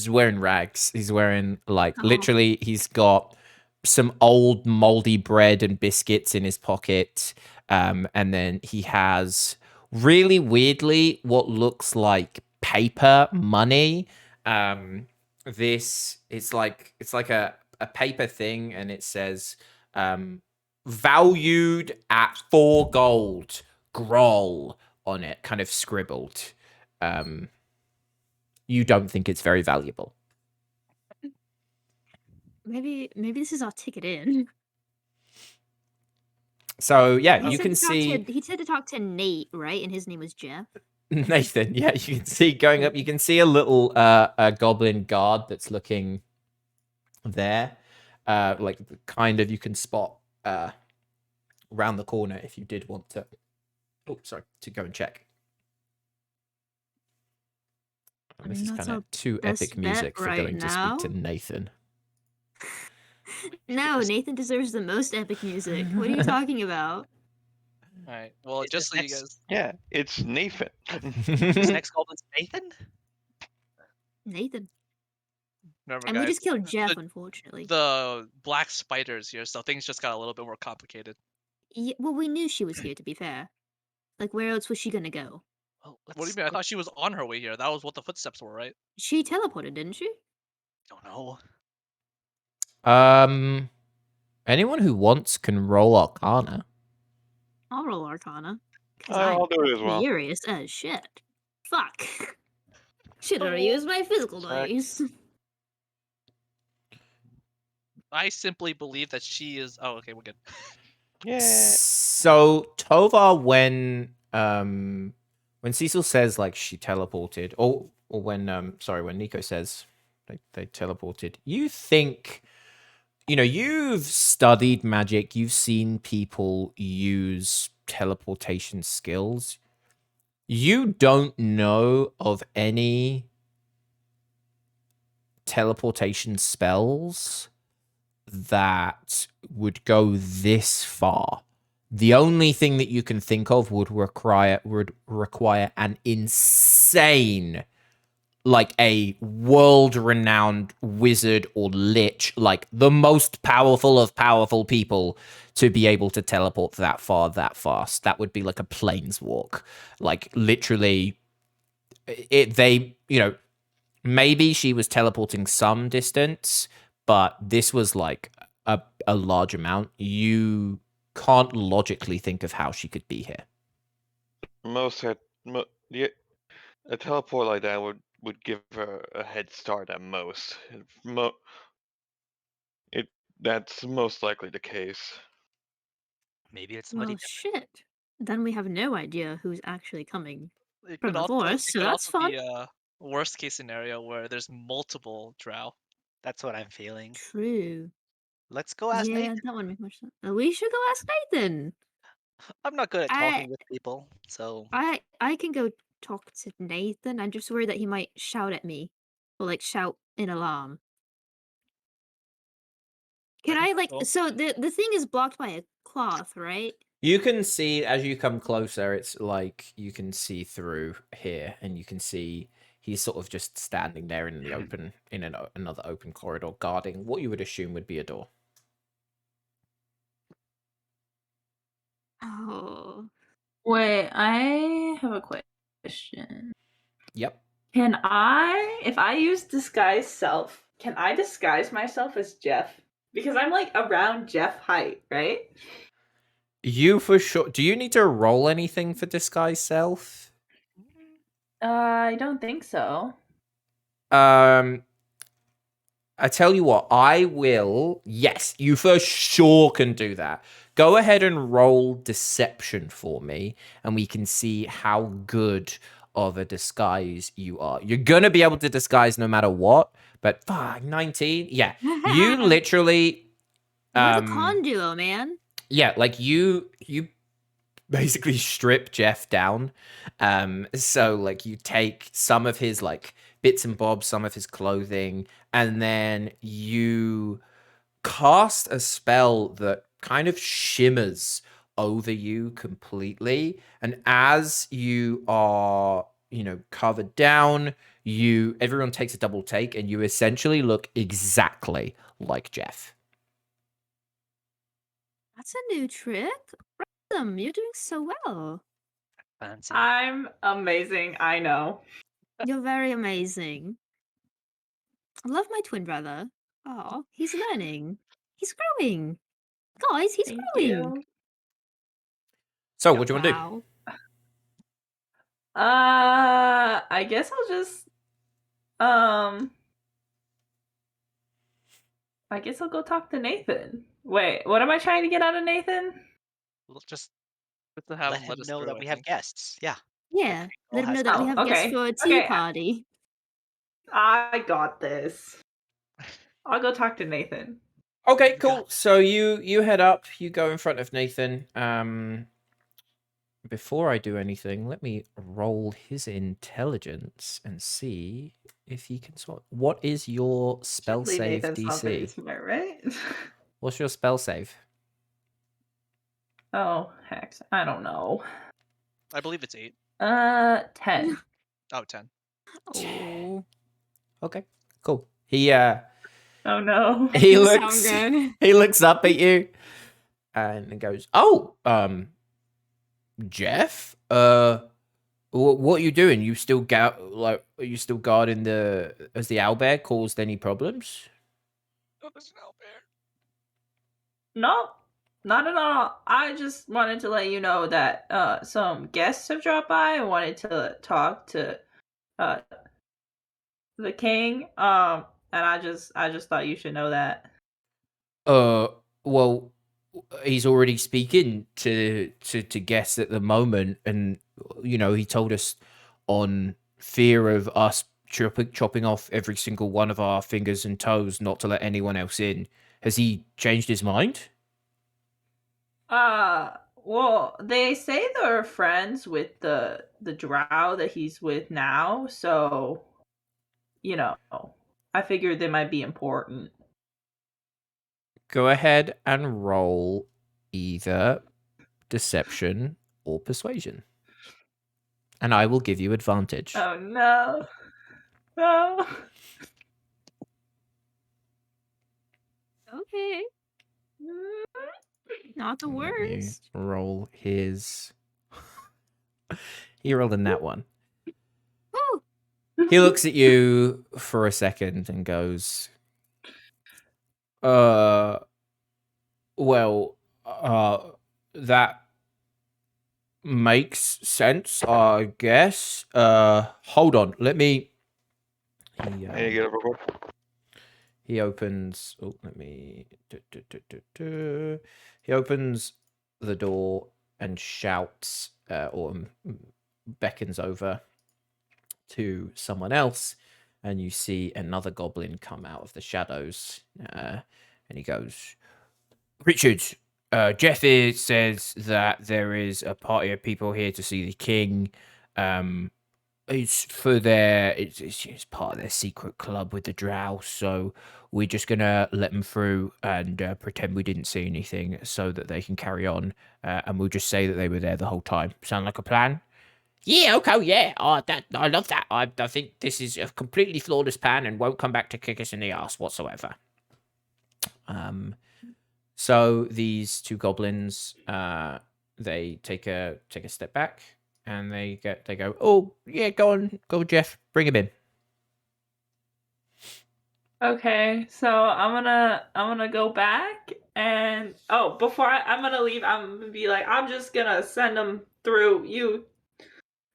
wearing rags. He's wearing Oh. literally he's got some old moldy bread and biscuits in his pocket. And then he has really weirdly what looks like paper money. This it's like a paper thing, and it says valued at 4 gold, Groll on it, kind of scribbled. You don't think it's very valuable. Maybe this is our ticket in. So yeah, He you said can to talk see he said to talk to Nate, right? And his name was Jeff. Nathan. Yeah, you can see going up. You can see a little a goblin guard that's looking there. Like kind of you can spot around the corner if you did want to. Oh, sorry, to go and check. I This mean, is that's kind our of too best epic bet music for right going to speak to now. Nathan. No, Nathan deserves the most epic music. What are you talking about? Alright, well, Is just this so you next- guys... Yeah, it's Nathan. This next goblin's Nathan? Nathan. Remember, And we guys, just killed Jeff, unfortunately. the black spider's here, so things just got a little bit more complicated. Yeah, well, we knew she was here, to be fair. Like, where else was she gonna go? Oh, What do you mean? I thought she was on her way here. That was what the footsteps were, right? She teleported, didn't she? don't know. Anyone who wants can roll Arcana. I'll roll Arcana. Because I'll I'm do it as well. furious as shit. Fuck. Should have used my physical Check. dice. I simply believe that she is... Oh, okay, we're good. Yeah. So Tovar, when Cecil says like she teleported, or when when Nico says they teleported, you think, you've studied magic, you've seen people use teleportation skills. You don't know of any teleportation spells that would go this far. The only thing that you can think of would require an insane, like a world-renowned wizard or lich, like the most powerful of powerful people, to be able to teleport that far, that fast. That would be like a planeswalk. Like literally, maybe she was teleporting some distance, but this was like a large amount. You can't logically think of how she could be here. Yeah, a teleport like that would give her a head start at most. That's most likely the case. Maybe it's somebody Well, different. shit. Then we have no idea who's actually coming It from could the also forest, it so could that's also fun. be a worst case scenario where there's multiple drow. That's what I'm feeling. True. Let's go ask Yeah, Nathan. that would make more sense. We should go ask Nathan. I'm not good at I talking with people, so I can go talk to Nathan. I'm just worried that he might shout at me, or like shout in alarm. Can I like? Cool. So the thing is blocked by a cloth, right? You can see as you come closer, it's like you can see through here, and you can see he's sort of just standing there in the open, in another open corridor, guarding what you would assume would be a door. Oh, Wait, I have a question. Yep. Can I, if I use disguise self, can I disguise myself as Jeff? Because I'm like around Jeff height, right? You for sure. Do you need to roll anything for disguise self? I don't think so. I tell you what, I will. Yes, you for sure can do that. Go ahead and roll deception for me, and we can see how good of a disguise you are. You're gonna be able to disguise no matter what, but fuck, 19? Yeah. You literally we're the con duo, man. yeah, like you basically strip Jeff down. So like you take some of his like bits and bobs, some of his clothing, and then you cast a spell that kind of shimmers over you completely. And as you are, covered down, everyone takes a double take, and you essentially look exactly like Jeff. That's a new trick. Rhythm, you're doing so well. fancy. I'm amazing, I know. You're very amazing. I love my twin brother. Oh, he's learning. He's growing. Guys, he's Thank growing. you. So what do you want to do? Wow. I guess I'll just I guess I'll go talk to Nathan. Wait, what am I trying to get out of Nathan? Let's just to have Let him him us know through, that I we have think. guests. Yeah. Yeah, all let him has know that we Oh, have guests okay. for a tea Okay. party. I got this. I'll go talk to Nathan. Okay, You cool. got- So you head up, you go in front of Nathan. Before I do anything, let me roll his intelligence and see if he can swap. What is your spell Surely save Nathan's not very DC? smart, right? What's your spell save? Oh, hex. I don't know. I believe it's 8. 10. Oh, 10. Oh, Okay, cool. He Oh no. he doesn't looks sound good. he looks up at you and goes, "Oh, Jeff, what are you doing? You still are you still guarding has the owlbear caused any problems?" Oh, there's an owlbear. No, not at all. I just wanted to let you know that some guests have dropped by and wanted to talk to uh the king. And I just thought you should know that. Well, he's already speaking to guests at the moment, and he told us on fear of us chopping off every single one of our fingers and toes not to let anyone else in. Has he changed his mind? Well, they say they're friends with the drow that he's with now, so I figured they might be important. Go ahead and roll either deception or persuasion, and I will give you advantage. Oh no. No. Okay, not the Let me worst. roll his. He rolled a nat one. Oh, He looks at you for a second and goes, well, that makes sense, I guess. Hold on, let me. I need to get over here. He opens. Oh, let me. He opens the door and shouts or beckons over to someone else, and you see another goblin come out of the shadows, and he goes, Richard, Jeff here says that there is a party of people here to see the king. It's for it's part of their secret club with the drow, so we're just gonna let them through and pretend we didn't see anything so that they can carry on, and we'll just say that they were there the whole time. Sound like a plan? Yeah, okay, yeah. I love that. I think this is a completely flawless plan and won't come back to kick us in the ass whatsoever. So these two goblins, they take a step back and they go, oh yeah, go on, Jeff, bring him in. Okay, so I'm gonna go back and before I'm gonna leave, I'm gonna be like, I'm just gonna send them through you.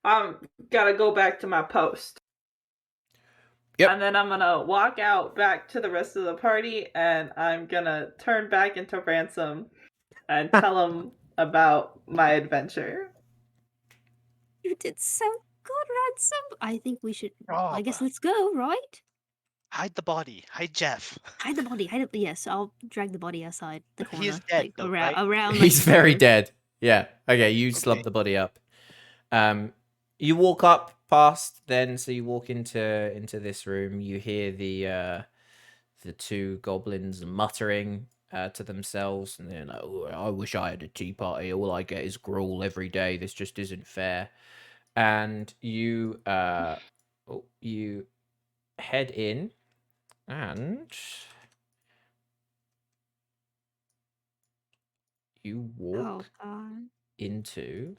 I'm gotta go back to my post. Yep. And then I'm gonna walk out back to the rest of the party, and I'm gonna turn back into Ransom and tell them about my adventure. You did so good, Ransom. I think we should. I Rob. guess let's go, right? Hide the body. Hide Jeff. Hide the body. Hide it. Yes, I'll drag the body outside the corner. He is dead, like though, around. right? Around. He's like, very curve. dead. Yeah. Okay, you slump Okay. the body up. You walk up past then, so you walk into this room. You hear the two goblins muttering to themselves, and they're like, oh, I wish I had a tea party. All I get is gruel every day. This just isn't fair. And you you head in, and you walk Oh God. into.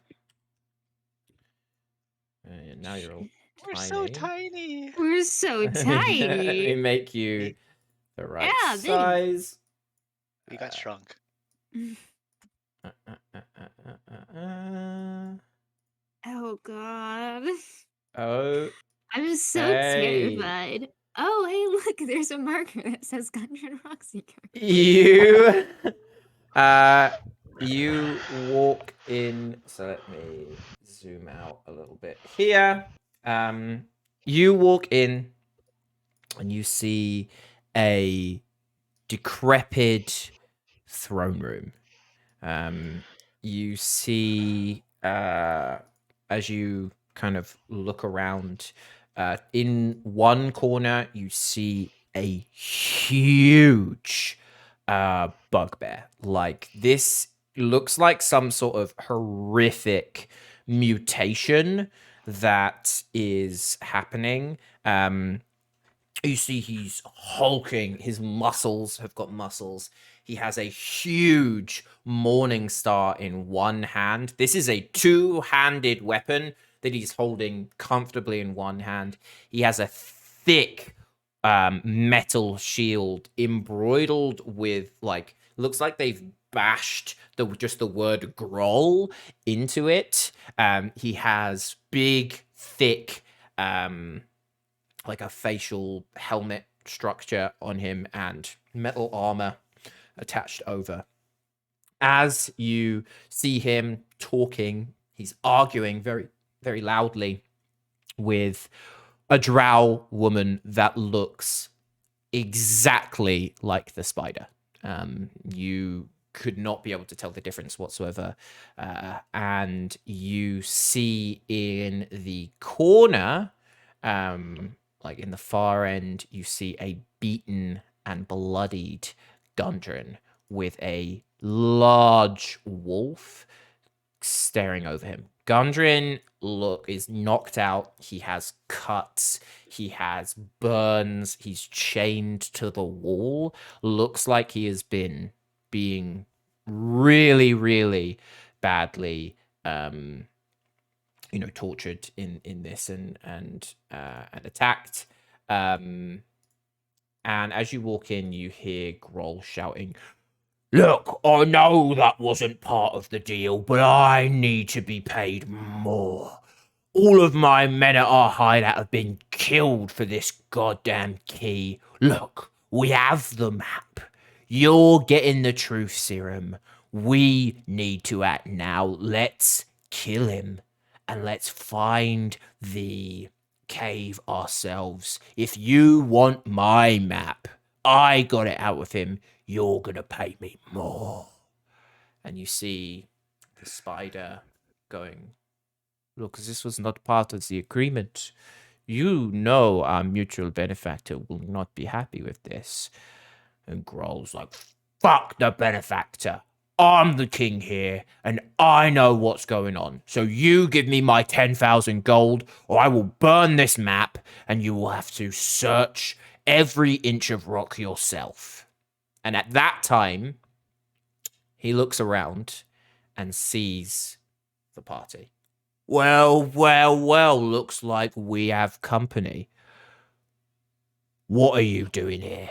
Now you're all We're tiny. so tiny. We're so Let me tiny. make you the right Yeah, big. size. We got shrunk. Oh God. Oh, I'm so Hey. terrified. Oh, hey, look, there's a marker that says Gundren Rockseeker. you you walk in, so let me zoom out a little bit here. You walk in and you see a decrepit throne room. You see as you kind of look around, in one corner you see a huge bugbear. Like, this looks like some sort of horrific mutation that is happening. You see he's hulking. His muscles have got muscles. He has a huge morning star in one hand. This is a two-handed weapon that he's holding comfortably in one hand. He has a thick metal shield embroidered with, like, looks like they've bashed just the word Groll into it. He has big, thick, like a facial helmet structure on him and metal armor attached over. As you see him talking, he's arguing very, very loudly with a drow woman that looks exactly like the spider. You could not be able to tell the difference whatsoever. And you see in the corner, like in the far end, you see a beaten and bloodied Gundren with a large wolf staring over him. Gundren is knocked out. He has cuts. He has burns. He's chained to the wall. Looks like he has been being really, really badly tortured in this and attacked. And as you walk in, you hear Groll shouting, "Look, I know that wasn't part of the deal, but I need to be paid more. All of my men at our hideout have been killed for this goddamn key. Look, we have the map. You're getting the truth serum. We need to act now. Let's kill him and let's find the cave ourselves. If you want my map, I got it out with him. You're gonna pay me more. And you see the spider going, look, this was not part of the agreement. You know our mutual benefactor will not be happy with this. And Grohl's like, fuck the benefactor. I'm the king here, and I know what's going on. So you give me my 10,000 gold, or I will burn this map, and you will have to search every inch of rock yourself. And at that time, he looks around and sees the party. Well, looks like we have company. What are you doing here?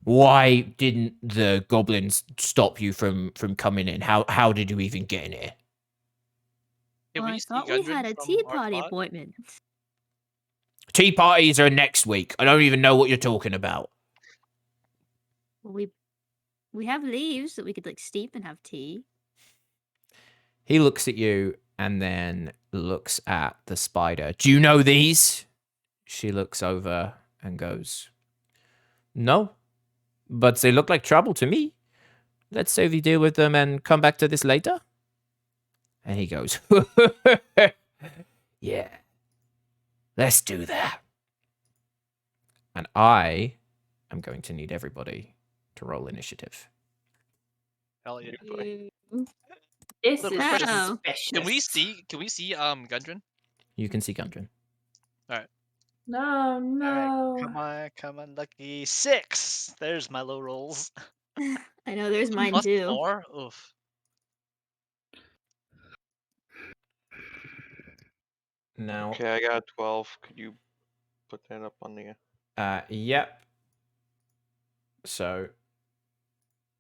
Why didn't the goblins stop you from coming in? How did you even get in here? Can Well, we I see thought we Gundren had a from tea our party spot? appointment. Tea parties are next week. I don't even know what you're talking about. Well, we have leaves that we could like steep and have tea. He looks at you and then looks at the spider. Do you know these? She looks over and goes, no, but they look like trouble to me. Let's say we deal with them and come back to this later. And he goes, yeah, let's do that. And I am going to need everybody to roll initiative. Hell yeah. This Look, is Oh. suspicious. Can we see Gundren? You can see Gundren. No, All no. right, come on, lucky 6. There's my low rolls. I know there's mine Plus too. 4? Oof. Now, Okay, I got 12. Could you put that up on the... yep. So,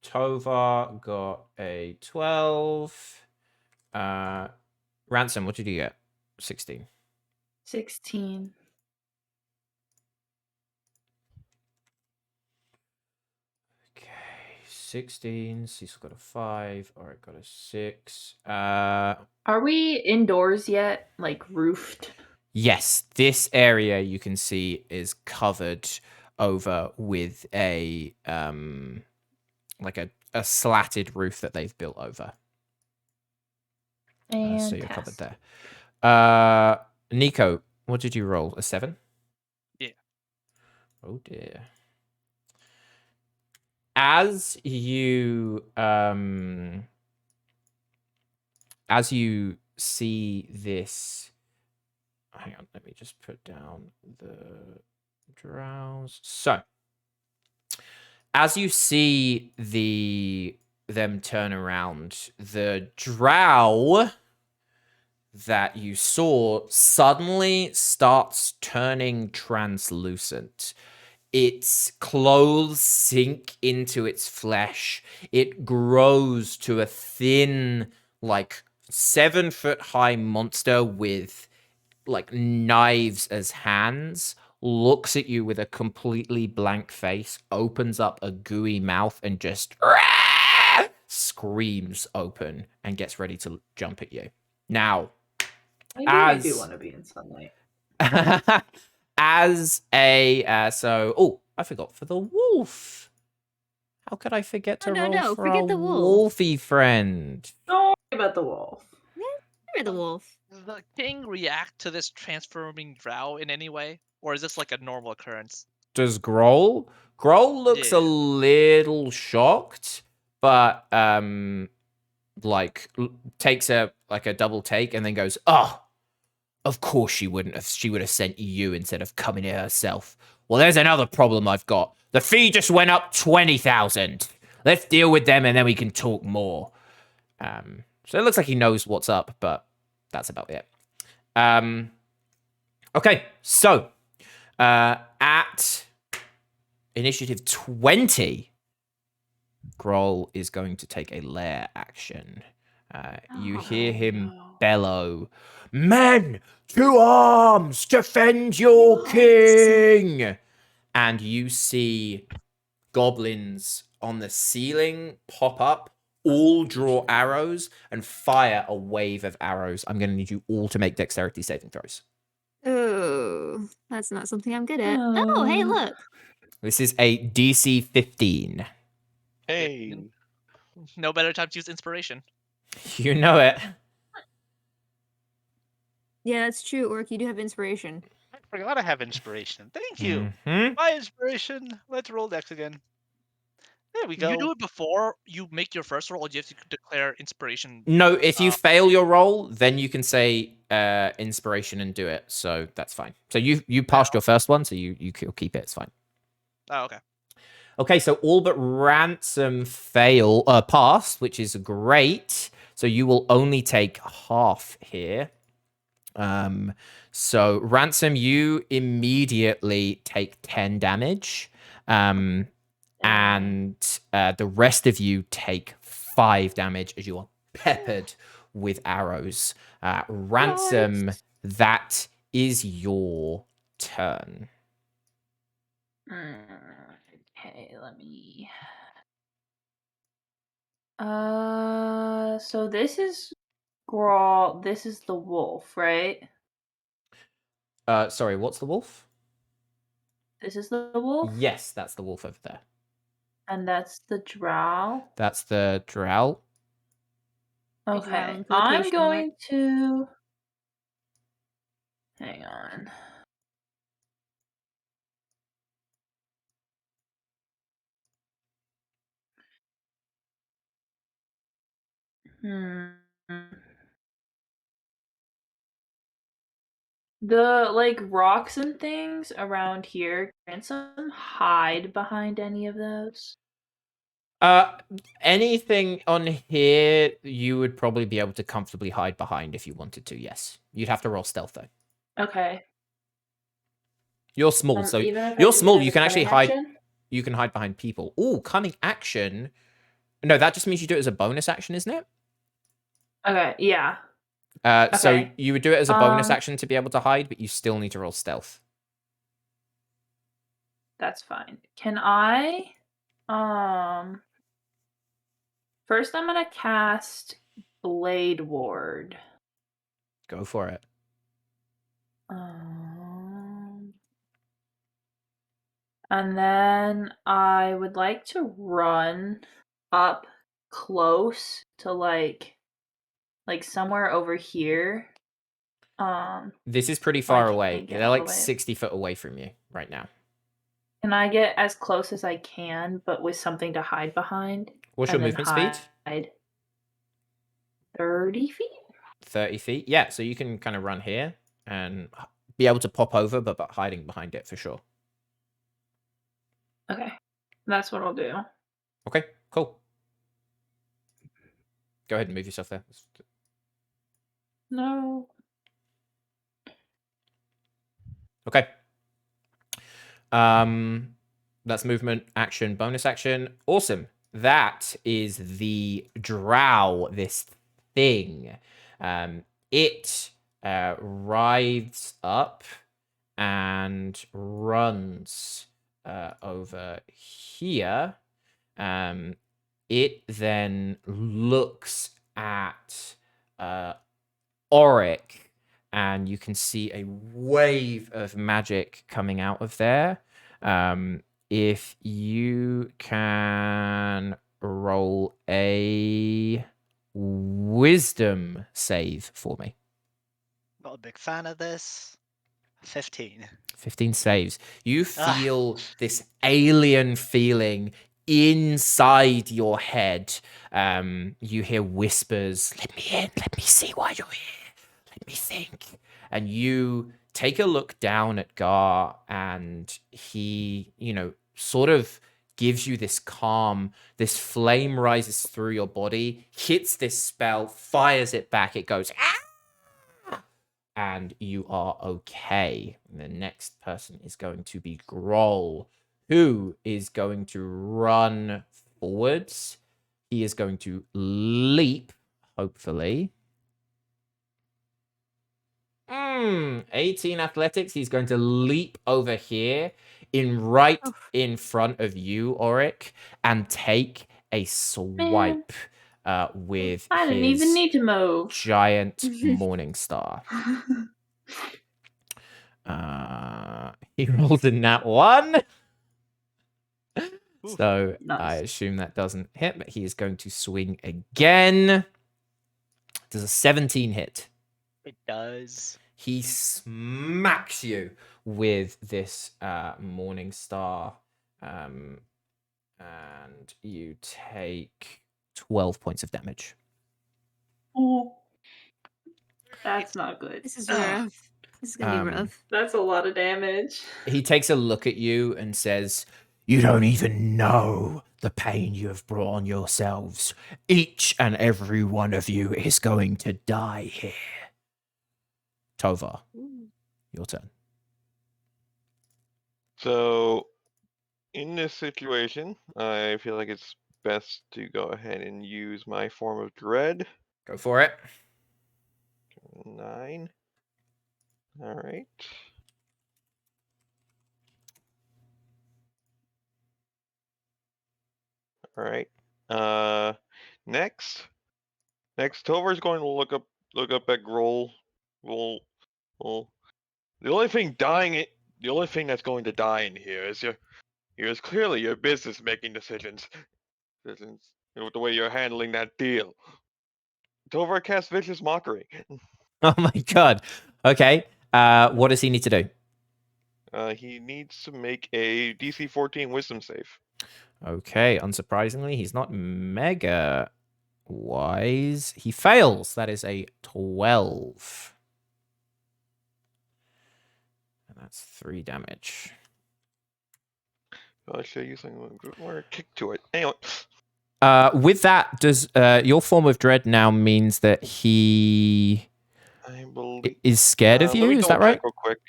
Tovar got a 12. Ransom, what did you get? 16. 16. Okay, 16. Cecil got a 5. Alright, got a 6. Are we indoors yet? Like roofed? Yes, this area you can see is covered over with a like a slatted roof that they've built over. So you're covered Fantastic. there. Nico, what did you roll? A 7? Yeah. Oh dear. As you see this, hang on, let me just put down the drowse. So, as you see them turn around, the drow that you saw suddenly starts turning translucent. Its clothes sink into its flesh. It grows to a thin, like 7-foot high monster with like knives as hands, looks at you with a completely blank face, opens up a gooey mouth and just screams open and gets ready to jump at you. Now, Maybe I do want to be in sunlight. as a I forgot for the wolf. How could I forget to roll for forget a the wolf. wolfy friend? Don't worry about the wolf. You're the wolf. Does the king react to this transforming drow in any way? Or is this like a normal occurrence? Does Grohl? Grohl looks a Yeah. little shocked, but takes a double take and then goes, "Oh, of course she wouldn't have. She would have sent you instead of coming here herself. Well, there's another problem I've got. The fee just went up 20,000. Let's deal with them and then we can talk more." So it looks like he knows what's up, but that's about it. Okay, so at initiative 20, Grohl is going to take a lair action. You hear him bellow, "Men, to arms! Defend your king!" And you see goblins on the ceiling pop up, all draw arrows and fire a wave of arrows. I'm going to need you all to make dexterity saving throws. Oh, that's not something I'm good at. Oh, hey, look. This is a DC 15. Hey. No better time to use inspiration. You know it. Yeah, that's true, Orc. You do have inspiration. I forgot I have inspiration. Thank you. Mhm. My inspiration. Let's roll dex again. There we go. You do it before you make your first roll, or do you have to declare inspiration? No, if you Um, fail your roll, then you can say inspiration and do it. So that's fine. So you passed your first one, so you'll keep it. It's fine. Oh, okay. Okay, so all but Ransom passed, which is great. So you will only take half here. So Ransom, you immediately take 10 damage. And the rest of you take 5 damage as you are peppered with arrows. Ransom, that is your turn. Okay, let me. So this is Grawl. This is the wolf, right? Sorry, what's the wolf? This is the wolf, Yes, that's the wolf over there. and that's the drow. That's the drow. Drow Okay, and I'm location, right? going to. Hang on. The like rocks and things around here, can some hide behind any of those? Anything on here you would probably be able to comfortably hide behind if you wanted to, yes. You'd have to roll stealth though. Okay. You're small, so Even if I you're use it small, as you a can actually cunning hide action? you can hide behind people. Ooh, cunning action. No, that just means you do it as a bonus action, isn't it? Okay, yeah. So Okay. you would do it as a bonus Um, action to be able to hide, but you still need to roll stealth. That's fine. Can I first I'm gonna cast Blade Ward. Go for it. And then I would like to run up close to like somewhere over here. This is pretty Oh, I far can't away. get They're all the like way. 60 foot away from you right now. Can I get as close as I can, but with something to hide behind? What's your And then movement speed? hide 30 feet? 30 feet. Yeah, so you can kind of run here and be able to pop over, but hiding behind it for sure. Okay. That's what I'll do. Okay, cool. Go ahead and move yourself there. No. Okay. That's movement, action, bonus action. Awesome. That is the drow, this thing. It writhes up and runs over here. It then looks at Auric, and you can see a wave of magic coming out of there. If you can roll a wisdom save for me. Not a big fan of this. 15. 15 saves. You feel this alien feeling inside your head. You hear whispers, let me in, let me see why you're here, let me think. And you take a look down at Gar, and he, sort of gives you this calm. This flame rises through your body, hits this spell, fires it back, it goes, ah! And you are okay. The next person is going to be Groll, who is going to run forwards. He is going to leap, hopefully. 18 athletics. He's going to leap over here in front of you, Auric, and take a swipe. with I didn't even his need to move. giant morning star. He rolls in that one. Oof. So I Nice. assume that doesn't hit, but he is going to swing again. Does a 17 hit? It does. He smacks you with this morning star, and you take 12 points of damage. Oh, that's not good. This is rough. This is gonna be rough. That's a lot of damage. He takes a look at you and says, "You don't even know the pain you have brought on yourselves. Each and every one of you is going to die here." Tovar, your turn. So, in this situation, I feel like it's best to go ahead and use my form of dread. Go for it. 9. All right. All right. Next, Tovar's going to look up at Groll. Well, the only thing that's going to die in here is clearly your business making decisions. With the way you're handling that deal. Tovar casts vicious mockery. Oh my god. Okay. What does he need to do? He needs to make a DC 14 Wisdom save. Okay, unsurprisingly, he's not mega wise. He fails. That is a 12. And that's 3 damage. I'll show you something more kick to it. Anyway. With that, does your form of dread now means that he I believe is scared of let you? me Is that double right? check real quick.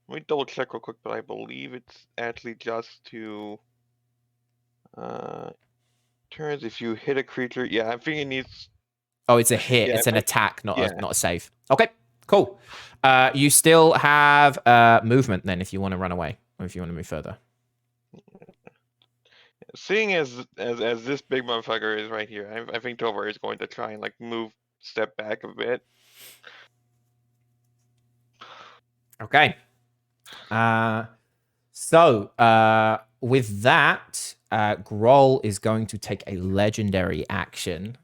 Let me double check real quick, but I believe it's actually just to turns if you hit a creature. Yeah, I think it needs. Oh, it's a hit. Yeah, It's an attack, not yeah. not a save. Okay, cool. You still have movement then, if you want to run away or if you want to move further. Seeing as this big motherfucker is right here, I think Tovar is going to try and step back a bit. Okay. So with that, Groll is going to take a legendary action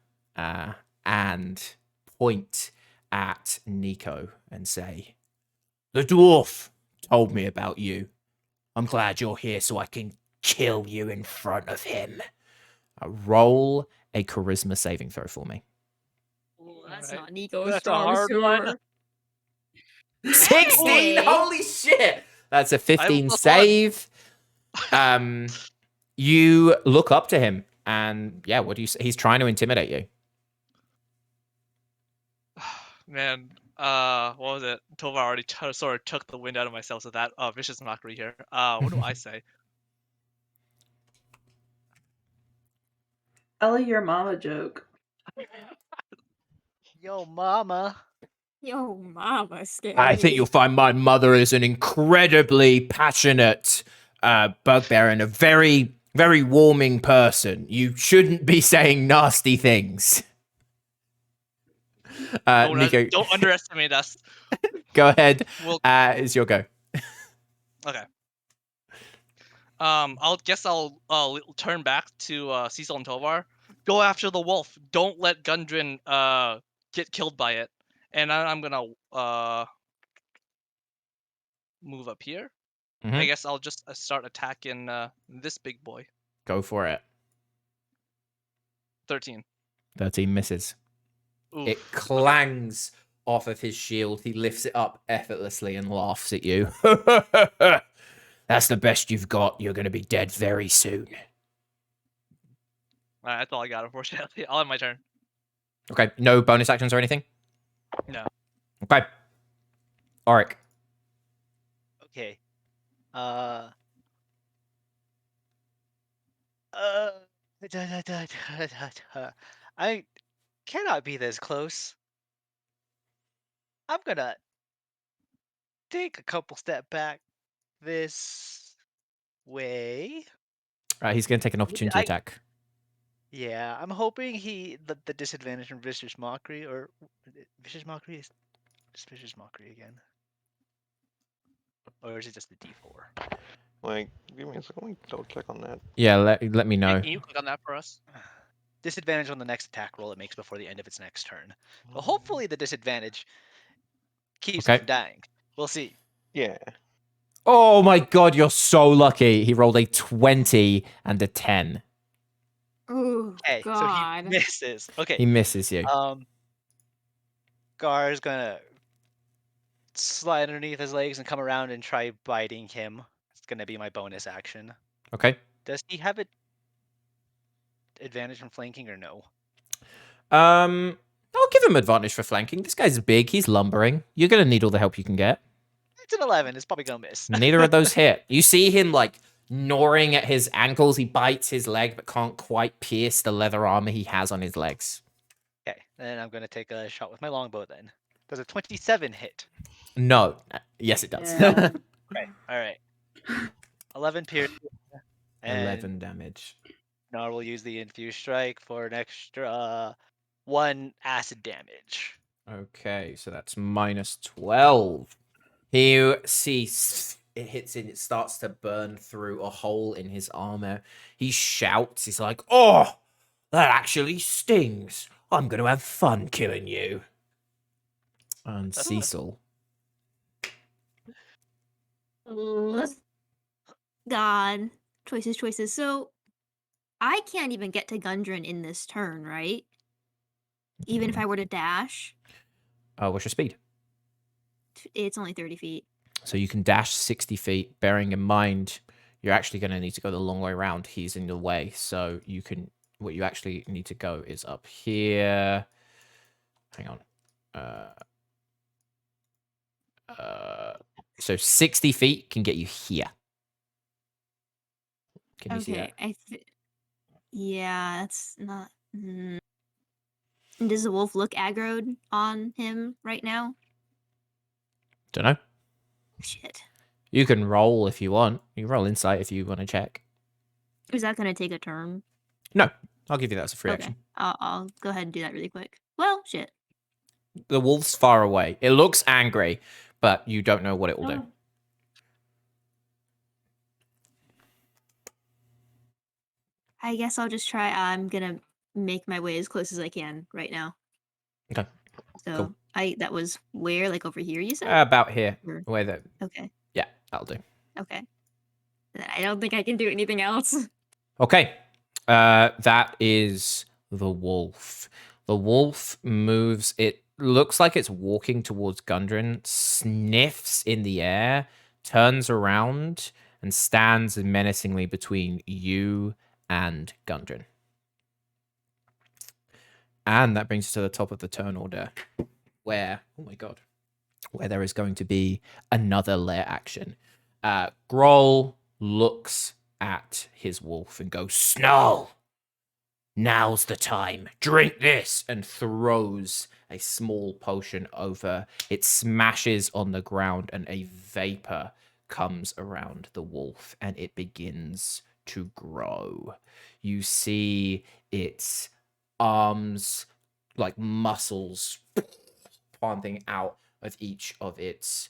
and point at Nico and say, "The dwarf told me about you. I'm glad you're here so I can kill you in front of him." Roll a charisma saving throw for me. That's Alright. not Nico's That's a hard one. 16! Hey. Holy shit! That's a 15 +1. save. You look up to him, and yeah, what do you say? He's trying to intimidate you. Man, what was it? Tovar already sort of took the wind out of myself with that vicious mockery here. What do I say? Tell your mama joke. Yo, mama. Yo, mama, scary. I think you'll find my mother is an incredibly passionate bugbear and a very, very warming person. You shouldn't be saying nasty things. Nico, Don't underestimate us. go ahead. We'll, It's your go. okay. I'll turn back to Cecil and Tovar. Go after the wolf. Don't let Gundren get killed by it. And I'm gonna move up here. I Mhm. guess I'll just start attacking this big boy. Go for it. 13. 13 misses. Oof. It clangs off of his shield. He lifts it up effortlessly and laughs at you. That's the best you've got. You're going to be dead very soon. Alright, that's all I got, unfortunately. I'll have my turn. Okay, no bonus actions or anything? No. Okay. Auric. Okay. I cannot be this close. I'm gonna take a couple step back this way. He's going to take an opportunity I- attack. Yeah, I'm hoping the disadvantage from Vicious Mockery or Vicious Mockery is Vicious Mockery again, or is it just the D4? Like, give me a second. Let me double check on that. Yeah, let me Yeah, know. can you click on that for us? Disadvantage on the next attack roll it makes before the end of its next turn. Well, hopefully the disadvantage keeps it Okay. from dying. We'll see. Yeah. Oh my god, you're so lucky. He rolled a 20 and a 10. Oh Okay, so he God. misses. Okay, He misses you. Gar's gonna slide underneath his legs and come around and try biting him. It's gonna be my bonus action. Okay. Does he have an advantage from flanking or no? I'll give him advantage for flanking. This guy's big. He's lumbering. You're gonna need all the help you can get. It's an 11. It's probably gonna miss. Neither of those hit. You see him like gnawing at his ankles. He bites his leg, but can't quite pierce the leather armor he has on his legs. Okay, then I'm gonna take a shot with my longbow then. Does a 27 hit? No. Yes, it does. Yeah. Okay, alright. 11 pierce. And 11 damage. now I will use the infused strike for an extra 1 acid damage. Okay, so that's minus 12. You see it hits in, it starts to burn through a hole in his armor. He shouts, he's like, "Oh, that actually stings. I'm going to have fun killing you." And Cecil. Ugh. God. Choices. So I can't even get to Gundren in this turn, right? Even if I were to dash, What's your speed? it's only 30 feet. So you can dash 60 feet, bearing in mind you're actually going to need to go the long way around. He's in the way. So you can, what you actually need to go is up here. Hang on. So 60 feet can get you here. Can you see that? Okay, yeah, that's not. Does the wolf look aggroed on him right now? Don't know. Shit. You can roll if you want. You can roll insight if you want to check. Is that gonna take a turn? No, I'll give you that as a free Okay, action. I'll go ahead and do that really quick. Well, shit. The wolf's far away. It looks angry, but you don't know what it will do. Oh. I guess I'll just try. I'm gonna make my way as close as I can right now. Okay. So Cool. that was where, like over here, you said? About here. Or- Where the Okay. Yeah, that'll do. Okay. Then I don't think I can do anything else. Okay. That is the wolf. The wolf moves. It looks like it's walking towards Gundren, sniffs in the air, turns around, and stands menacingly between you and Gundren. And that brings us to the top of the turn order, where, oh my god, where there is going to be another lair action. Groll looks at his wolf and goes, "Snarl! Now's the time. Drink this!" and throws a small potion over. It smashes on the ground and a vapor comes around the wolf and it begins to grow. You see its arms, like muscles, planting out of each of its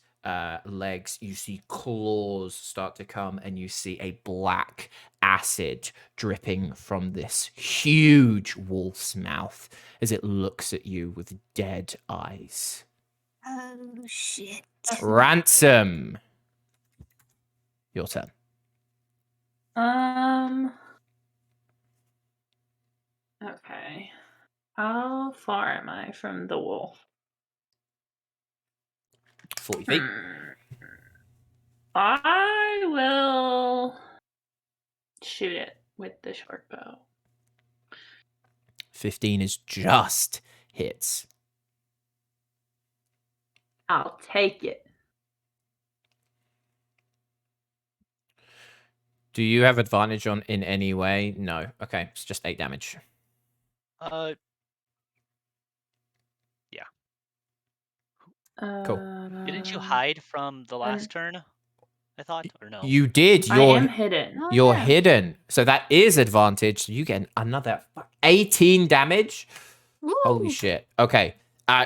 legs. You see claws start to come, and you see a black acid dripping from this huge wolf's mouth as it looks at you with dead eyes. Oh shit. Ransom, your turn. Okay. How far am I from the wolf? 40 feet. I will shoot it with the short bow. 15 is just hits. I'll take it. Do you have advantage on in any way? No. Okay, it's just 8 damage. Didn't you hide from the last turn? I thought, or no? You did. I am hidden. Oh, You're yeah. hidden. So that is advantage. You get another 18 damage. Holy Woo! shit. Okay.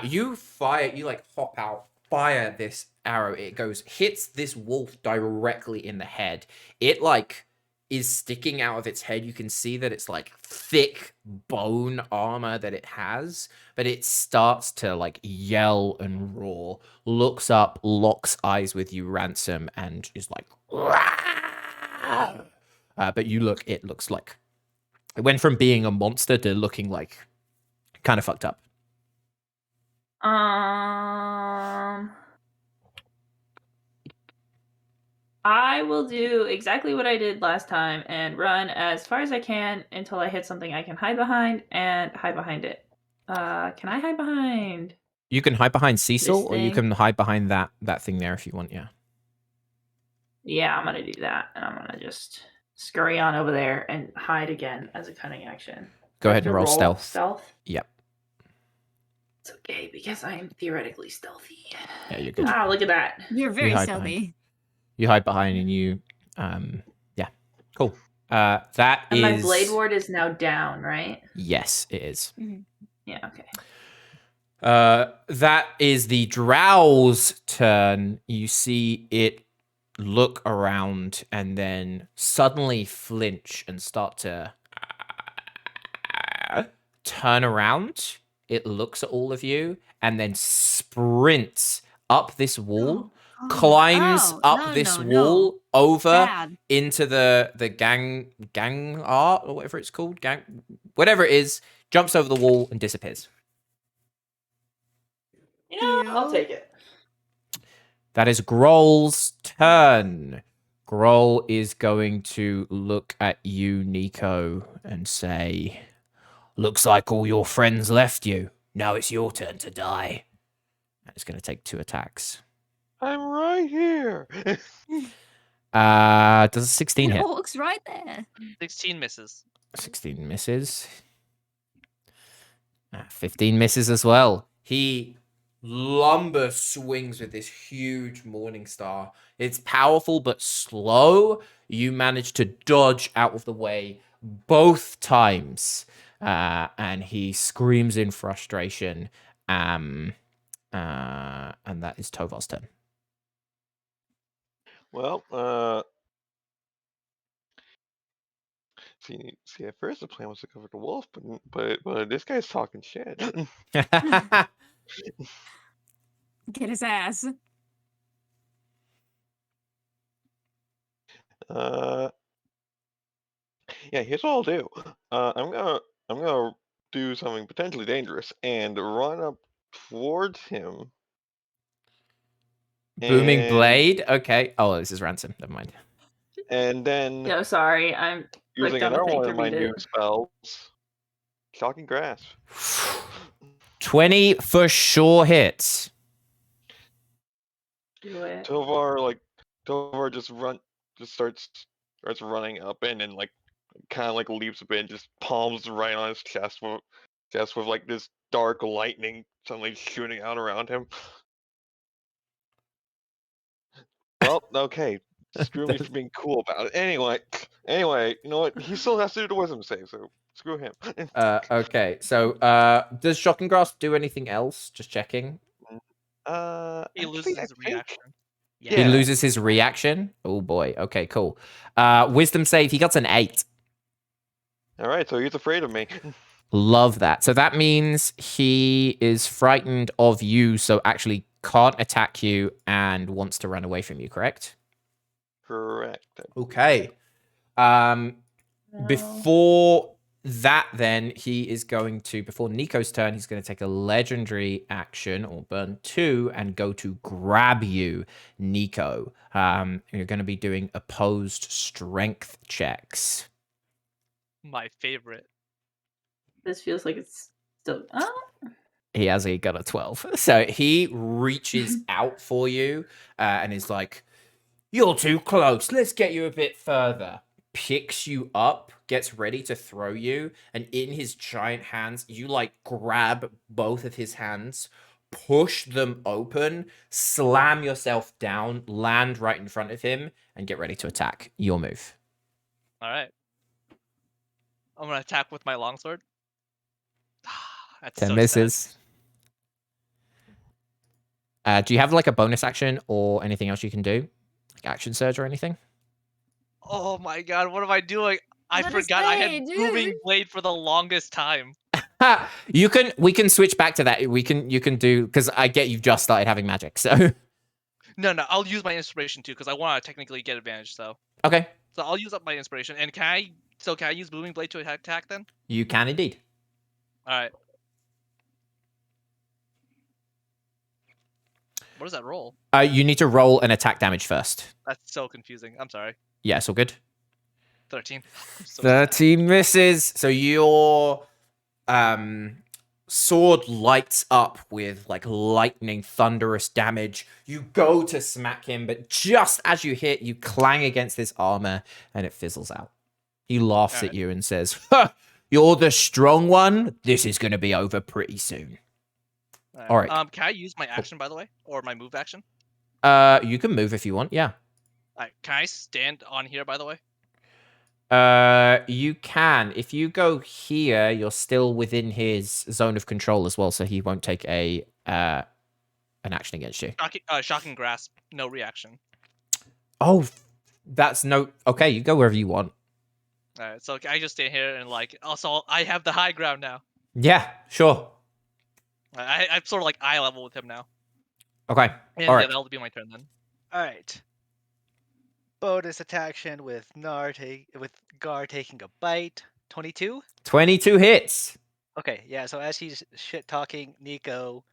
You fire, you like hop out, fire this arrow. It goes, hits this wolf directly in the head. It like is sticking out of its head. You can see that it's like thick bone armor that it has, but it starts to like yell and roar, looks up, locks eyes with you, Ransom, and is like, but it looks like it went from being a monster to looking like kind of fucked up. I will do exactly what I did last time and run as far as I can until I hit something I can hide behind and hide behind it. Can I hide behind? You can hide behind Cecil, or you thing? can hide behind that thing there if you want. Yeah. Yeah, I'm gonna do that, and I'm gonna just scurry on over there and hide again as a cunning action. Go I ahead have and to roll stealth. Stealth. Yep. It's okay because I am theoretically stealthy. Yeah, you're good. Ah, look at that. You're very hide stealthy. You hide behind and you, yeah, cool. That And is. my blade ward is now down, right? Yes, it is. Yeah. Okay. That is the Drow's turn. You see it look around and then suddenly flinch and start to turn around. It looks at all of you and then sprints up this wall, climbs up this wall over Bad. into the gang art or whatever it's called, whatever it is, jumps over the wall and disappears. Yeah, I'll take it. That is Groll's turn. Groll is going to look at you, Nico, and say, "Looks like all your friends left you. Now it's your turn to die." And it's going to take 2 attacks. I'm right here. Does a 16 hit? Orc's right there. 16 misses. 16 misses. 15 misses as well. He lumber swings with this huge morning star. It's powerful but slow. You manage to dodge out of the way both times. And he screams in frustration. And that is Tovar's turn. Well, see. At first, the plan was to cover the wolf, but this guy's talking shit. Get his ass. Yeah. Here's what I'll do. I'm gonna do something potentially dangerous and run up towards him. Booming and- blade. Okay. Oh, this is Ransom. Never mind. And then No, sorry. I'm using clicked on the another thing one to of my read new it. spells, Shocking Grasp. 20 for sure hits. Do it. Tovar just starts running up and then kind of leaps a bit and just palms right on his chest with like this dark lightning suddenly shooting out around him. Well, okay. Screw me for being cool about it. Anyway, you know what? He still has to do the wisdom save, so screw him. Okay, so does Shocking Grasp do anything else? Just checking. He loses his reaction. Yeah. He loses his reaction. Oh boy. Okay, cool. Wisdom save. He got an 8. All right, so he's afraid of me. Love that. So that means he is frightened of you, so actually can't attack you and wants to run away from you, correct? Correct. Okay. No. Before that, then, he is going to, before Nico's turn, he's going to take a legendary action, or burn 2, and go to grab you, Nico. You're going to be doing opposed strength checks. My favorite. This feels like it's still. Oh. He has got a 12. So he reaches out for you and is like, "You're too close. Let's get you a bit further." Picks you up, gets ready to throw you, and in his giant hands, you like grab both of his hands, push them open, slam yourself down, land right in front of him, and get ready to attack. Your move. All right. I'm gonna attack with my longsword. That's 10 so misses. Do you have like a bonus action or anything else you can do? Like action surge or anything? Oh my god, what am I doing? I What a forgot I had say, dude. booming blade for the longest time. We can switch back to that. You can do, because I get you've just started having magic, so No, I'll use my inspiration too because I want to technically get advantage. So okay. I'll use up my inspiration. And can I use booming blade to attack then? You can indeed. All right. What does that roll? You need to roll an attack damage first. That's so confusing. I'm sorry. Yeah, it's all good. 13. I'm so sad. 13 misses. So your sword lights up with like lightning, thunderous damage. You go to smack him, but just as you hit, you clang against this armor and it fizzles out. He laughs at Alright. you and says, "Ha, you're the strong one. This is going to be over pretty soon." All right. Can I use my action by the way, or my move action? You can move if you want. Yeah. All right. Can I stand on here by the way? You can. If you go here, you're still within his zone of control as well, so he won't take an action against you. Shocking grasp. No reaction. Oh, that's no. Okay, you go wherever you want. All right. So I just stand here and like also I have the high ground now. Yeah, sure. I'm sort of like eye level with him now. Okay. And All yeah, right. that'll be my turn then. All right. Bonus attack with Gar taking a bite. 22. 22 hits. Okay, yeah. So as he's shit talking Nico,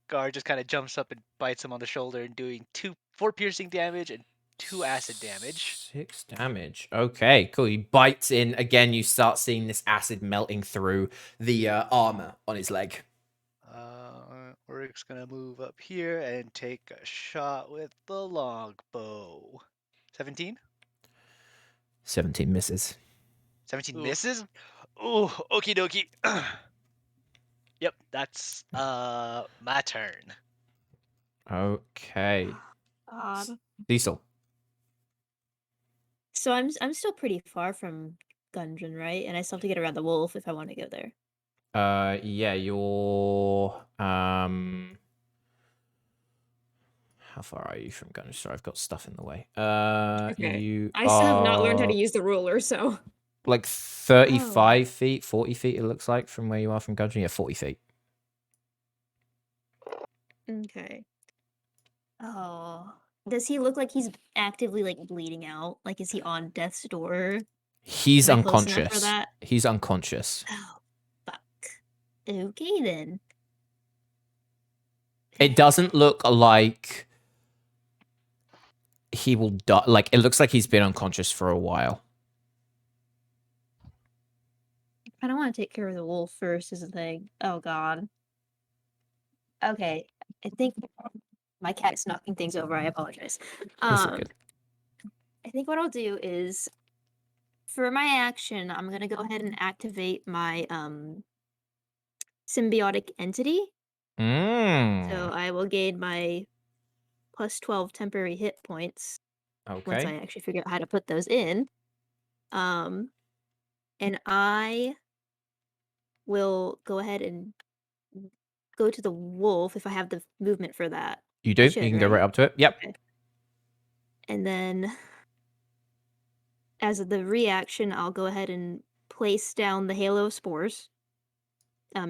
Gar just kind of jumps up and bites him on the shoulder and doing 4 piercing damage and 2 acid damage. 6 damage. Okay, cool. He bites in. Again, you start seeing this acid melting through the armor on his leg. Urik's gonna move up here and take a shot with the longbow. 17? 17 misses. 17 Ooh. misses? Ooh, okie dokie. Yep, that's my turn. Okay. God. Diesel. So I'm still pretty far from Gungeon, right? And I still have to get around the wolf if I want to go there. Yeah, you're how far are you from Gungeon? Sorry, I've got stuff in the way. Okay. You I still have not learned how are to use the ruler, so like 35 feet, 40 feet it looks like from where you are from Gungeon. Yeah, 40 feet. okay. Oh, does he look like he's actively like bleeding out? Like, is he on death's door? He's Am I close enough for unconscious. that? He's unconscious. Oh, fuck. Okay then. It doesn't look like he will die. Like, it looks like he's been unconscious for a while. I don't want to take care of the wolf first, is the thing. Oh god. Okay, I think my cat is knocking things over. I apologize. It's all good. I think what I'll do is, for my action, I'm gonna go ahead and activate my symbiotic entity. So I will gain my plus 12 temporary hit points once I Okay. actually figure out how to put those in. And I will go ahead and go to the wolf if I have the movement for that. You do? should, You can go right? right up to it. Yep. Okay. And then, as the reaction, I'll go ahead and place down the halo spores.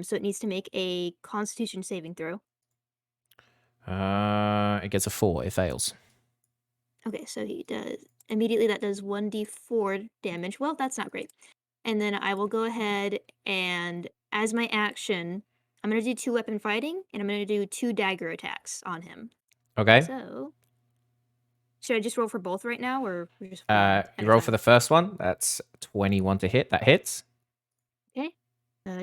So it needs to make a Constitution saving throw. It gets a 4. It fails. Okay, so he does immediately. That does 1d4 damage. Well, that's not great. And then I will go ahead and, as my action, I'm gonna do 2 weapon fighting, and I'm gonna do 2 dagger attacks on him. Okay. So, should I just roll for both right now, or just one at You a roll time? for the first one. That's 21 to hit. That hits. Okay.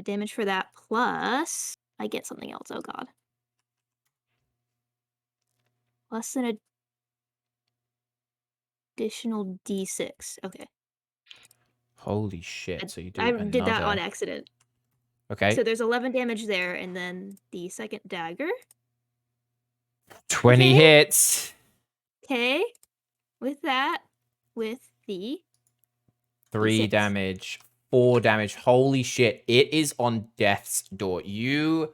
Damage for that, plus I get something else. Oh god. Plus an additional d6. Okay. Holy shit. So you do I did that on another. accident. Okay. So there's 11 damage there, and then the second dagger. 20 Okay. hits. Okay. With that, with the 3 D6. damage. 4 damage. Holy shit. It is on death's door. You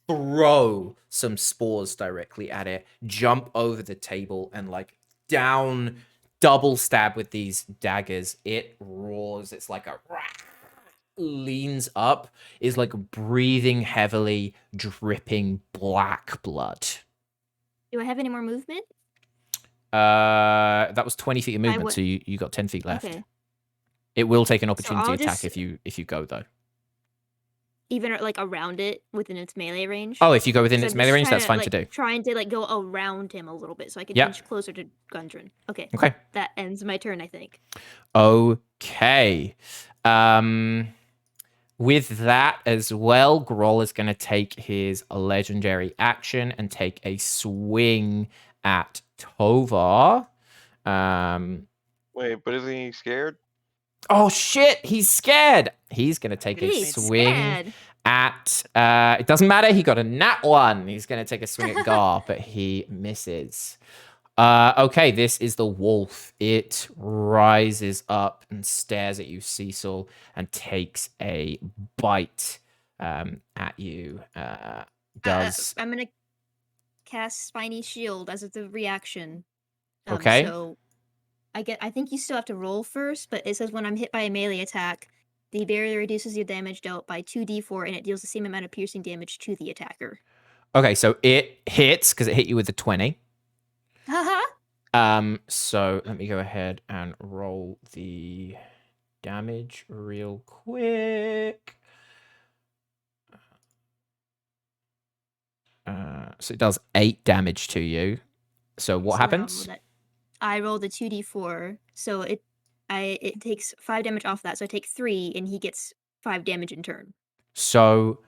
throw some spores directly at it, jump over the table, and like down, double stab with these daggers. It roars. It's like a leans up, is like breathing heavily, dripping black blood. Do I have any more movement? That was 20 feet of movement, would- so you got 10 feet left. Okay. It will take an opportunity I'll attack just- if you go though. Even like around it within its melee range. Oh, if you go within 'Cause its I'm melee just range, that's trying fine to do. Trying to like go around him a little bit so I can Yep. inch closer to Gundren. Okay. Okay. That ends my turn, I think. Okay. With that as well, Groll is going to take his legendary action and take a swing at Tovar. Wait, but isn't he scared? Oh shit, he's scared. He's going to take a He's swing scared. at it doesn't matter, he got a nat 1. He's going to take a swing at Gar, but he misses. Okay, this is the wolf. It rises up and stares at you, Cecil, and takes a bite at you. Does I'm gonna cast Spiny Shield as the reaction. Okay. So I think you still have to roll first, but it says when I'm hit by a melee attack, the barrier reduces your damage dealt by 2d4, and it deals the same amount of piercing damage to the attacker. okay, so it hits because it hit you with a 20. Haha. So let me go ahead and roll the damage real quick. So it does 8 damage to you. So what happens? I rolled a 2d4, so it takes 5 damage off that, so I take 3, and he gets 5 damage in turn. So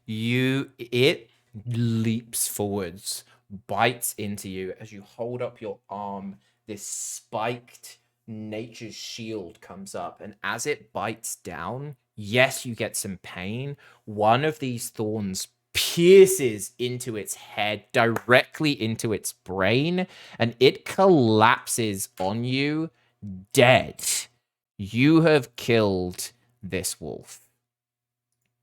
it leaps forwards, bites into you as you hold up your arm. This spiked nature's shield comes up, and as it bites down, yes, you get some pain. One of these thorns pierces into its head, directly into its brain, and it collapses on you, dead. You have killed this wolf.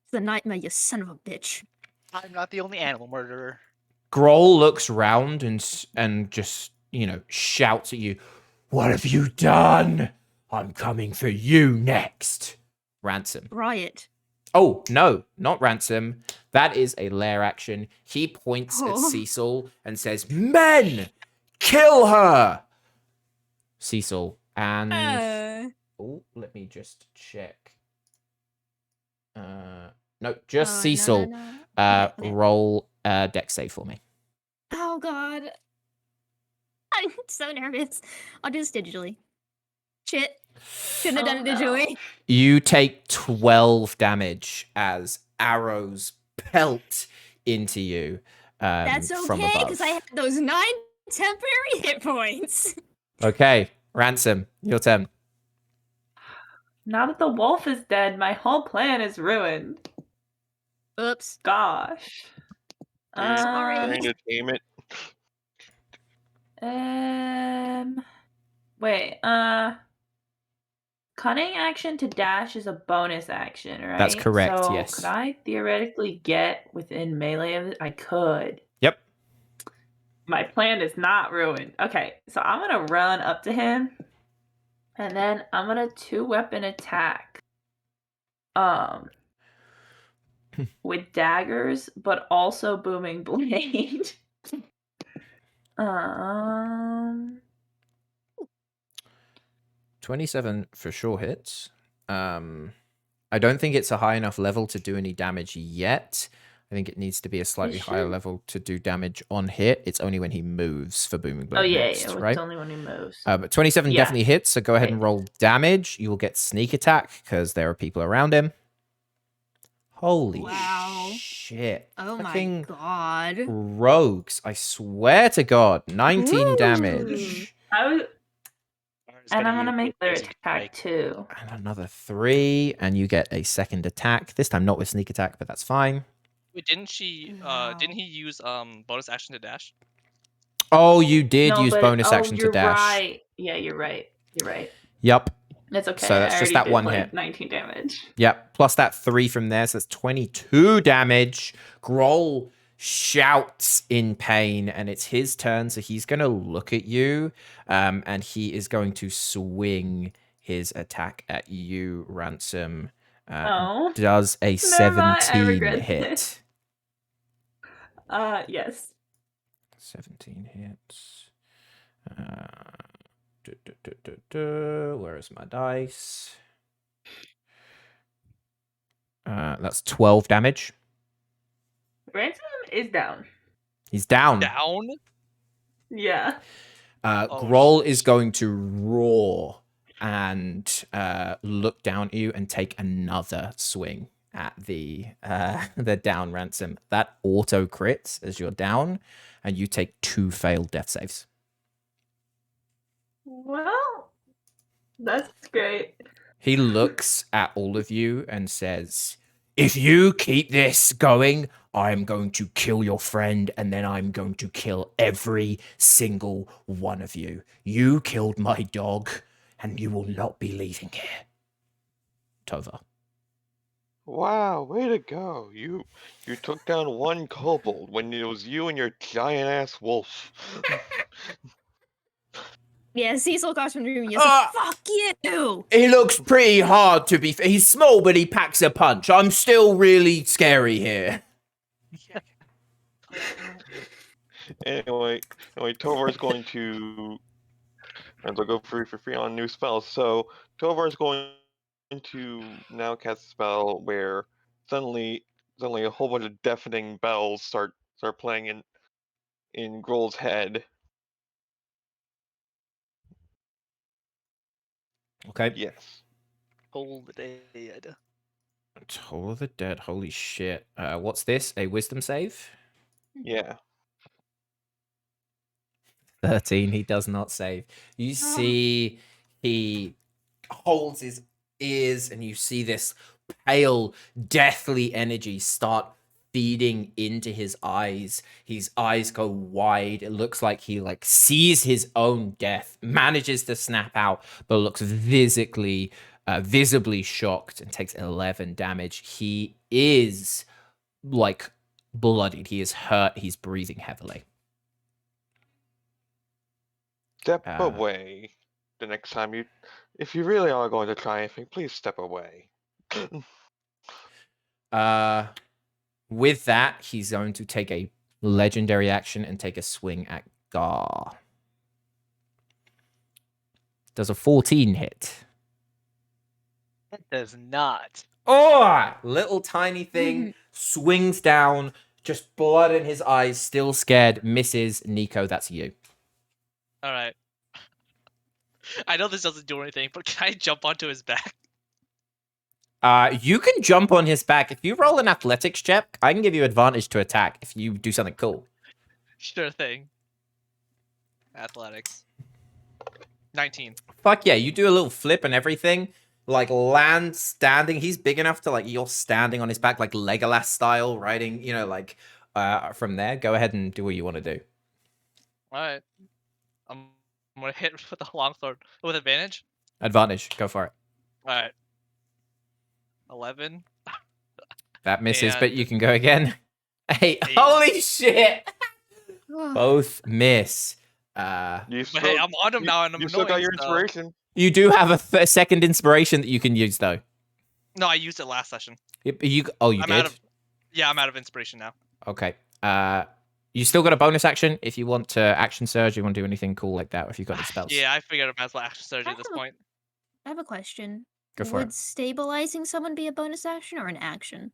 It's a nightmare, you son of a bitch. I'm not the only animal murderer. Groll looks round and just, shouts at you, "What have you done? I'm coming for you next." Ransom. Riot. Oh, no, not Ransom. That is a lair action. He points at Oh. Cecil and says, "Men, kill her!" Cecil, and... Oh, let me just check. No, just Cecil. No. Okay. Roll dex save for me. Oh god. I'm so nervous. I'll do this digitally. Shit. Shouldn't have done it digitally. You take 12 damage as arrows pelt into you That's from okay, above. because I had those 9 temporary hit points. Okay, Ransom, your turn. Now that the wolf is dead, my whole plan is ruined. Oops. Gosh. Sorry. Trying to tame it. Wait, cunning action to dash is a bonus action, right? That's correct, so yes. Could I theoretically get within melee of it? I could. Yep. My plan is not ruined. Okay, so I'm gonna run up to him, and then I'm gonna 2-weapon attack. With daggers, but also booming blade. 27 for sure hits. I don't think it's a high enough level to do any damage yet. I think it needs to be a slightly higher level to do damage on hit. It's only when he moves for booming blade next, right? It's only when he moves. But 27 Yeah. definitely hits, so go ahead and roll damage. You will get sneak attack because there are people around him. Holy Wow. shit. Oh Fucking my god. rogues. I swear to God. 19 Ooh. damage. I was is And gonna I'm gonna use make a their poison attack strike. too. And another 3, and you get a second attack. This time not with sneak attack, but that's fine. Wait, didn't she? Wow. Didn't he use bonus action to dash? Oh, you did No, use but bonus action to you're dash. right. Yeah, you're right. You're right. Yep. It's okay. So that's I just already that did one like hit. 19 damage. Yep. Plus that 3 from there, so that's 22 damage. Groll shouts in pain, and it's his turn, so he's going to look at you, and he is going to swing his attack at you, Ransom. Oh. Does a Never mind, I 17 regret hit. this. Yes. 17 hits. Where is my dice? That's 12 damage. Ransom is down. He's down. Down. Yeah. Oh, Groll shit. is going to roar and look down at you and take another swing at the down Ransom. That auto crits as you're down, and you take 2 failed death saves. Well, that's great. He looks at all of you and says, "If you keep this going, I'm going to kill your friend, and then I'm going to kill every single one of you. You killed my dog, and you will not be leaving here." Tova. Wow, way to go! You took down one kobold when it was you and your giant ass wolf. Yeah, Cecil got from the room. He's Ah! like, "Fuck you!" He looks pretty hard to be. He's small, but he packs a punch. I'm still really scary here. Anyway, Tovar's going to, and they'll go for free on new spells. So Tovar's going to now cast a spell where suddenly a whole bunch of deafening bells start playing in Groll's head. Okay. Yes. Toll the dead. Toll of the Dead. Holy shit. What's this? A wisdom save? Yeah. 13. He does not save. You see he holds his ears, and you see this pale, deathly energy start feeding into his eyes. His eyes go wide. It looks like he sees his own death, manages to snap out, but looks visibly shocked and takes 11 damage. He is bloodied. He is hurt. He's breathing heavily. Step away. The next time if you really are going to try anything, please step away. With that, he's going to take a legendary action and take a swing at Gar. Does a 14 hit? It does not. Oh, little tiny thing swings down, just blood in his eyes, still scared, misses. Nico, that's you. All right. I know this doesn't do anything, but can I jump onto his back? You can jump on his back. If you roll an athletics check, I can give you advantage to attack if you do something cool. Sure thing. Athletics. 19. Fuck yeah, you do a little flip and everything. Land standing. He's big enough to, you're standing on his back, like Legolas style, riding, from there. Go ahead and do what you want to do. Alright. I'm gonna hit with the longsword with advantage. Advantage. Go for it. Alright. 11. That misses, but And- you can go again. Hey, 8. holy shit! Ugh. Both miss. You But still, hey, I'm on him now, and I'm you still got annoying, your so- inspiration. You do have a second inspiration that you can use, though. No, I used it last session. You did? Yeah, I'm out of inspiration now. Okay. You still got a bonus action if you want to action surge. You want to do anything cool like that, or if you've got any spells. Yeah, I figured I might as well action surgery at this Oh. point. I have a question. Go for Would it. stabilizing someone be a bonus action or an action?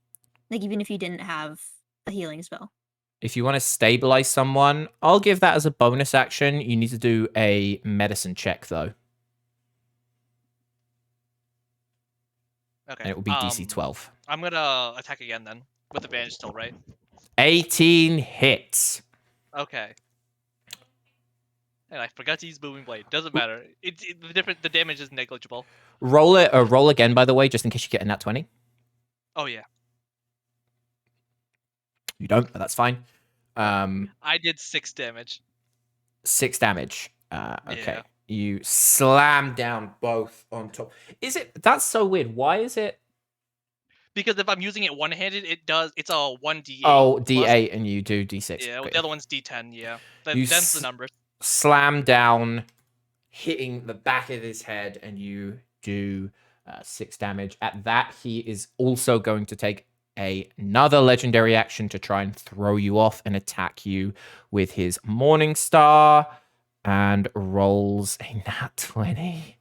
Like, even if you didn't have a healing spell? If you want to stabilize someone, I'll give that as a bonus action. You need to do a medicine check, though. Okay. And it will be DC 12. I'm gonna attack again then, with advantage still, right? 18 hits. Okay. And I forgot to use Booming Blade. Doesn't matter. The damage is negligible. Roll it. Roll again, by the way, just in case you get a nat 20. Oh yeah. You don't, but that's fine. I did 6 damage. 6 damage. Okay. Yeah. You slam down both on top. Is it? That's so weird. Why is it? Because if I'm using it one-handed, it's a 1d8. Oh, plus- D8 and you do D6. Yeah, Got the you. other one's d10. Yeah, You them's the numbers. Slam down, hitting the back of his head, and you do 6 damage. At that, he is also going to take another legendary action to try and throw you off and attack you with his Morning Star, and rolls a nat 20.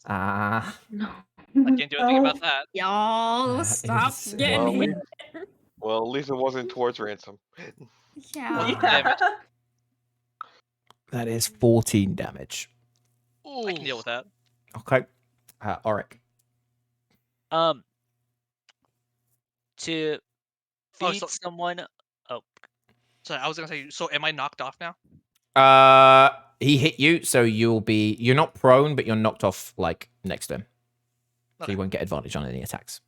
No. I can't do anything about that. Y'all, That stop is, getting well, hit. Well, at least it wasn't towards ransom. Yeah. What's the damage? that is 14 damage. I can deal with that. Okay. Auric. To Oh, feed so- someone. Oh, So I was gonna say. So am I knocked off now? He hit you, so you're not prone, but you're knocked off like next to him. So Okay. you won't get advantage on any attacks.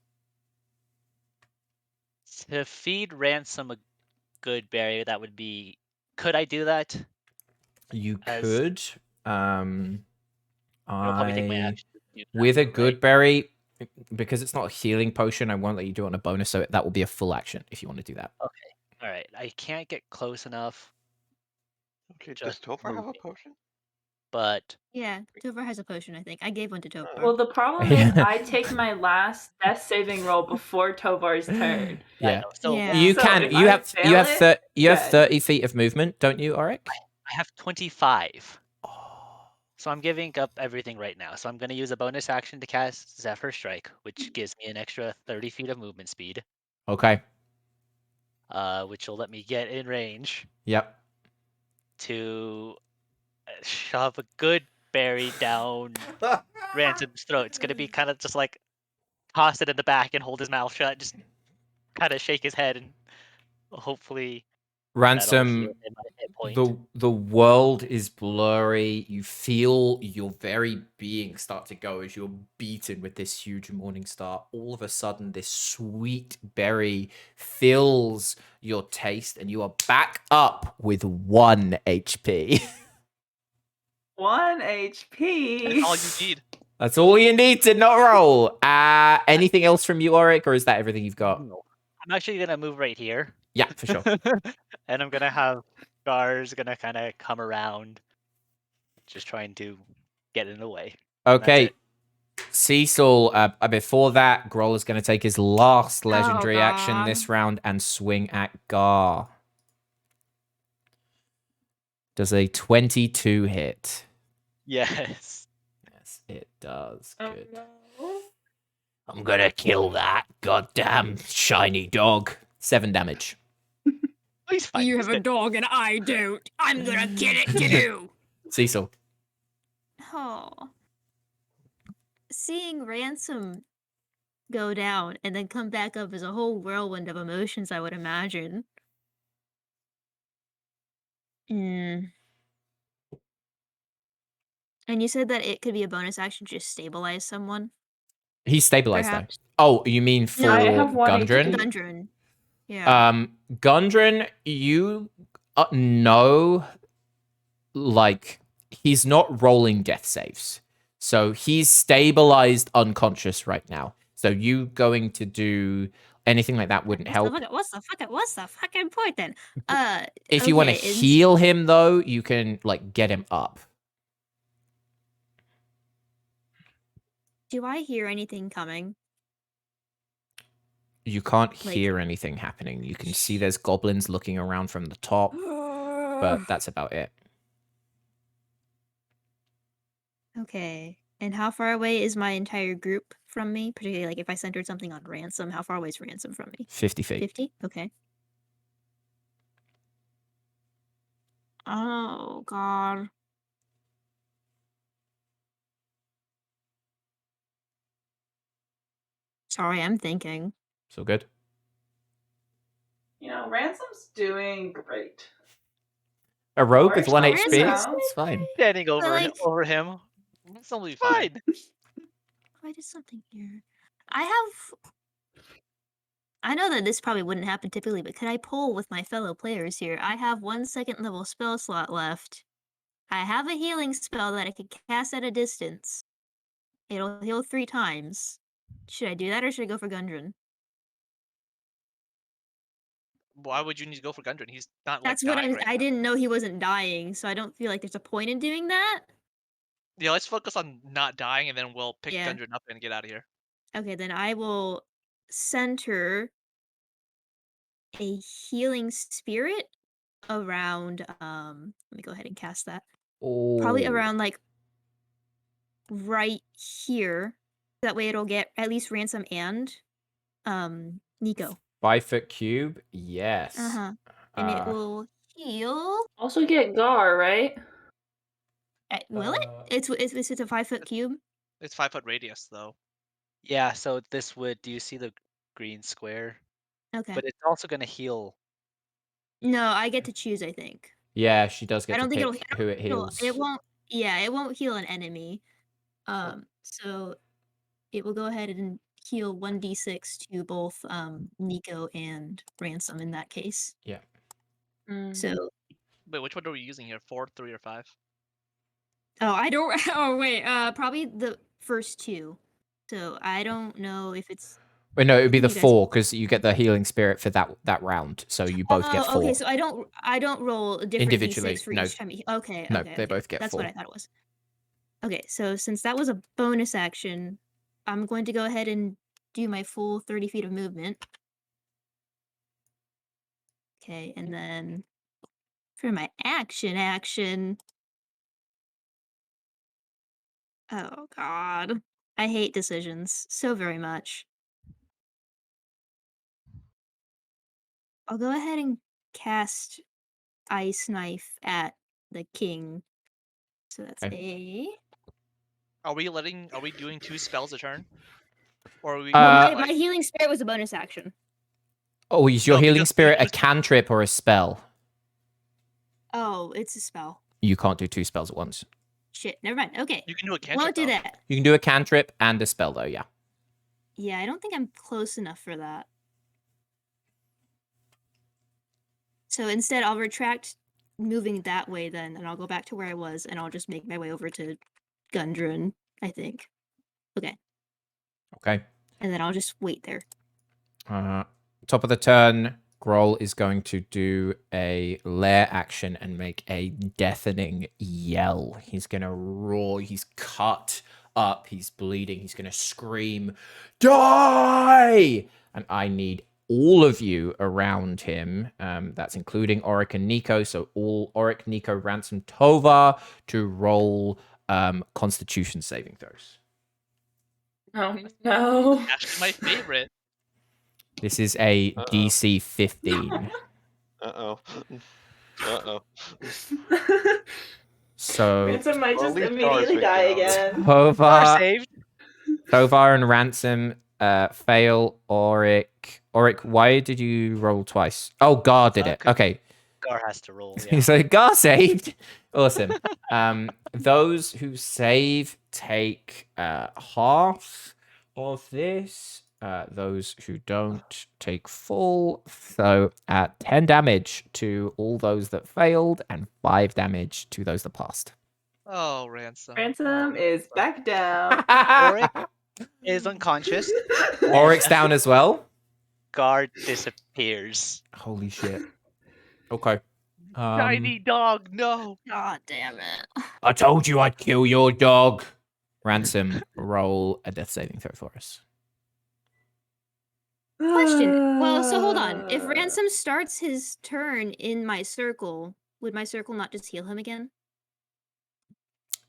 to feed ransom a good berry, that would be. Could I do that? You As- could. It'll probably take my action to do that, With a right? good berry, because it's not a healing potion, I won't let you do it on a bonus, so that will be a full action if you want to do that. All right, I can't get close enough, Okay, does Just Topher have a moving. potion? but Yeah, Topher has a potion, I think. I gave one to Topher. Well, the problem is I take my last death saving roll before Tovar's turn. I Yeah. know. So Yeah. You So can. if You I have. fail You have. it, You have dead. 30 feet of movement, don't you, Auric? I have 25. So I'm giving up everything right now. So I'm going to use a bonus action to cast Zephyr Strike, which gives me an extra 30 feet of movement speed, Okay. which will let me get in range Yep. to shove a good berry down Ransom's throat. It's going to be kind of just like toss it in the back and hold his mouth shut, just kind of shake his head, and hopefully that'll Ransom. heal him at a hit point. The world is blurry. You feel your very being start to go as you're beaten with this huge morning star. All of a sudden, this sweet berry fills your taste, and you are back up with 1 HP. 1 HP. All you need. That's all you need to not roll. Anything else from you, Auric, or is that everything you've got? No. I'm actually gonna move right here. Yeah, for sure. And I'm gonna have Gar's gonna kind of come around, just trying to get in the way. Okay. it. Cecil, before that, Groll is going to take his last legendary action God. this round and swing at Gar. Does a 22 hit? Yes. Yes, it does. Oh, Good. no. I'm going to kill that goddamn shiny dog. 7 damage. He's fine. You he's have a good. dog and I don't. I'm gonna get it to you. Cecil. Oh. Seeing Ransom go down and then come back up is a whole whirlwind of emotions, I would imagine. Mm. And you said that it could be a bonus action to just stabilize someone? He's stabilized, Perhaps. though. Oh, you mean for I have 1 Gundren? HP. Gundren. Yeah. Gundren, you know, like, he's not rolling death saves. So he's stabilized unconscious right now. So you going to do anything like that wouldn't help. What's the fucking point then? If you want to okay, and- heal him, though, you can, like, get him up. Do I hear anything coming? You can't Like- hear anything happening. You can see there's goblins looking around from the top, but that's about it. Okay. And how far away is my entire group from me? Particularly, like, if I centered something on Ransom, how far away is Ransom from me? 50 feet. 50? Okay. Oh, God. Sorry, I'm thinking. So good. You know, Ransom's doing great. A rogue with Or 1 something HP? else. It's fine. Standing But, over like, over him. It's totally Fine. I did something here. I know that this probably wouldn't happen typically, but could I pull with my fellow players here? I have 1 second level spell slot left. I have a healing spell that I can cast at a distance. It'll heal 3 times. Should I do that or should I go for Gundren? Why would you need to go for Gundren? He's not like That's what dying right I now. didn't know he wasn't dying, so I don't feel like there's a point in doing that. Yeah, let's focus on not dying, and then we'll pick Yeah. Gundren up and get out of here. Okay, then I will center a healing spirit around let me go ahead and cast that. Probably Oh. around like right here. That way it'll get at least Ransom and Nico. 5-foot cube? Yes. Uh-huh. And it will heal. Also get Gar, right? Will it? It's a 5-foot cube. It's 5-foot radius though. Yeah, so this would, do you see the green square? Okay. But it's also going to heal. No, I get to choose, I think. Yeah, she does get I to don't think pick who it heals. it won't it won't heal an enemy. So it will go ahead and heal 1d6 to both Nico and Ransom in that case. Yeah. So Wait, which one are we using here? 4, 3, or 5? I don't oh wait, probably the first 2. So I don't know if it's Wait, no, it would be the You guys- 4 because you get the healing spirit for that round. So you both get 4. Okay, so I don't roll a different Individually, d6 for no. each time. Okay, No, okay, they okay. both get That's 4. what I thought it was. Okay, so since that was a bonus action, I'm going to go ahead and do my full 30 feet of movement. Okay, and then for my action. Oh god. I hate decisions so very much. I'll go ahead and cast Ice Knife at the king. So that's Okay. Are we doing 2 spells a turn? Or are we Well, like, my healing spirit was a bonus action. Oh, is your No, healing because spirit a you- cantrip or a spell? Oh, it's a spell. You can't do 2 spells at once. Shit, never mind. Okay. you can do a cantrip? Won't do though. that. You can do a cantrip and a spell, though, yeah. Yeah, I don't think I'm close enough for that. So instead, I'll retract moving that way then, and I'll go back to where I was, and I'll just make my way over to Gundren, I think. Okay. Okay. And then I'll just wait there. Top of the turn, Groll is going to do a lair action and make a deafening yell. He's going to roar. He's cut up. He's bleeding. He's going to scream, "Die!" And I need all of you around him. That's including Auric and Nico. So all Auric, Nico, Ransom, Tovar to roll Constitution saving throws. Oh no. Actually, my favorite. This is a Uh-oh. DC 15. Uh-oh. Uh-oh. So Ransom might Or at just least immediately Gar's die victim. again. Gar Tovar, saved. Tovar and Ransom fail. Auric, why did you roll twice? Oh, Gar did it. Okay. Gar has to roll. Yeah. So Gar saved. Awesome. Those who save take half of this. Those who don't take full. So 10 damage to all those that failed and 5 damage to those that passed. Oh, Ransom. Ransom is back down. Auric is unconscious. Auric's down as well. Gar disappears. Holy shit. Okay. Tiny dog, no. God damn it. I told you I'd kill your dog. Ransom, roll a death saving throw for us. Question. Well, so hold on. If Ransom starts his turn in my circle, would my circle not just heal him again?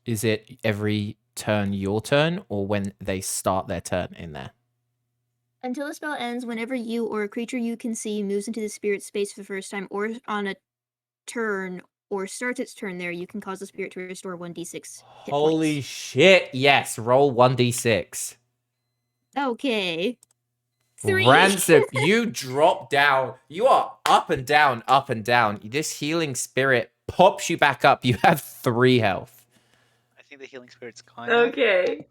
Is it every turn your turn or when they start their turn in there? Until the spell ends, whenever you or a creature you can see moves into the spirit space for the first time or on a turn or starts its turn there, you can cause the spirit to restore 1d6 hit Holy points. shit. Yes, roll 1d6. Okay. 3. Ransom, you drop down. You are up and down, up and down. This healing spirit pops you back up. You have 3 health. I think the healing spirit's gone. now. Okay.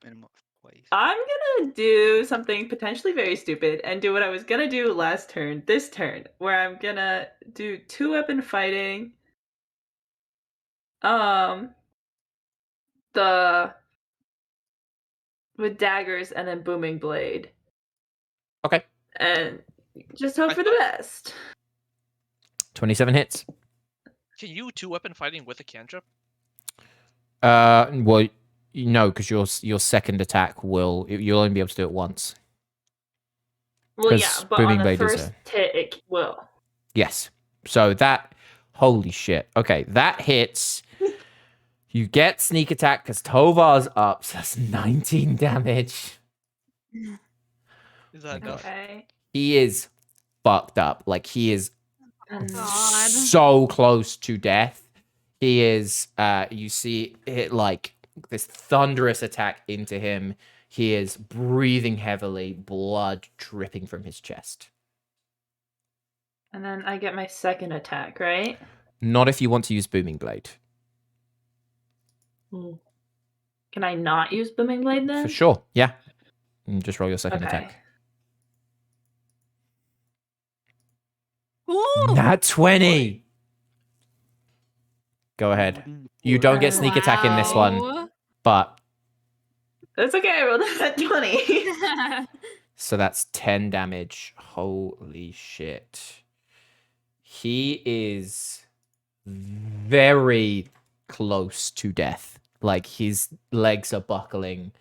Minimum of twice. I'm gonna do something potentially very stupid and do what I was gonna do last turn, this turn, where I'm gonna do 2-weapon fighting. The with daggers and then booming blade. Okay. And just hope for the best. 27 hits. Can you 2-weapon fighting with a cantrip? Well, no, because your second attack you'll only be able to do it once. Well, yeah, 'Cause but on booming the blade is first hit, it will. Yes. So that, holy shit. Okay, that hits. You get sneak attack because Tovar's up, so that's 19 damage. Is that God. enough? Okay. He is fucked up. Like, he is God. so close to death. He is, you see it like this thunderous attack into him. He is breathing heavily, blood dripping from his chest. And then I get my second attack, right? Not if you want to use Booming Blade. Can I not use booming blade then? For sure, yeah. And just roll your second Okay. attack. Ooh! Nat 20! Go ahead. You don't get sneak attack in this one, Wow. but... That's okay, I rolled that 20. So that's 10 damage. Holy shit. He is very close to death. Like, his legs are buckling.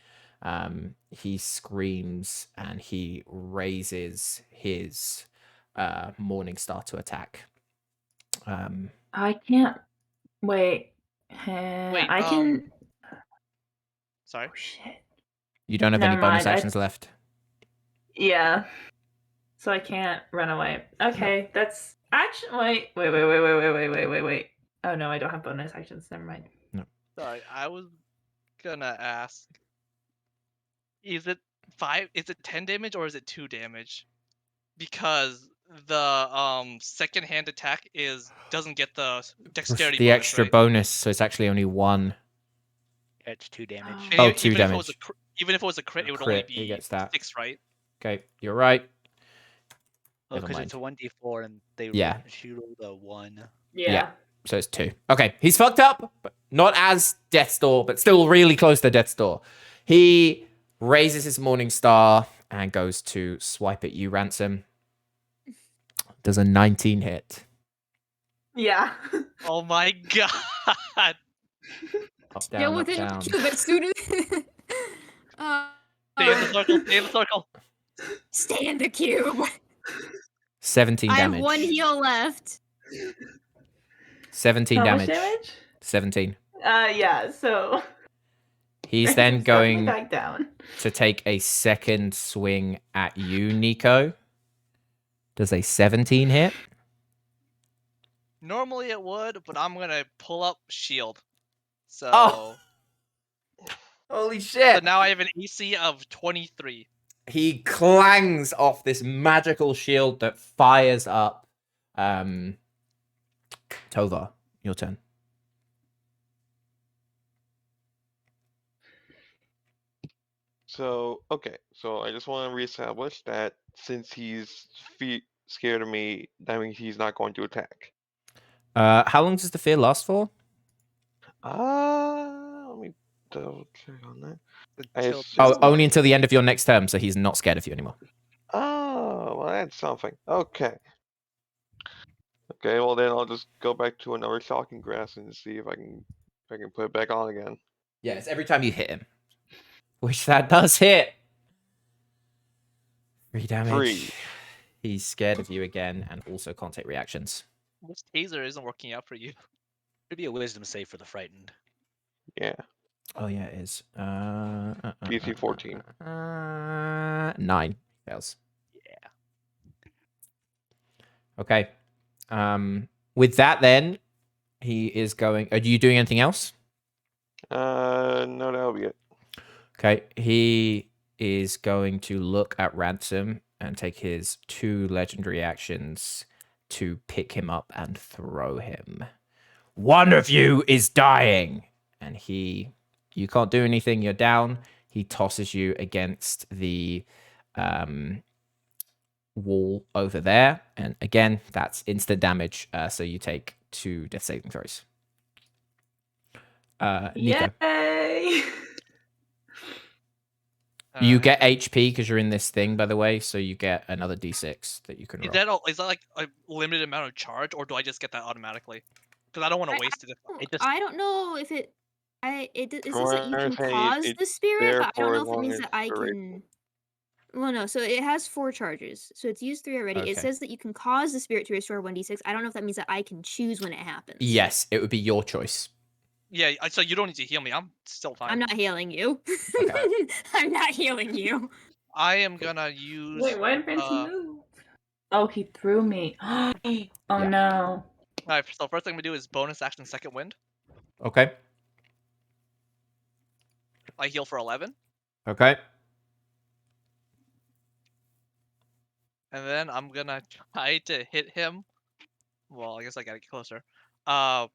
He screams and he raises his Morning Star to attack. I can't. Wait. Wait, I can. Sorry. Oh, shit. You don't have Never any bonus mind, actions left. Yeah. So I can't run away. Okay, that's. Actually, wait. Oh no, I don't have bonus actions. Never mind. Sorry, I was gonna ask. Is it 5? Is it 10 damage or is it 2 damage? Because the second hand attack doesn't get the dexterity The bonus, extra right? bonus, so it's actually only 1. Yeah, it's 2 damage. And Oh, even 2 if it was a damage. even if it was a crit, A it would only crit, he be gets that. 6, right? Okay, you're right. Oh, Never because it's a mind. 1d4 and Yeah. she rolled a 1. Yeah. So it's 2. Okay, he's fucked up, but not as Death's Door, but still really close to Death's Door. He raises his Morning Star and goes to swipe at you, Ransom. Does a 19 hit. Yeah. Oh my god! Up, Yeah, down, with up, it, down. but soon Stay in the circle. Stay in the circle. stay in the cube. 17 I have damage. 1 heal left. 17 How damage. much damage? 17. Yeah. So. He's then Start me going back down. to take a second swing at you, Nico. Does a 17 hit? Normally it would, but I'm gonna pull up shield. So, Oh. Holy so shit! now I have an AC of 23. He clangs off this magical shield that fires up. Tovar, your turn. So, okay. So I just want to reestablish that since he's scared of me, that means he's not going to attack. How long does the fear last for? Let me double check on that. Until assume- Oh, only until the end of your next term, so he's not scared of you anymore. Oh, well, that's something. Okay. Okay, well then I'll just go back to another shocking grass and see if I can put it back on again. Yeah, it's every time you hit him. Which that does hit. 3 damage. 3. He's scared of you again and also can't take reactions. This taser isn't working out for you. Should be a wisdom save for the frightened. Yeah. Oh yeah, it is. DC 14. 9 fails. Yeah. Okay. With that, then he is going. Are you doing anything else? No, that'll be it. Okay. He is going to look at Ransom and take his 2 legendary actions to pick him up and throw him. One of you is dying. And you can't do anything. You're down. He tosses you against the wall over there. And again, that's instant damage. So you take 2 death saving throws. Nico. Yay! You get HP because you're in this thing, by the way. So you get another D6 that you can roll. Is that like a limited amount of charge, or do I just get that automatically? Because I don't want to waste it. I don't know if it. It says that you Or can say cause it's the spirit, there but I don't for know as if it long means as that I the can. Well, no. So it has 4 charges. So it's used 3 already. It Okay. says that you can cause the spirit to restore 1d6. I don't know if that means that I can choose when it happens. Yes, it would be your choice. Yeah, so you don't need to heal me. I'm still fine. I'm not healing you. Okay. I'm not healing you. I am gonna use. Wait, why did Ransom move? Oh, he threw me. Oh Yeah. no. Alright, so first thing I'm gonna do is bonus action second wind. Okay. I heal for 11, Okay. and then I'm gonna try to hit him. Well, I guess I gotta get closer. I'll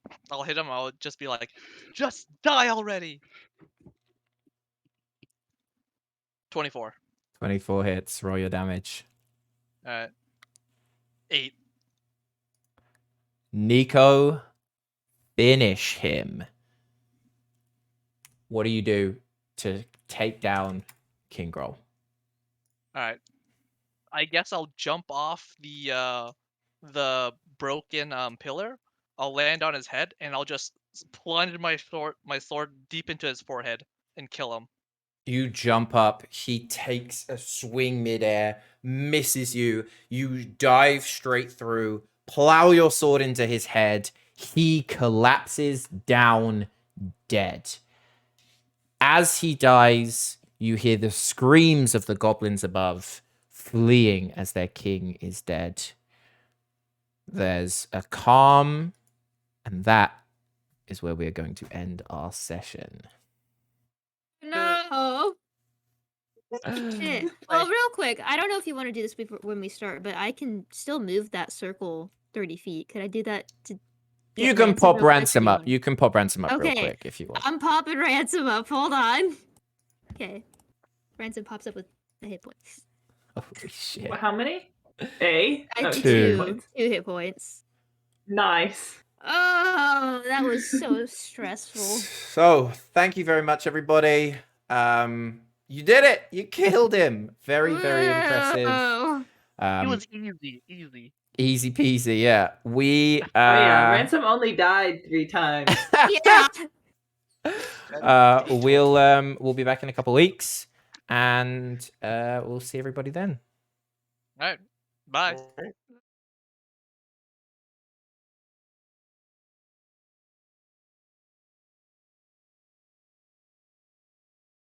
hit him. I'll just be like, "Just die already!" 24. 24 hits. Roll your damage. Alright. 8. Nico, finish him. What do you do to take down King Groll? Alright. I guess I'll jump off the broken pillar. I'll land on his head, and I'll just plunge my sword deep into his forehead and kill him. You jump up. He takes a swing midair, misses you. You dive straight through, plow your sword into his head. He collapses down dead. As he dies, you hear the screams of the goblins above, fleeing as their king is dead. There's a calm, and that is where we are going to end our session. No. Shit. Well, real quick, I don't know if you want to do this before when we start, but I can still move that circle 30 feet. Could I do that to? You get can Ransom pop real quick, or ransom do you up. want- You can pop ransom up real Okay. quick if you want. I'm popping Ransom up. Hold on. Okay. Ransom pops up with a hit points. Holy shit. How many? A? I No, have 2 2 points. 2 hit points. Nice. Oh, that was so stressful. So, thank you very much, everybody. You did it. You killed him. Very, very impressive. Whoa. It was easy. Easy peasy. Yeah. We. Oh yeah, Ransom only died 3 times. Yeah. We'll be back in a couple weeks, and we'll see everybody then. Alright. Bye. Alright.